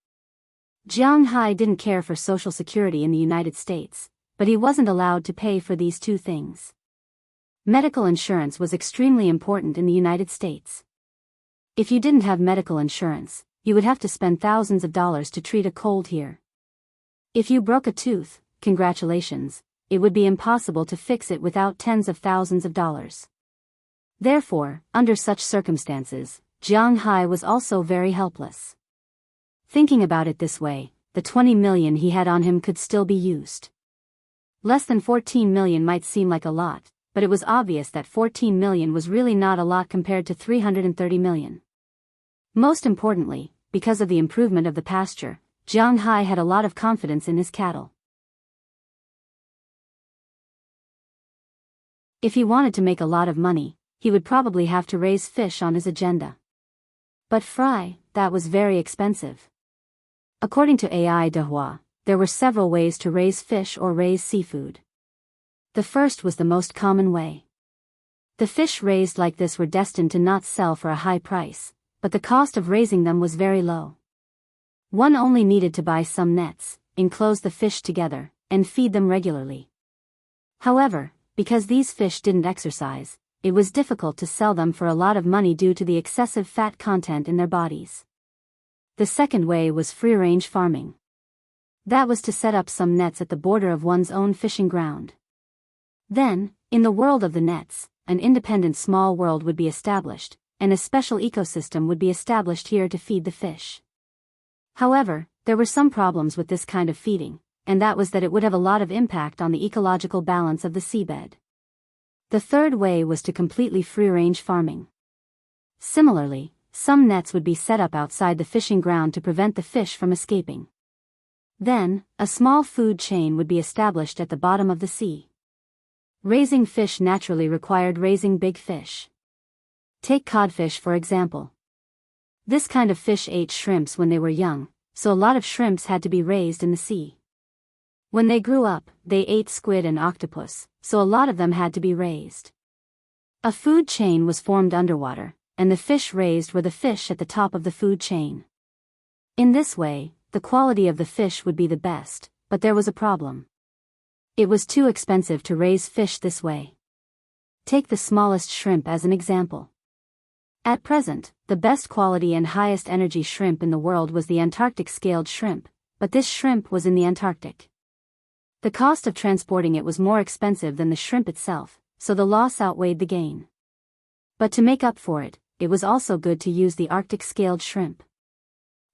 Speaker 1: Jianghu didn't care for Social Security in the United States, but he wasn't allowed to pay for these two things. Medical insurance was extremely important in the United States. If you didn't have medical insurance, you would have to spend thousands of dollars to treat a cold here. If you broke a tooth, congratulations, it would be impossible to fix it without tens of thousands of dollars. Therefore, under such circumstances, Jianghu was also very helpless. Thinking about it this way, the 20 million he had on him could still be used. Less than 14 million might seem like a lot, but it was obvious that 14 million was really not a lot compared to 330 million. Most importantly, because of the improvement of the pasture, Jianghu had a lot of confidence in his cattle. If he wanted to make a lot of money, he would probably have to raise fish on his agenda. But fry, that was very expensive. According to AI Dehua, there were several ways to raise fish or raise seafood. The first was the most common way. The fish raised like this were destined to not sell for a high price, but the cost of raising them was very low. One only needed to buy some nets, enclose the fish together, and feed them regularly. However, because these fish didn't exercise, it was difficult to sell them for a lot of money due to the excessive fat content in their bodies. The second way was free-range farming. That was to set up some nets at the border of one's own fishing ground. Then, in the world of the nets, an independent small world would be established, and a special ecosystem would be established here to feed the fish. However, there were some problems with this kind of feeding, and that was that it would have a lot of impact on the ecological balance of the seabed. The third way was to completely free-range farming. Similarly, some nets would be set up outside the fishing ground to prevent the fish from escaping. Then, a small food chain would be established at the bottom of the sea. Raising fish naturally required raising big fish. Take codfish for example. This kind of fish ate shrimps when they were young, so a lot of shrimps had to be raised in the sea. When they grew up, they ate squid and octopus, so a lot of them had to be raised. A food chain was formed underwater, and the fish raised were the fish at the top of the food chain. In this way, the quality of the fish would be the best, but there was a problem. It was too expensive to raise fish this way. Take the smallest shrimp as an example. At present, the best quality and highest energy shrimp in the world was the Antarctic scaled shrimp, but this shrimp was in the Antarctic. The cost of transporting it was more expensive than the shrimp itself, so the loss outweighed the gain. But to make up for it, it was also good to use the Arctic scaled shrimp.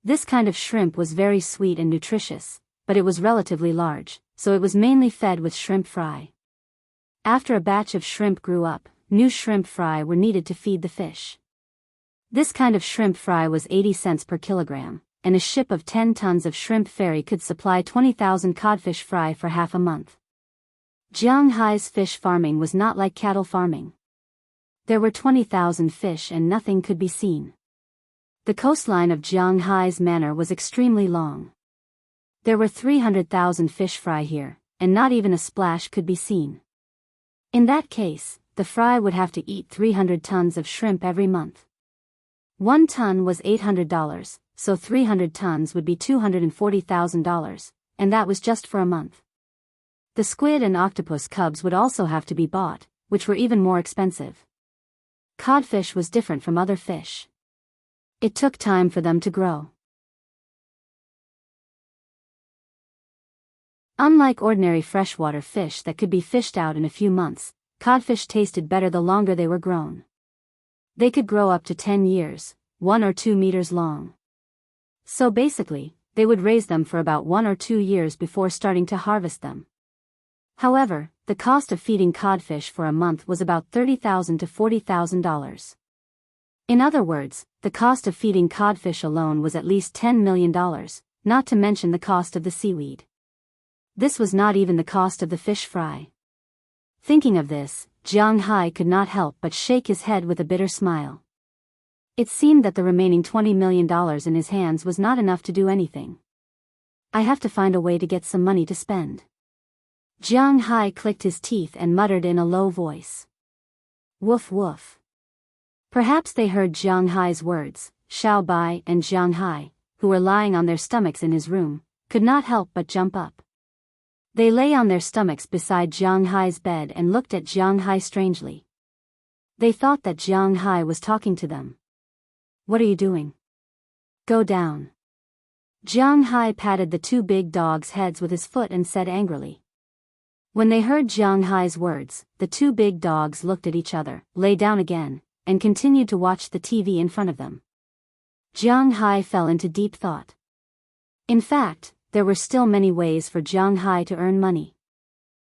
Speaker 1: This kind of shrimp was very sweet and nutritious, but it was relatively large, so it was mainly fed with shrimp fry. After a batch of shrimp grew up, new shrimp fry were needed to feed the fish. This kind of shrimp fry was 80 cents per kilogram, and a ship of 10 tons of shrimp ferry could supply 20,000 codfish fry for half a month. Jianghu's fish farming was not like cattle farming. There were 20,000 fish and nothing could be seen. The coastline of Jianghu's manor was extremely long. There were 300,000 fish fry here, and not even a splash could be seen. In that case, the fry would have to eat 300 tons of shrimp every month. 1 ton was $800, so 300 tons would be $240,000, and that was just for a month. The squid and octopus cubs would also have to be bought, which were even more expensive. Codfish was different from other fish. It took time for them to grow. Unlike ordinary freshwater fish that could be fished out in a few months, codfish tasted better the longer they were grown. They could grow up to 10 years, 1 or 2 meters long. So basically, they would raise them for about 1 or 2 years before starting to harvest them. However, the cost of feeding codfish for a month was about $30,000 to $40,000. In other words, the cost of feeding codfish alone was at least $10 million, not to mention the cost of the seaweed. This was not even the cost of the fish fry. Thinking of this, Jianghu could not help but shake his head with a bitter smile. It seemed that the remaining $20 million in his hands was not enough to do anything. I have to find a way to get some money to spend. Jianghu clicked his teeth and muttered in a low voice. Woof woof. Perhaps they heard Jianghu's words. Xiao Bai and Jianghu, who were lying on their stomachs in his room, could not help but jump up. They lay on their stomachs beside Jianghu's bed and looked at Jianghu strangely. They thought that Jianghu was talking to them. What are you doing? Go down. Jianghu patted the 2 big dogs' heads with his foot and said angrily. When they heard Jianghu's words, the 2 big dogs looked at each other, lay down again, and continued to watch the TV in front of them. Jianghu fell into deep thought. In fact, there were still many ways for Jianghu to earn money.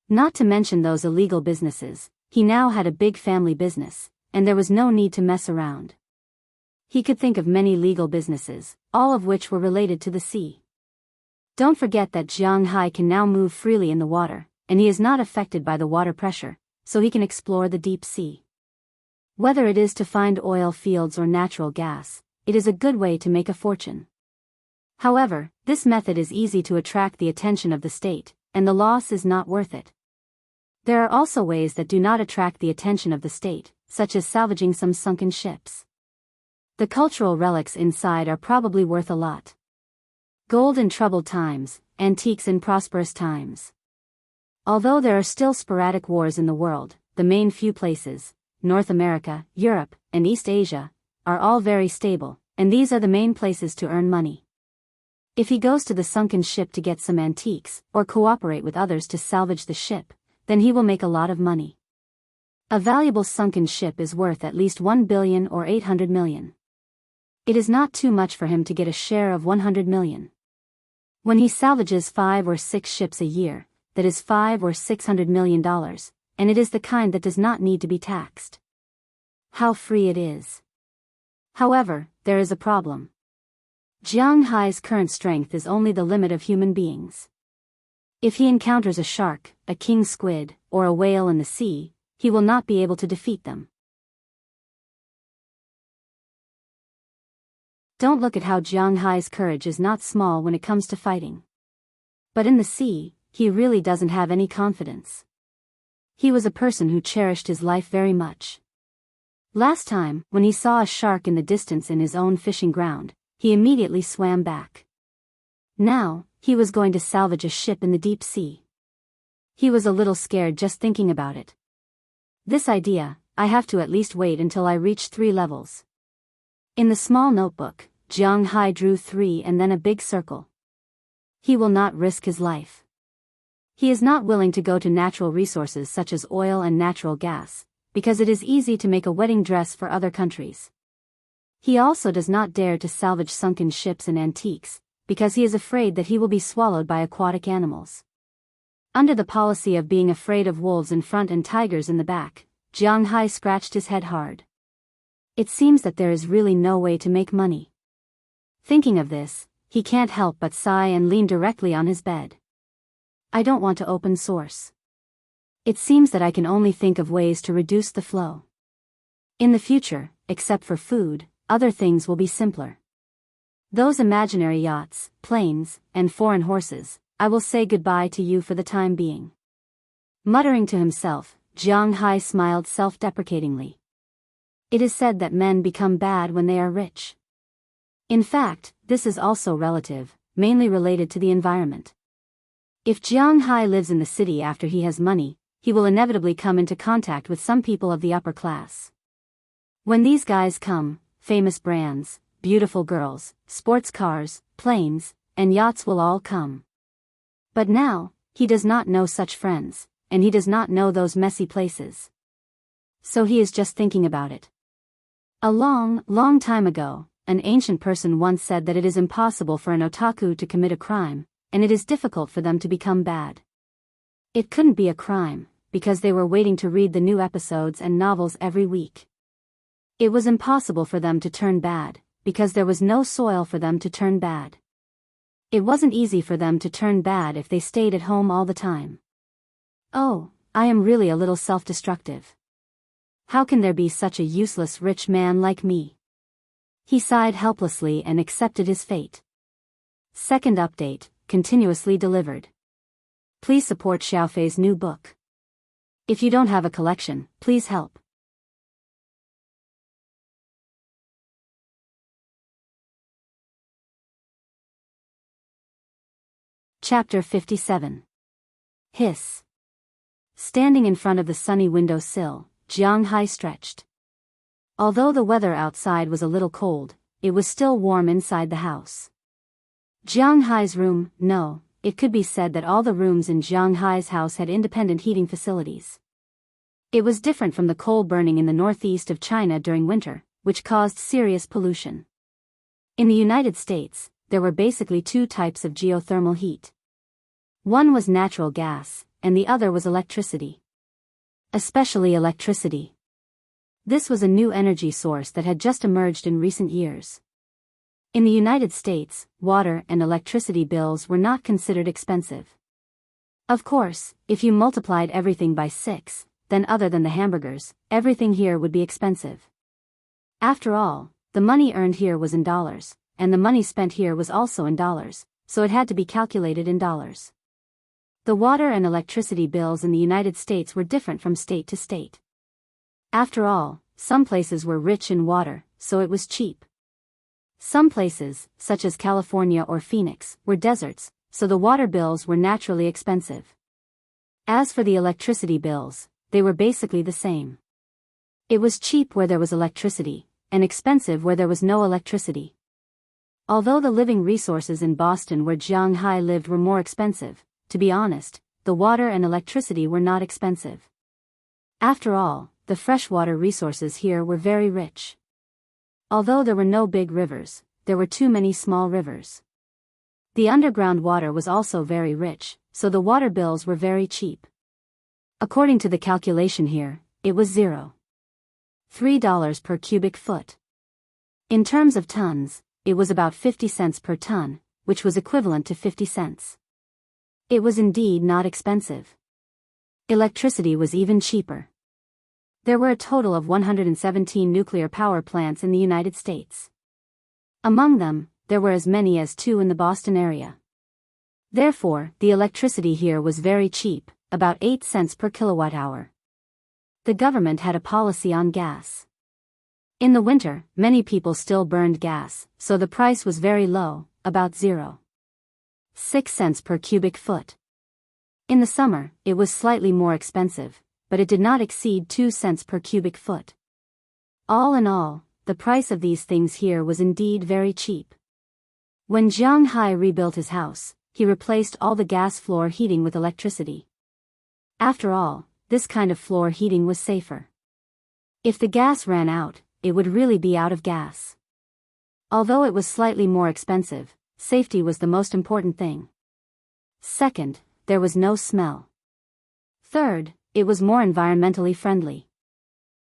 Speaker 1: Not to mention those illegal businesses, he now had a big family business, and there was no need to mess around. He could think of many legal businesses, all of which were related to the sea. Don't forget that Jianghu can now move freely in the water, and he is not affected by the water pressure, so he can explore the deep sea. Whether it is to find oil fields or natural gas, it is a good way to make a fortune. However, this method is easy to attract the attention of the state, and the loss is not worth it. There are also ways that do not attract the attention of the state, such as salvaging some sunken ships. The cultural relics inside are probably worth a lot. Gold in troubled times, antiques in prosperous times. Although there are still sporadic wars in the world, the main few places, North America, Europe, and East Asia, are all very stable, and these are the main places to earn money. If he goes to the sunken ship to get some antiques, or cooperate with others to salvage the ship, then he will make a lot of money. A valuable sunken ship is worth at least 1 billion or 800 million. It is not too much for him to get a share of 100 million. When he salvages 5 or 6 ships a year, that is $500 or $600 million, and it is the kind that does not need to be taxed. How free it is. However, there is a problem. Jianghai's current strength is only the limit of human beings. If he encounters a shark, a king squid, or a whale in the sea, he will not be able to defeat them. Don't look at how Jianghai's courage is not small when it comes to fighting. But in the sea, he really doesn't have any confidence. He was a person who cherished his life very much. Last time, when he saw a shark in the distance in his own fishing ground, he immediately swam back. Now, he was going to salvage a ship in the deep sea. He was a little scared just thinking about it. This idea, I have to at least wait until I reach 3 levels. In the small notebook, Jianghai drew 3 and then a big circle. He will not risk his life. He is not willing to go to natural resources such as oil and natural gas, because it is easy to make a wedding dress for other countries. He also does not dare to salvage sunken ships and antiques, because he is afraid that he will be swallowed by aquatic animals. Under the policy of being afraid of wolves in front and tigers in the back, Jianghai scratched his head hard. It seems that there is really no way to make money. Thinking of this, he can't help but sigh and lean directly on his bed. I don't want to open source. It seems that I can only think of ways to reduce the flow. In the future, except for food, other things will be simpler. Those imaginary yachts, planes, and foreign horses, I will say goodbye to you for the time being. Muttering to himself, Jianghai smiled self-deprecatingly. It is said that men become bad when they are rich. In fact, this is also relative, mainly related to the environment. If Jianghai lives in the city after he has money, he will inevitably come into contact with some people of the upper class. When these guys come, famous brands, beautiful girls, sports cars, planes, and yachts will all come. But now, he does not know such friends, and he does not know those messy places. So he is just thinking about it. A long, long time ago, an ancient person once said that it is impossible for an otaku to commit a crime, and it is difficult for them to become bad. It couldn't be a crime, because they were waiting to read the new episodes and novels every week. It was impossible for them to turn bad, because there was no soil for them to turn bad. It wasn't easy for them to turn bad if they stayed at home all the time. Oh, I am really a little self-destructive. How can there be such a useless rich man like me? He sighed helplessly and accepted his fate. Second update, continuously delivered. Please support Xiaofei's new book. If you don't have a collection, please help. Chapter 57. Hiss. Standing in front of the sunny window sill, Jianghai stretched. Although the weather outside was a little cold, it was still warm inside the house. Jianghai's room, no, it could be said that all the rooms in Jianghai's house had independent heating facilities. It was different from the coal burning in the northeast of China during winter, which caused serious pollution. In the United States, there were basically 2 types of geothermal heat. One was natural gas, and the other was electricity. Especially electricity. This was a new energy source that had just emerged in recent years. In the United States, water and electricity bills were not considered expensive. Of course, if you multiplied everything by 6, then other than the hamburgers, everything here would be expensive. After all, the money earned here was in dollars, and the money spent here was also in dollars, so it had to be calculated in dollars. The water and electricity bills in the United States were different from state to state. After all, some places were rich in water, so it was cheap. Some places, such as California or Phoenix, were deserts, so the water bills were naturally expensive. As for the electricity bills, they were basically the same. It was cheap where there was electricity, and expensive where there was no electricity. Although the living resources in Boston where Jianghu lived were more expensive, to be honest, the water and electricity were not expensive. After all, the freshwater resources here were very rich. Although there were no big rivers, there were too many small rivers. The underground water was also very rich, so the water bills were very cheap. According to the calculation here, it was $0.03 per cubic foot. In terms of tons, it was about 50 cents per ton, which was equivalent to 50 cents. It was indeed not expensive. Electricity was even cheaper. There were a total of 117 nuclear power plants in the United States. Among them, there were as many as 2 in the Boston area. Therefore, the electricity here was very cheap, about 8 cents per kilowatt hour. The government had a policy on gas. In the winter, many people still burned gas, so the price was very low, about 0.6 cents per cubic foot. In the summer, it was slightly more expensive, but it did not exceed 2 cents per cubic foot. All in all, the price of these things here was indeed very cheap. When Jianghu rebuilt his house, he replaced all the gas floor heating with electricity. After all, this kind of floor heating was safer. If the gas ran out, it would really be out of gas. Although it was slightly more expensive, safety was the most important thing. Second, there was no smell. Third, it was more environmentally friendly.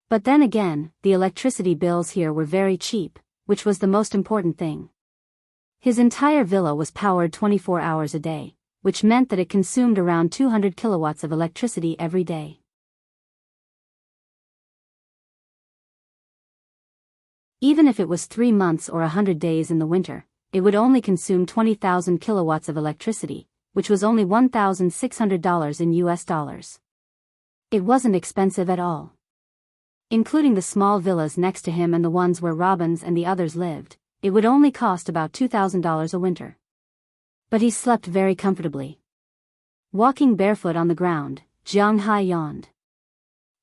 Speaker 1: But then again, the electricity bills here were very cheap, which was the most important thing. His entire villa was powered 24 hours a day, which meant that it consumed around 200 kilowatts of electricity every day. Even if it was 3 months or 100 days in the winter, it would only consume 20,000 kilowatts of electricity, which was only $1,600 in US dollars. It wasn't expensive at all. Including the small villas next to him and the ones where Robbins and the others lived, it would only cost about $2,000 a winter. But he slept very comfortably. Walking barefoot on the ground, Jianghu yawned.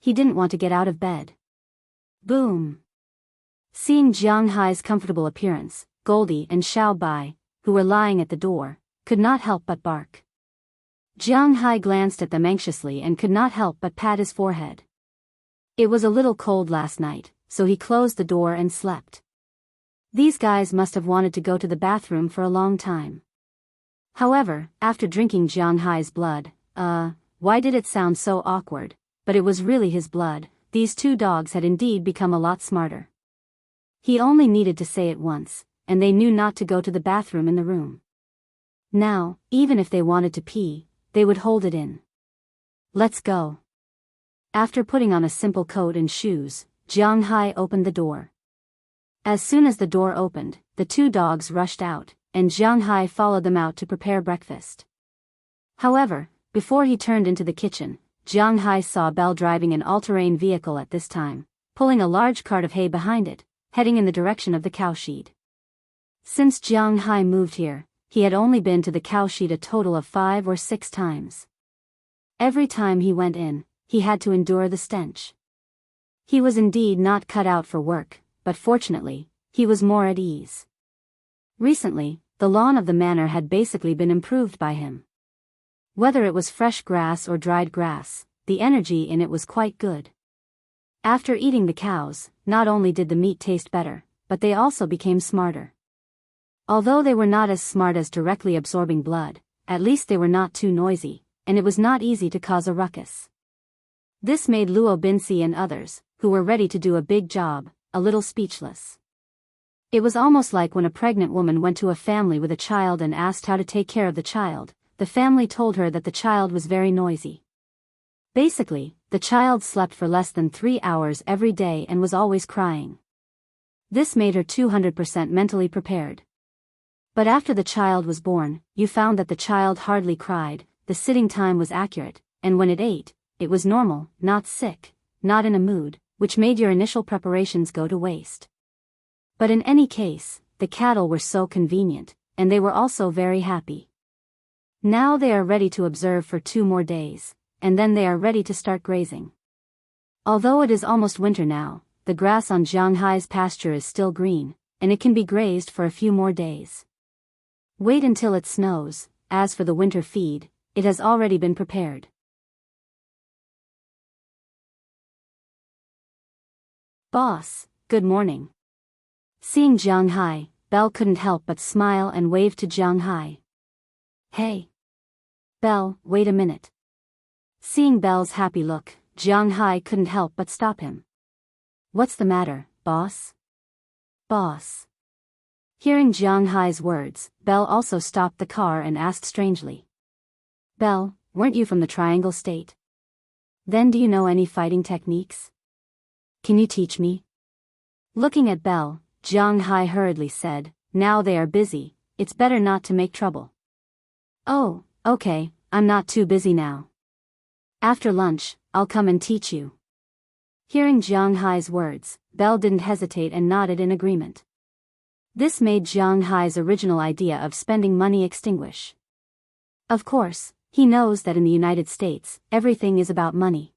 Speaker 1: He didn't want to get out of bed. Boom! Seeing Jianghu's comfortable appearance, Goldie and Xiao Bai, who were lying at the door, could not help but bark. Jianghu glanced at them anxiously and could not help but pat his forehead. It was a little cold last night, so he closed the door and slept. These guys must have wanted to go to the bathroom for a long time. However, after drinking Jianghu's blood, why did it sound so awkward? But it was really his blood. These 2 dogs had indeed become a lot smarter. He only needed to say it once, and they knew not to go to the bathroom in the room. Now, even if they wanted to pee, they would hold it in. Let's go. After putting on a simple coat and shoes, Jianghu opened the door. As soon as the door opened, the 2 dogs rushed out, and Jianghu followed them out to prepare breakfast. However, before he turned into the kitchen, Jianghu saw Belle driving an all-terrain vehicle at this time, pulling a large cart of hay behind it, heading in the direction of the cowshed. Since Jianghu moved here, he had only been to the cowshed a total of 5 or 6 times. Every time he went in, he had to endure the stench. He was indeed not cut out for work, but fortunately, he was more at ease. Recently, the lawn of the manor had basically been improved by him. Whether it was fresh grass or dried grass, the energy in it was quite good. After eating the cows, not only did the meat taste better, but they also became smarter. Although they were not as smart as directly absorbing blood, at least they were not too noisy, and it was not easy to cause a ruckus. This made Luo Binsi and others, who were ready to do a big job, a little speechless. It was almost like when a pregnant woman went to a family with a child and asked how to take care of the child. The family told her that the child was very noisy. Basically, the child slept for less than 3 hours every day and was always crying. This made her 200% mentally prepared. But after the child was born, you found that the child hardly cried, the sitting time was accurate, and when it ate, it was normal, not sick, not in a mood, which made your initial preparations go to waste. But in any case, the cattle were so convenient, and they were also very happy. Now they are ready to observe for 2 more days, and then they are ready to start grazing. Although it is almost winter now, the grass on Jianghai's pasture is still green, and it can be grazed for a few more days. Wait until it snows. As for the winter feed, it has already been prepared. Boss, good morning. Seeing Jianghai, Belle couldn't help but smile and wave to Jianghai. Hey. Belle, wait a minute. Seeing Belle's happy look, Jianghai couldn't help but stop him. What's the matter, boss? Boss. Hearing Jianghai's words, Belle also stopped the car and asked strangely. Belle, weren't you from the Triangle State? Then do you know any fighting techniques? Can you teach me? Looking at Belle, Jianghai hurriedly said, now they are busy, it's better not to make trouble. Oh, okay, I'm not too busy now. After lunch, I'll come and teach you. Hearing Jianghai's words, Belle didn't hesitate and nodded in agreement. This made Jianghai's original idea of spending money extinguish. Of course, he knows that in the United States, everything is about money.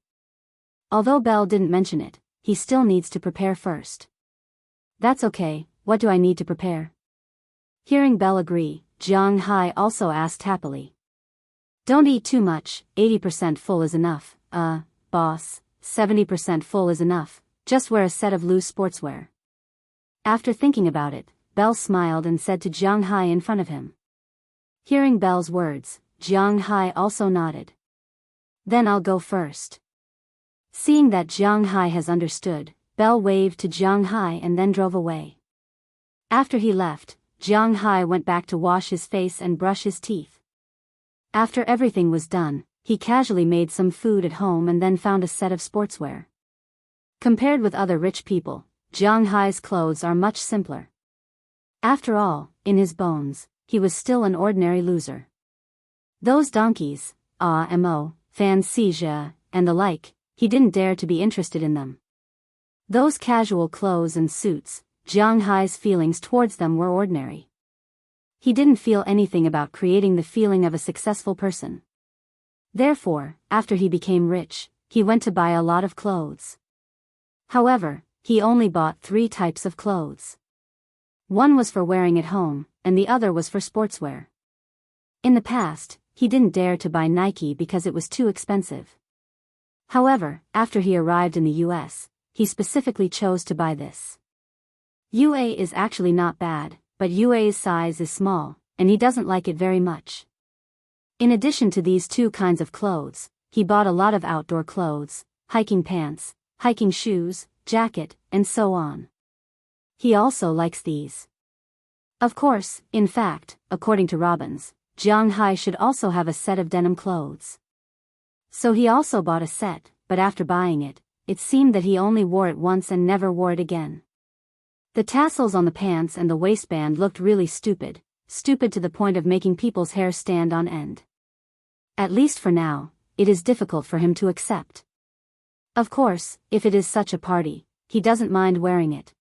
Speaker 1: Although Belle didn't mention it, he still needs to prepare first. That's okay, what do I need to prepare? Hearing Belle agree, Jianghai also asked happily. Don't eat too much, 80% full is enough. Boss, 70% full is enough, just wear a set of loose sportswear. After thinking about it, Belle smiled and said to Jianghai in front of him. Hearing Belle's words, Jianghai also nodded. Then I'll go first. Seeing that Jianghai has understood, Belle waved to Jianghai and then drove away. After he left, Jianghai went back to wash his face and brush his teeth. After everything was done, he casually made some food at home and then found a set of sportswear. Compared with other rich people, Jianghai's clothes are much simpler. After all, in his bones, he was still an ordinary loser. Those donkeys, fancies, and the like, he didn't dare to be interested in them. Those casual clothes and suits, Jianghai's feelings towards them were ordinary. He didn't feel anything about creating the feeling of a successful person. Therefore, after he became rich, he went to buy a lot of clothes. However, he only bought 3 types of clothes. One was for wearing at home, and the other was for sportswear. In the past, he didn't dare to buy Nike because it was too expensive. However, after he arrived in the US, he specifically chose to buy this. UA is actually not bad, but UA's size is small, and he doesn't like it very much. In addition to these 2 kinds of clothes, he bought a lot of outdoor clothes, hiking pants, hiking shoes, jacket, and so on. He also likes these. Of course, in fact, according to Robbins, Jianghai should also have a set of denim clothes. So he also bought a set, but after buying it, it seemed that he only wore it once and never wore it again. The tassels on the pants and the waistband looked really stupid to the point of making people's hair stand on end. At least for now, it is difficult for him to accept. Of course, if it is such a party, he doesn't mind wearing it.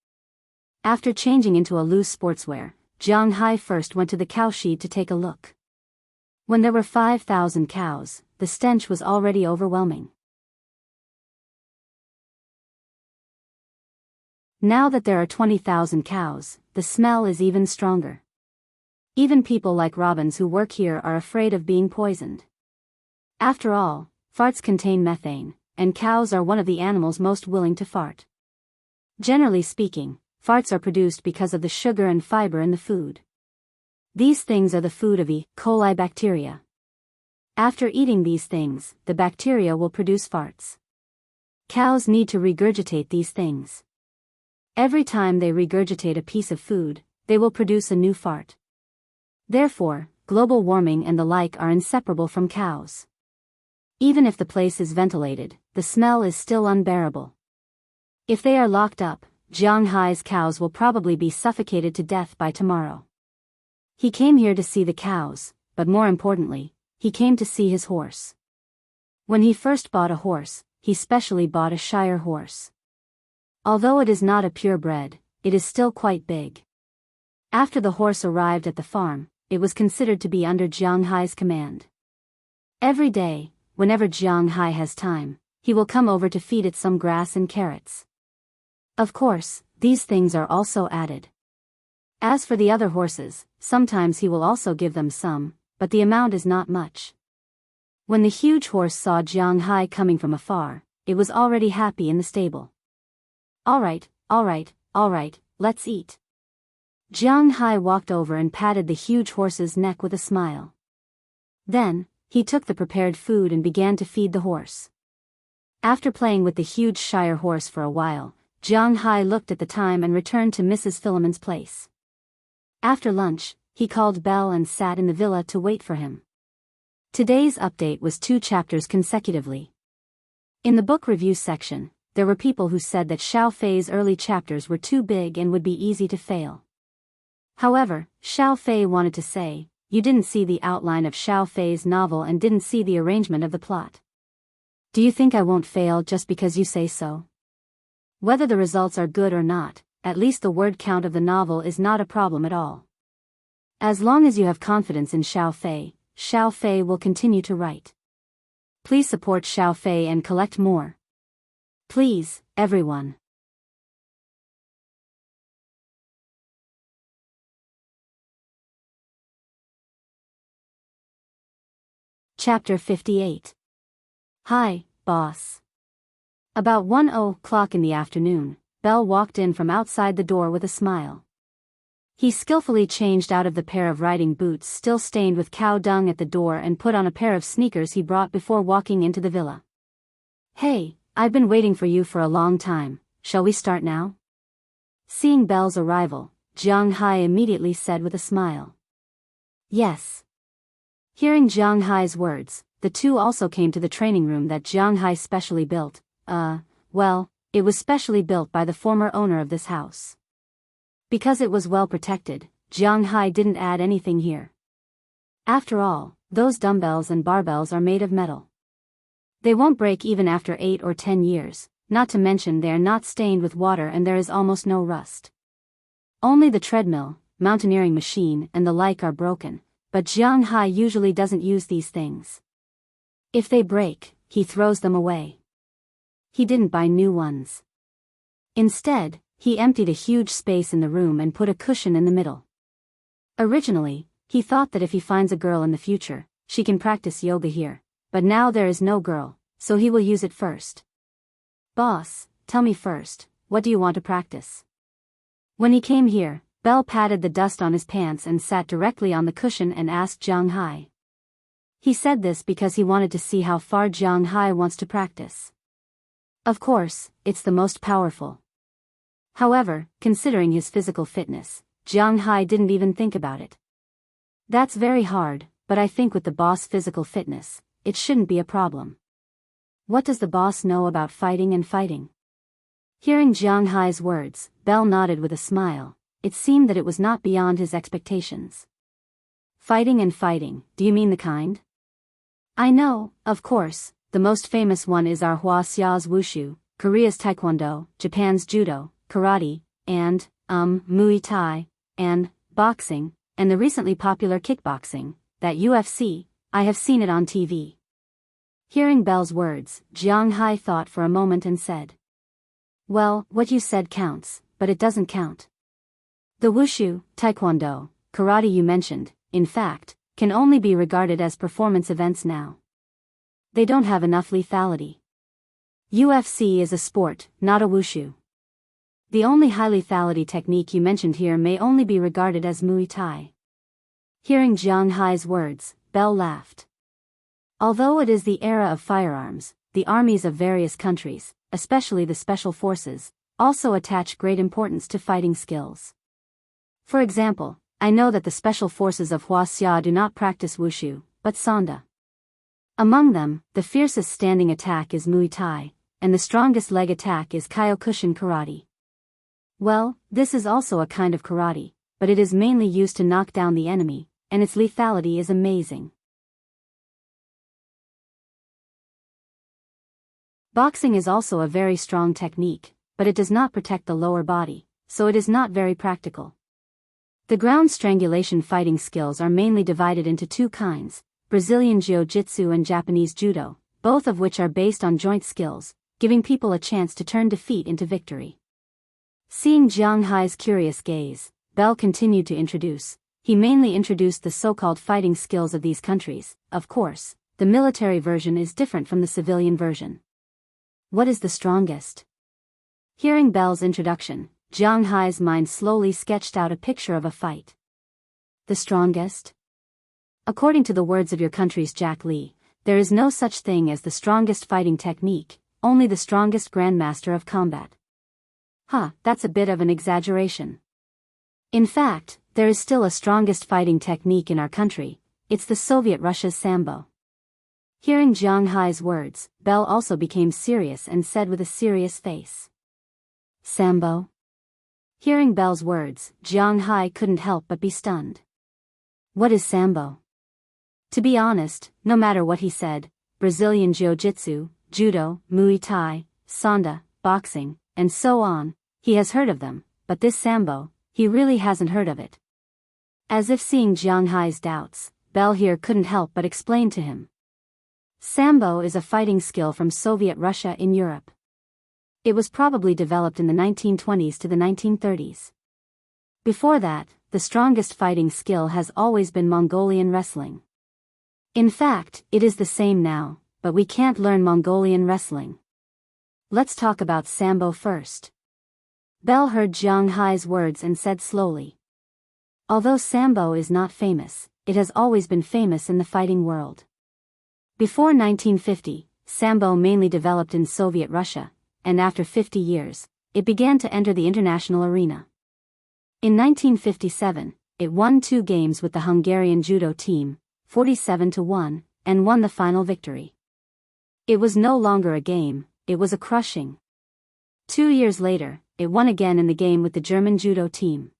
Speaker 1: After changing into a loose sportswear, Jianghai first went to the cow shed to take a look. When there were 5,000 cows, the stench was already overwhelming. Now that there are 20,000 cows, the smell is even stronger. Even people like Robbins who work here are afraid of being poisoned. After all, farts contain methane, and cows are one of the animals most willing to fart. Generally speaking, farts are produced because of the sugar and fiber in the food. These things are the food of E. coli bacteria. After eating these things, the bacteria will produce farts. Cows need to regurgitate these things. Every time they regurgitate a piece of food, they will produce a new fart. Therefore, global warming and the like are inseparable from cows. Even if the place is ventilated, the smell is still unbearable. If they are locked up, Jianghai's cows will probably be suffocated to death by tomorrow. He came here to see the cows, but more importantly, he came to see his horse. When he first bought a horse, he specially bought a Shire horse. Although it is not a purebred, it is still quite big. After the horse arrived at the farm, it was considered to be under Jianghai's command. Every day, whenever Jianghai has time, he will come over to feed it some grass and carrots. Of course, these things are also added. As for the other horses, sometimes he will also give them some, but the amount is not much. When the huge horse saw Jianghu coming from afar, it was already happy in the stable. All right, let's eat. Jianghu walked over and patted the huge horse's neck with a smile. Then, he took the prepared food and began to feed the horse. After playing with the huge Shire horse for a while, Jianghu looked at the time and returned to Mrs. Philemon's place. After lunch, he called Belle and sat in the villa to wait for him. Today's update was 2 chapters consecutively. In the book review section, there were people who said that Xiao Fei's early chapters were too big and would be easy to fail. However, Xiao Fei wanted to say, you didn't see the outline of Xiao Fei's novel and didn't see the arrangement of the plot. Do you think I won't fail just because you say so? Whether the results are good or not, at least the word count of the novel is not a problem at all. As long as you have confidence in Xiao Fei will continue to write. Please support Xiao Fei and collect more. Please, everyone. Chapter 58. Hi, boss. About 1:00 in the afternoon, Belle walked in from outside the door with a smile. He skillfully changed out of the pair of riding boots still stained with cow dung at the door and put on a pair of sneakers he brought before walking into the villa. Hey, I've been waiting for you for a long time, shall we start now? Seeing Belle's arrival, Jianghu immediately said with a smile. Yes. Hearing Jianghu's words, the two also came to the training room that Jianghu specially built. Well, it was specially built by the former owner of this house. Because it was well protected, Jianghu didn't add anything here. After all, those dumbbells and barbells are made of metal. They won't break even after 8 or 10 years, not to mention they are not stained with water and there is almost no rust. Only the treadmill, mountaineering machine and the like are broken, but Jianghu usually doesn't use these things. If they break, he throws them away. He didn't buy new ones. Instead, he emptied a huge space in the room and put a cushion in the middle. Originally, he thought that if he finds a girl in the future, she can practice yoga here, but now there is no girl, so he will use it first. Boss, tell me first, what do you want to practice? When he came here, Belle patted the dust on his pants and sat directly on the cushion and asked Jianghu. He said this because he wanted to see how far Jianghu wants to practice. Of course, it's the most powerful. However, considering his physical fitness, Jianghu didn't even think about it. That's very hard, but I think with the boss' physical fitness, it shouldn't be a problem. What does the boss know about fighting and fighting? Hearing Jianghu's words, Belle nodded with a smile. It seemed that it was not beyond his expectations. Fighting and fighting, do you mean the kind? I know, of course, the most famous one is our Wuxia's Wushu, Korea's Taekwondo, Japan's Judo, Karate, and, Muay Thai, and, boxing, and the recently popular kickboxing, that UFC, I have seen it on TV. Hearing Belle's words, Jianghu thought for a moment and said. Well, what you said counts, but it doesn't count. The Wushu, Taekwondo, Karate you mentioned, in fact, can only be regarded as performance events now. They don't have enough lethality. UFC is a sport, not a wushu. The only high lethality technique you mentioned here may only be regarded as Muay Thai. Hearing Jianghu's words, Belle laughed. Although it is the era of firearms, the armies of various countries, especially the special forces, also attach great importance to fighting skills. For example, I know that the special forces of Wuxia do not practice wushu, but sanda. Among them, the fiercest standing attack is Muay Thai, and the strongest leg attack is Kyokushin karate. Well, this is also a kind of karate, but it is mainly used to knock down the enemy, and its lethality is amazing. Boxing is also a very strong technique, but it does not protect the lower body, so it is not very practical. The ground strangulation fighting skills are mainly divided into 2 kinds, Brazilian Jiu-Jitsu and Japanese Judo, both of which are based on joint skills, giving people a chance to turn defeat into victory. Seeing Jiang Hai's curious gaze, Bell continued to introduce. He mainly introduced the so-called fighting skills of these countries. Of course, the military version is different from the civilian version. What is the strongest? Hearing Bell's introduction, Jiang Hai's mind slowly sketched out a picture of a fight. The strongest? According to the words of your country's Jack Lee, there is no such thing as the strongest fighting technique, only the strongest grandmaster of combat. That's a bit of an exaggeration. In fact, there is still a strongest fighting technique in our country. It's the Soviet Russia's Sambo. Hearing Jiang Hai's words, Bell also became serious and said with a serious face. Sambo? Hearing Bell's words, Jiang Hai couldn't help but be stunned. What is Sambo? To be honest, no matter what he said, Brazilian Jiu-Jitsu, Judo, Muay Thai, Sanda, boxing, and so on, he has heard of them, but this Sambo, he really hasn't heard of it. As if seeing Jiang Hai's doubts, Bell here couldn't help but explain to him. Sambo is a fighting skill from Soviet Russia in Europe. It was probably developed in the 1920s to the 1930s. Before that, the strongest fighting skill has always been Mongolian wrestling. In fact, it is the same now, but we can't learn Mongolian wrestling. Let's talk about Sambo first. Bell heard Jiang Hai's words and said slowly. Although Sambo is not famous, it has always been famous in the fighting world. Before 1950, Sambo mainly developed in Soviet Russia, and after 50 years, it began to enter the international arena. In 1957, it won 2 games with the Hungarian judo team, 47-1, and won the final victory. It was no longer a game, it was a crushing. 2 years later, it won again in the game with the German judo team.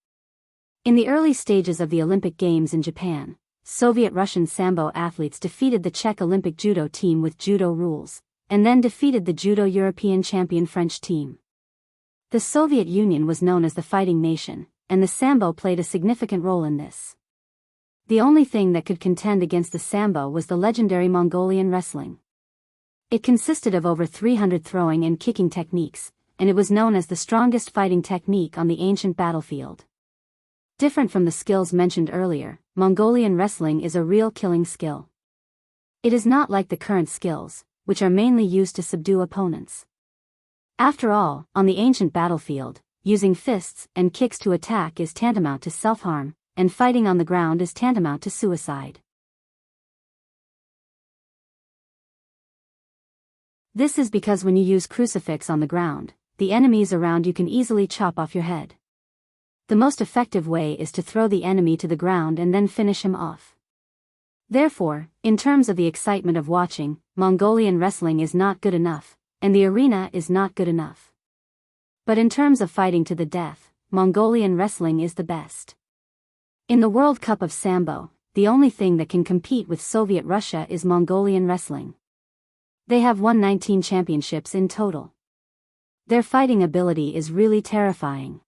Speaker 1: In the early stages of the Olympic Games in Japan, Soviet-Russian Sambo athletes defeated the Czech Olympic judo team with judo rules, and then defeated the judo European champion French team. The Soviet Union was known as the fighting nation, and the Sambo played a significant role in this. The only thing that could contend against the Sambo was the legendary Mongolian wrestling. It consisted of over 300 throwing and kicking techniques, and it was known as the strongest fighting technique on the ancient battlefield. Different from the skills mentioned earlier, Mongolian wrestling is a real killing skill. It is not like the current skills, which are mainly used to subdue opponents. After all, on the ancient battlefield, using fists and kicks to attack is tantamount to self-harm, and fighting on the ground is tantamount to suicide. This is because when you use crucifix on the ground, the enemies around you can easily chop off your head. The most effective way is to throw the enemy to the ground and then finish him off. Therefore, in terms of the excitement of watching, Mongolian wrestling is not good enough, and the arena is not good enough. But in terms of fighting to the death, Mongolian wrestling is the best. In the World Cup of Sambo, the only thing that can compete with Soviet Russia is Mongolian wrestling. They have won 19 championships in total. Their fighting ability is really terrifying.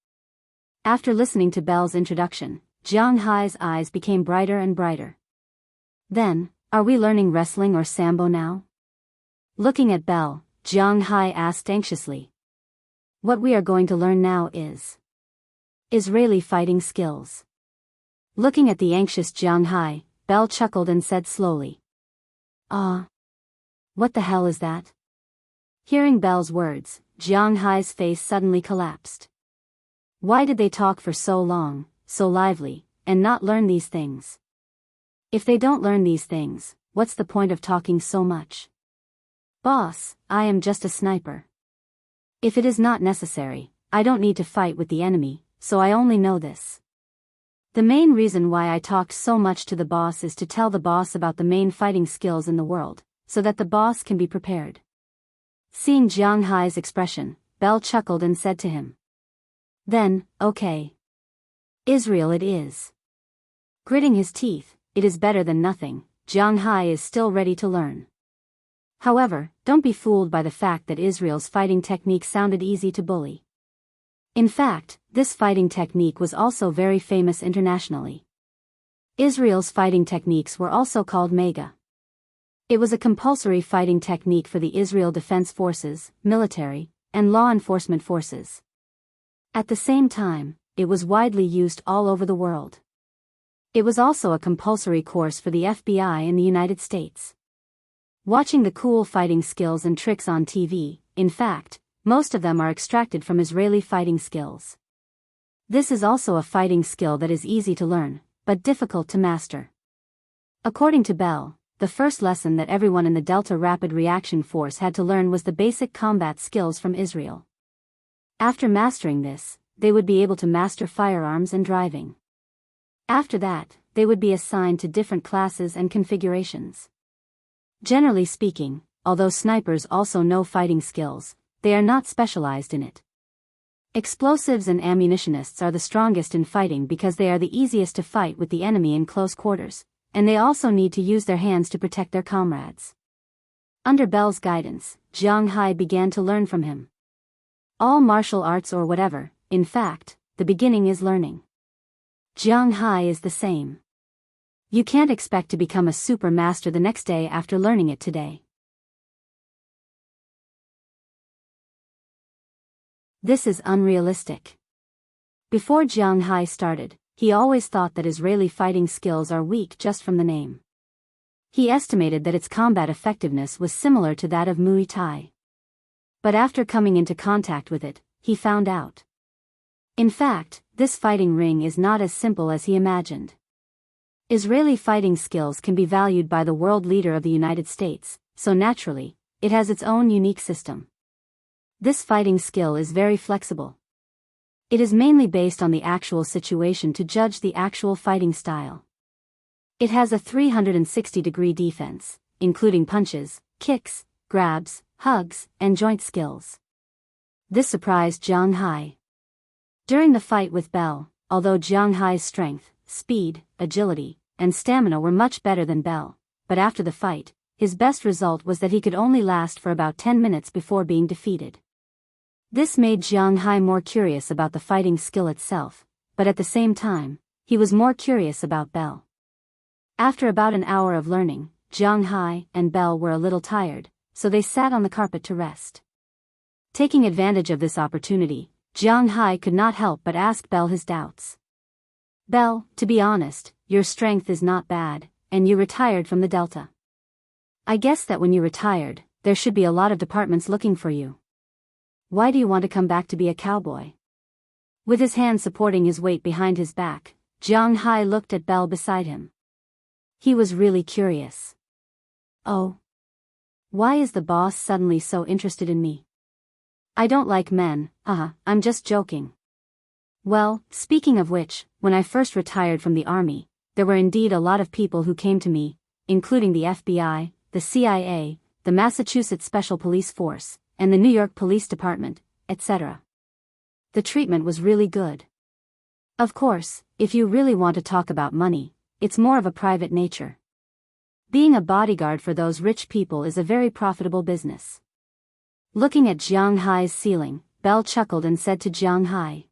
Speaker 1: After listening to Bell's introduction, Jiang Hai's eyes became brighter and brighter. Then, are we learning wrestling or Sambo now? Looking at Bell, Jiang Hai asked anxiously. What we are going to learn now is Israeli fighting skills. Looking at the anxious Jiang Hai, Bell chuckled and said slowly. What the hell is that? Hearing Bell's words, Jiang Hai's face suddenly collapsed. Why did they talk for so long, so lively, and not learn these things? If they don't learn these things, what's the point of talking so much? Boss, I am just a sniper. If it is not necessary, I don't need to fight with the enemy, so I only know this. The main reason why I talked so much to the boss is to tell the boss about the main fighting skills in the world, so that the boss can be prepared. Seeing Jiang Hai's expression, Bell chuckled and said to him. Then, okay. Israel it is. Gritting his teeth, it is better than nothing, Jiang Hai is still ready to learn. However, don't be fooled by the fact that Israel's fighting technique sounded easy to bully. In fact, this fighting technique was also very famous internationally. Israel's fighting techniques were also called mega. It was a compulsory fighting technique for the Israel Defense Forces, military, and law enforcement forces. At the same time, it was widely used all over the world. It was also a compulsory course for the FBI in the United States. Watching the cool fighting skills and tricks on TV, in fact, most of them are extracted from Israeli fighting skills. This is also a fighting skill that is easy to learn, but difficult to master. According to Bell, the first lesson that everyone in the Delta Rapid Reaction Force had to learn was the basic combat skills from Israel. After mastering this, they would be able to master firearms and driving. After that, they would be assigned to different classes and configurations. Generally speaking, although snipers also know fighting skills, they are not specialized in it. Explosives and ammunitionists are the strongest in fighting because they are the easiest to fight with the enemy in close quarters, and they also need to use their hands to protect their comrades. Under Bell's guidance, Jianghu began to learn from him. All martial arts or whatever, in fact, the beginning is learning. Jianghu is the same. You can't expect to become a super master the next day after learning it today. This is unrealistic. Before Jianghu started, he always thought that Israeli fighting skills are weak just from the name. He estimated that its combat effectiveness was similar to that of Muay Thai. But after coming into contact with it, he found out. In fact, this fighting ring is not as simple as he imagined. Israeli fighting skills can be valued by the world leader of the United States, so naturally, it has its own unique system. This fighting skill is very flexible. It is mainly based on the actual situation to judge the actual fighting style. It has a 360-degree defense, including punches, kicks, grabs, hugs, and joint skills. This surprised Jianghu. During the fight with Bell, although Jianghu's strength, speed, agility, and stamina were much better than Bell, but after the fight, his best result was that he could only last for about 10 minutes before being defeated. This made Jianghu more curious about the fighting skill itself, but at the same time, he was more curious about Bell. After about an hour of learning, Jianghu and Bell were a little tired, so they sat on the carpet to rest. Taking advantage of this opportunity, Jianghu could not help but ask Bell his doubts. Bell, to be honest, your strength is not bad, and you retired from the Delta. I guess that when you retired, there should be a lot of departments looking for you. Why do you want to come back to be a cowboy? With his hand supporting his weight behind his back, Jianghu looked at Bell beside him. He was really curious. Oh. Why is the boss suddenly so interested in me? I don't like men, I'm just joking. Well, speaking of which, when I first retired from the army, there were indeed a lot of people who came to me, including the FBI, the CIA, the Massachusetts Special Police Force, and the New York Police Department, etc. The treatment was really good. Of course, if you really want to talk about money, it's more of a private nature. Being a bodyguard for those rich people is a very profitable business. Looking at Jianghu's ceiling, Bell chuckled and said to Jianghu.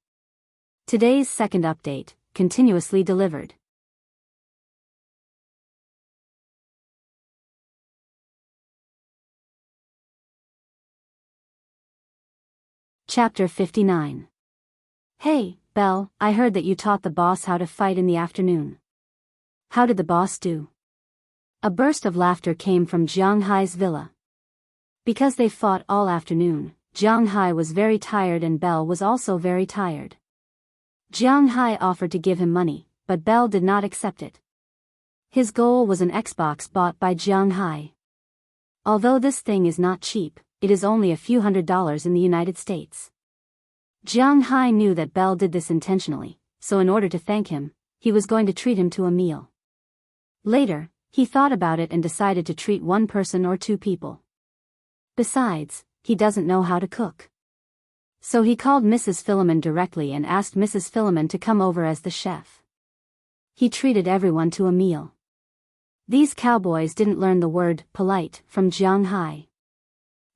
Speaker 1: Today's second update, continuously delivered. Chapter 59. Hey, Bell, I heard that you taught the boss how to fight in the afternoon. How did the boss do? A burst of laughter came from Jianghu's villa. Because they fought all afternoon, Jianghu was very tired and Bell was also very tired. Jianghu offered to give him money, but Bell did not accept it. His goal was an Xbox bought by Jianghu. Although this thing is not cheap, it is only a few $100s in the United States. Jianghu knew that Bell did this intentionally, so in order to thank him, he was going to treat him to a meal. Later, he thought about it and decided to treat one person or two people. Besides, he doesn't know how to cook. So he called Mrs. Philemon directly and asked Mrs. Philemon to come over as the chef. He treated everyone to a meal. These cowboys didn't learn the word polite from Jianghu.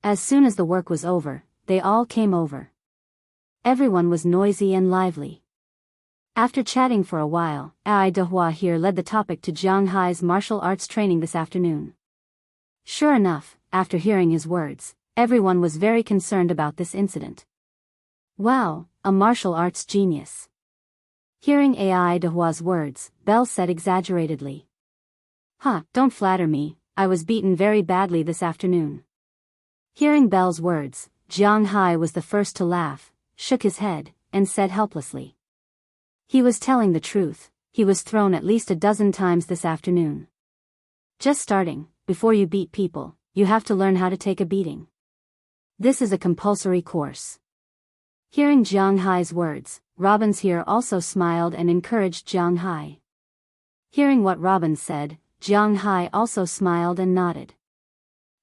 Speaker 1: As soon as the work was over, they all came over. Everyone was noisy and lively. After chatting for a while, Ai Dehua here led the topic to Jianghu's martial arts training this afternoon. Sure enough, after hearing his words, everyone was very concerned about this incident. Wow, a martial arts genius. Hearing Ai Dehua's words, Belle said exaggeratedly. Don't flatter me, I was beaten very badly this afternoon. Hearing Belle's words, Jiang Hai was the first to laugh, shook his head, and said helplessly. He was telling the truth, he was thrown at least a dozen times this afternoon. Just starting, before you beat people, you have to learn how to take a beating. This is a compulsory course. Hearing Jiang Hai's words, Robbins here also smiled and encouraged Jiang Hai. Hearing what Robbins said, Jiang Hai also smiled and nodded.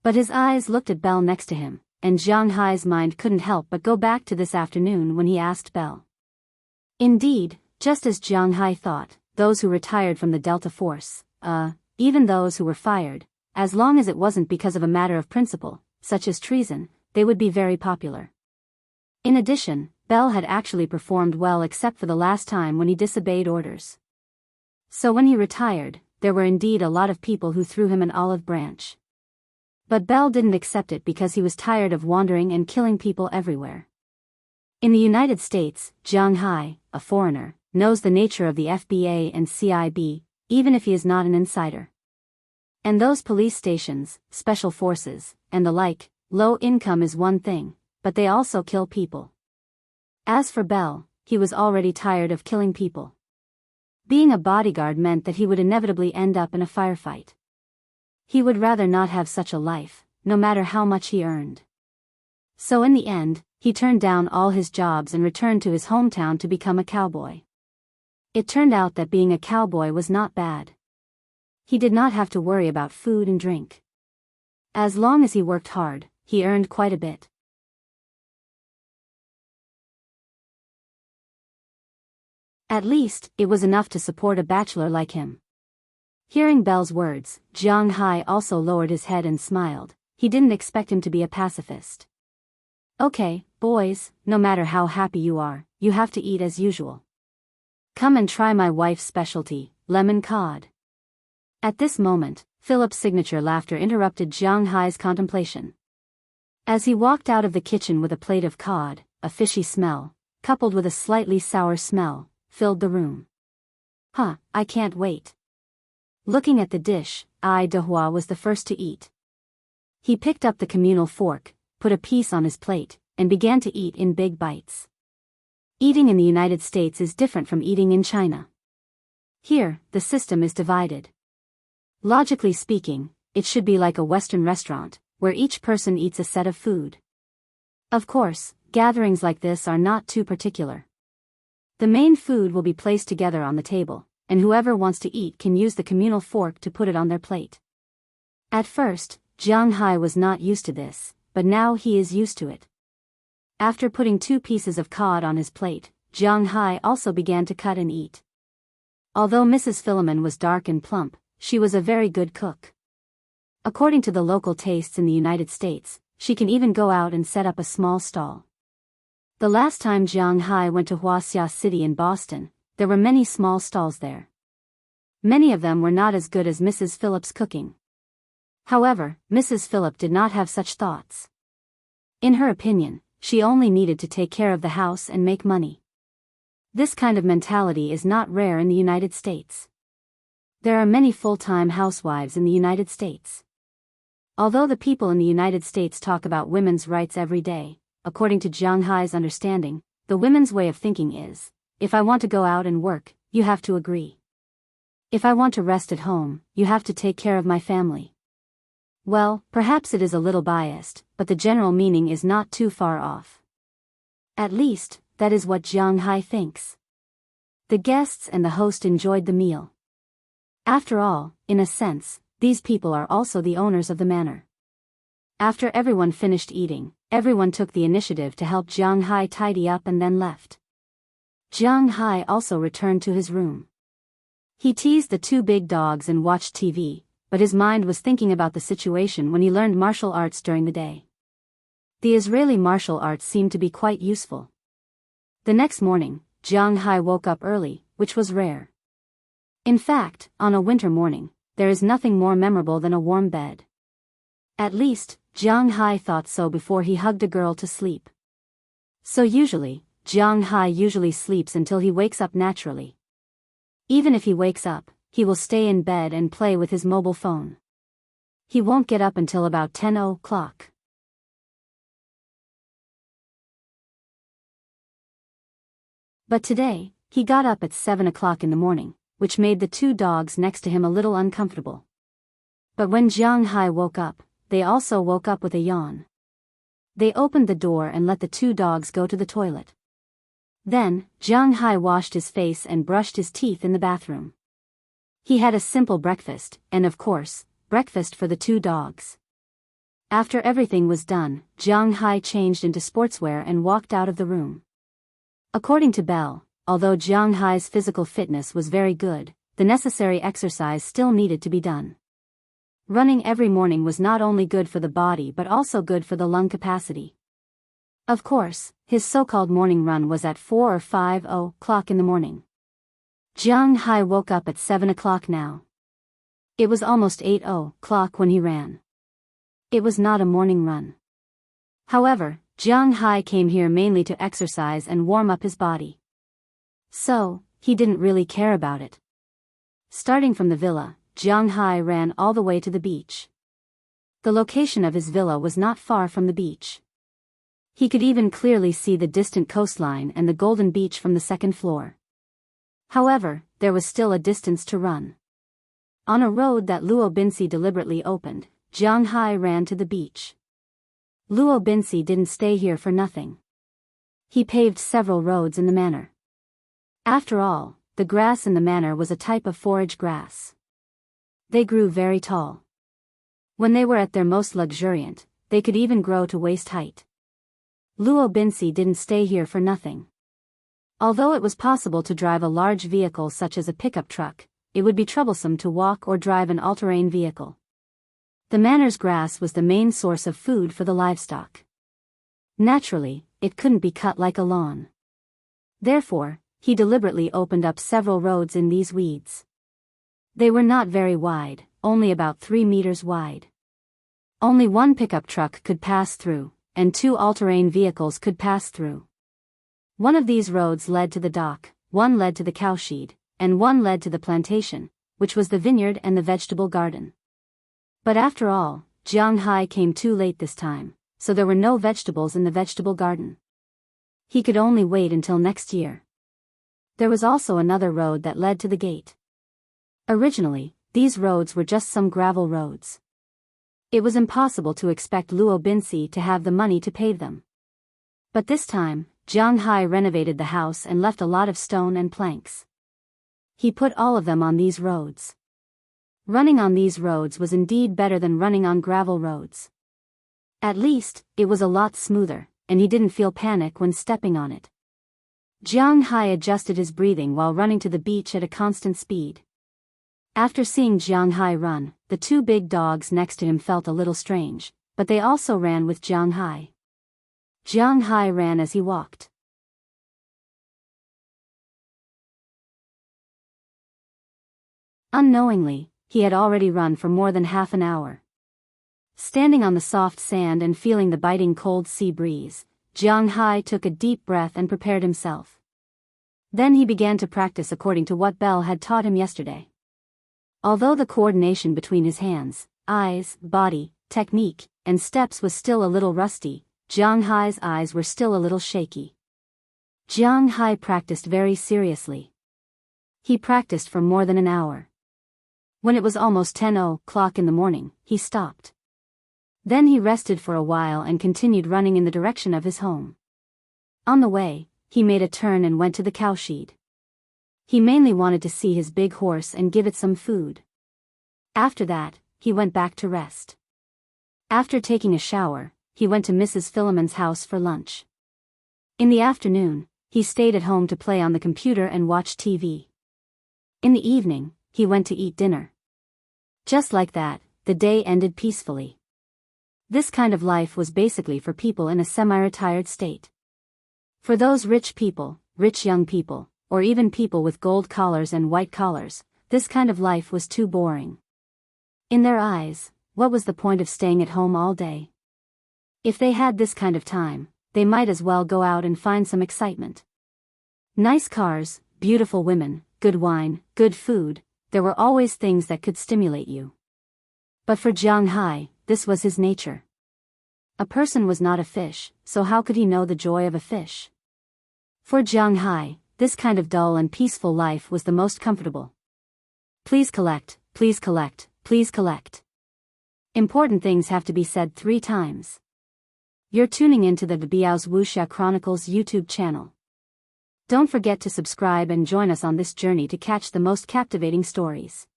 Speaker 1: But his eyes looked at Belle next to him, and Jiang Hai's mind couldn't help but go back to this afternoon when he asked Belle. Indeed, just as Jiang Hai thought, those who retired from the Delta Force, even those who were fired, as long as it wasn't because of a matter of principle, such as treason, they would be very popular. In addition, Belle had actually performed well except for the last time when he disobeyed orders. So when he retired, there were indeed a lot of people who threw him an olive branch. But Belle didn't accept it because he was tired of wandering and killing people everywhere. In the United States, Jiang Hai, a foreigner, knows the nature of the FBA and CIB, even if he is not an insider. And those police stations, special forces, and the like, low income is one thing, but they also kill people. As for Belle, he was already tired of killing people. Being a bodyguard meant that he would inevitably end up in a firefight. He would rather not have such a life, no matter how much he earned. So in the end, he turned down all his jobs and returned to his hometown to become a cowboy. It turned out that being a cowboy was not bad. He did not have to worry about food and drink. As long as he worked hard, he earned quite a bit. At least, it was enough to support a bachelor like him. Hearing Belle's words, Jiang Hai also lowered his head and smiled. He didn't expect him to be a pacifist. Okay, boys, no matter how happy you are, you have to eat as usual. Come and try my wife's specialty, lemon cod. At this moment, Philip's signature laughter interrupted Jiang Hai's contemplation. As he walked out of the kitchen with a plate of cod, a fishy smell, coupled with a slightly sour smell, filled the room. I can't wait. Looking at the dish, Ai Dehua was the first to eat. He picked up the communal fork, put a piece on his plate, and began to eat in big bites. Eating in the United States is different from eating in China. Here, the system is divided. Logically speaking, it should be like a Western restaurant, where each person eats a set of food. Of course, gatherings like this are not too particular. The main food will be placed together on the table, and whoever wants to eat can use the communal fork to put it on their plate. At first, Jiang Hai was not used to this, but now he is used to it. After putting 2 pieces of cod on his plate, Jiang Hai also began to cut and eat. Although Mrs. Philemon was dark and plump, she was a very good cook. According to the local tastes in the United States, she can even go out and set up a small stall. The last time Jiang Hai went to Wuxia City in Boston, there were many small stalls there. Many of them were not as good as Mrs. Phillip's cooking. However, Mrs. Phillip did not have such thoughts. In her opinion, she only needed to take care of the house and make money. This kind of mentality is not rare in the United States. There are many full-time housewives in the United States. Although the people in the United States talk about women's rights every day, according to Jiang Hai's understanding, the women's way of thinking is, if I want to go out and work, you have to agree. If I want to rest at home, you have to take care of my family. Well, perhaps it is a little biased, but the general meaning is not too far off. At least, that is what Jiang Hai thinks. The guests and the host enjoyed the meal. After all, in a sense, these people are also the owners of the manor. After everyone finished eating, everyone took the initiative to help Jiang Hai tidy up and then left. Jiang Hai also returned to his room. He teased the 2 big dogs and watched TV, but his mind was thinking about the situation when he learned martial arts during the day. The Israeli martial arts seemed to be quite useful. The next morning, Jiang Hai woke up early, which was rare. In fact, on a winter morning, there is nothing more memorable than a warm bed. At least, Jiang Hai thought so before he hugged a girl to sleep. So usually, Jianghu usually sleeps until he wakes up naturally. Even if he wakes up, he will stay in bed and play with his mobile phone. He won't get up until about 10 o'clock. But today, he got up at 7 o'clock in the morning, which made the two dogs next to him a little uncomfortable. But when Jianghu woke up, they also woke up with a yawn. They opened the door and let the two dogs go to the toilet. Then, Jianghu washed his face and brushed his teeth in the bathroom. He had a simple breakfast, and of course, breakfast for the two dogs. After everything was done, Jianghu changed into sportswear and walked out of the room. According to Belle, although Jianghu's physical fitness was very good, the necessary exercise still needed to be done. Running every morning was not only good for the body but also good for the lung capacity. Of course, his so-called morning run was at 4 or 5 o'clock in the morning. Jianghu woke up at 7 o'clock now. It was almost 8 o'clock when he ran. It was not a morning run. However, Jianghu came here mainly to exercise and warm up his body. So, he didn't really care about it. Starting from the villa, Jianghu ran all the way to the beach. The location of his villa was not far from the beach. He could even clearly see the distant coastline and the golden beach from the second floor. However, there was still a distance to run. On a road that Luo Binsi deliberately opened, Jianghu ran to the beach. Luo Binsi didn't stay here for nothing. He paved several roads in the manor. After all, the grass in the manor was a type of forage grass. They grew very tall. When they were at their most luxuriant, they could even grow to waist height. Luo Binsi didn't stay here for nothing. Although it was possible to drive a large vehicle such as a pickup truck, it would be troublesome to walk or drive an all-terrain vehicle. The manor's grass was the main source of food for the livestock. Naturally, it couldn't be cut like a lawn. Therefore, he deliberately opened up several roads in these weeds. They were not very wide, only about 3 meters wide. Only one pickup truck could pass through, and 2 all-terrain vehicles could pass through. One of these roads led to the dock, one led to the cowshed, and one led to the plantation, which was the vineyard and the vegetable garden. But after all, Jianghu came too late this time, so there were no vegetables in the vegetable garden. He could only wait until next year. There was also another road that led to the gate. Originally, these roads were just some gravel roads. It was impossible to expect Luo Binsi to have the money to pave them. But this time, Jianghu renovated the house and left a lot of stone and planks. He put all of them on these roads. Running on these roads was indeed better than running on gravel roads. At least, it was a lot smoother, and he didn't feel panic when stepping on it. Jianghu adjusted his breathing while running to the beach at a constant speed. After seeing Jianghu run, the 2 big dogs next to him felt a little strange, but they also ran with Jianghu. Jianghu ran as he walked. Unknowingly, he had already run for more than half an hour. Standing on the soft sand and feeling the biting cold sea breeze, Jianghu took a deep breath and prepared himself. Then he began to practice according to what Belle had taught him yesterday. Although the coordination between his hands, eyes, body, technique, and steps was still a little rusty, Jianghu's eyes were still a little shaky. Jianghu practiced very seriously. He practiced for more than an hour. When it was almost 10 o'clock in the morning, he stopped. Then he rested for a while and continued running in the direction of his home. On the way, he made a turn and went to the cowshed. He mainly wanted to see his big horse and give it some food. After that, he went back to rest. After taking a shower, he went to Mrs. Philemon's house for lunch. In the afternoon, he stayed at home to play on the computer and watch TV. In the evening, he went to eat dinner. Just like that, the day ended peacefully. This kind of life was basically for people in a semi-retired state. For those rich people, rich young people, or even people with gold collars and white collars, this kind of life was too boring. In their eyes, what was the point of staying at home all day? If they had this kind of time, they might as well go out and find some excitement. Nice cars, beautiful women, good wine, good food, there were always things that could stimulate you. But for Jianghu, this was his nature. A person was not a fish, so how could he know the joy of a fish? For Jianghu, this kind of dull and peaceful life was the most comfortable. Please collect, please collect, please collect. Important things have to be said 3 times. You're tuning into the Biyao's Wuxia Chronicles YouTube channel. Don't forget to subscribe and join us on this journey to catch the most captivating stories.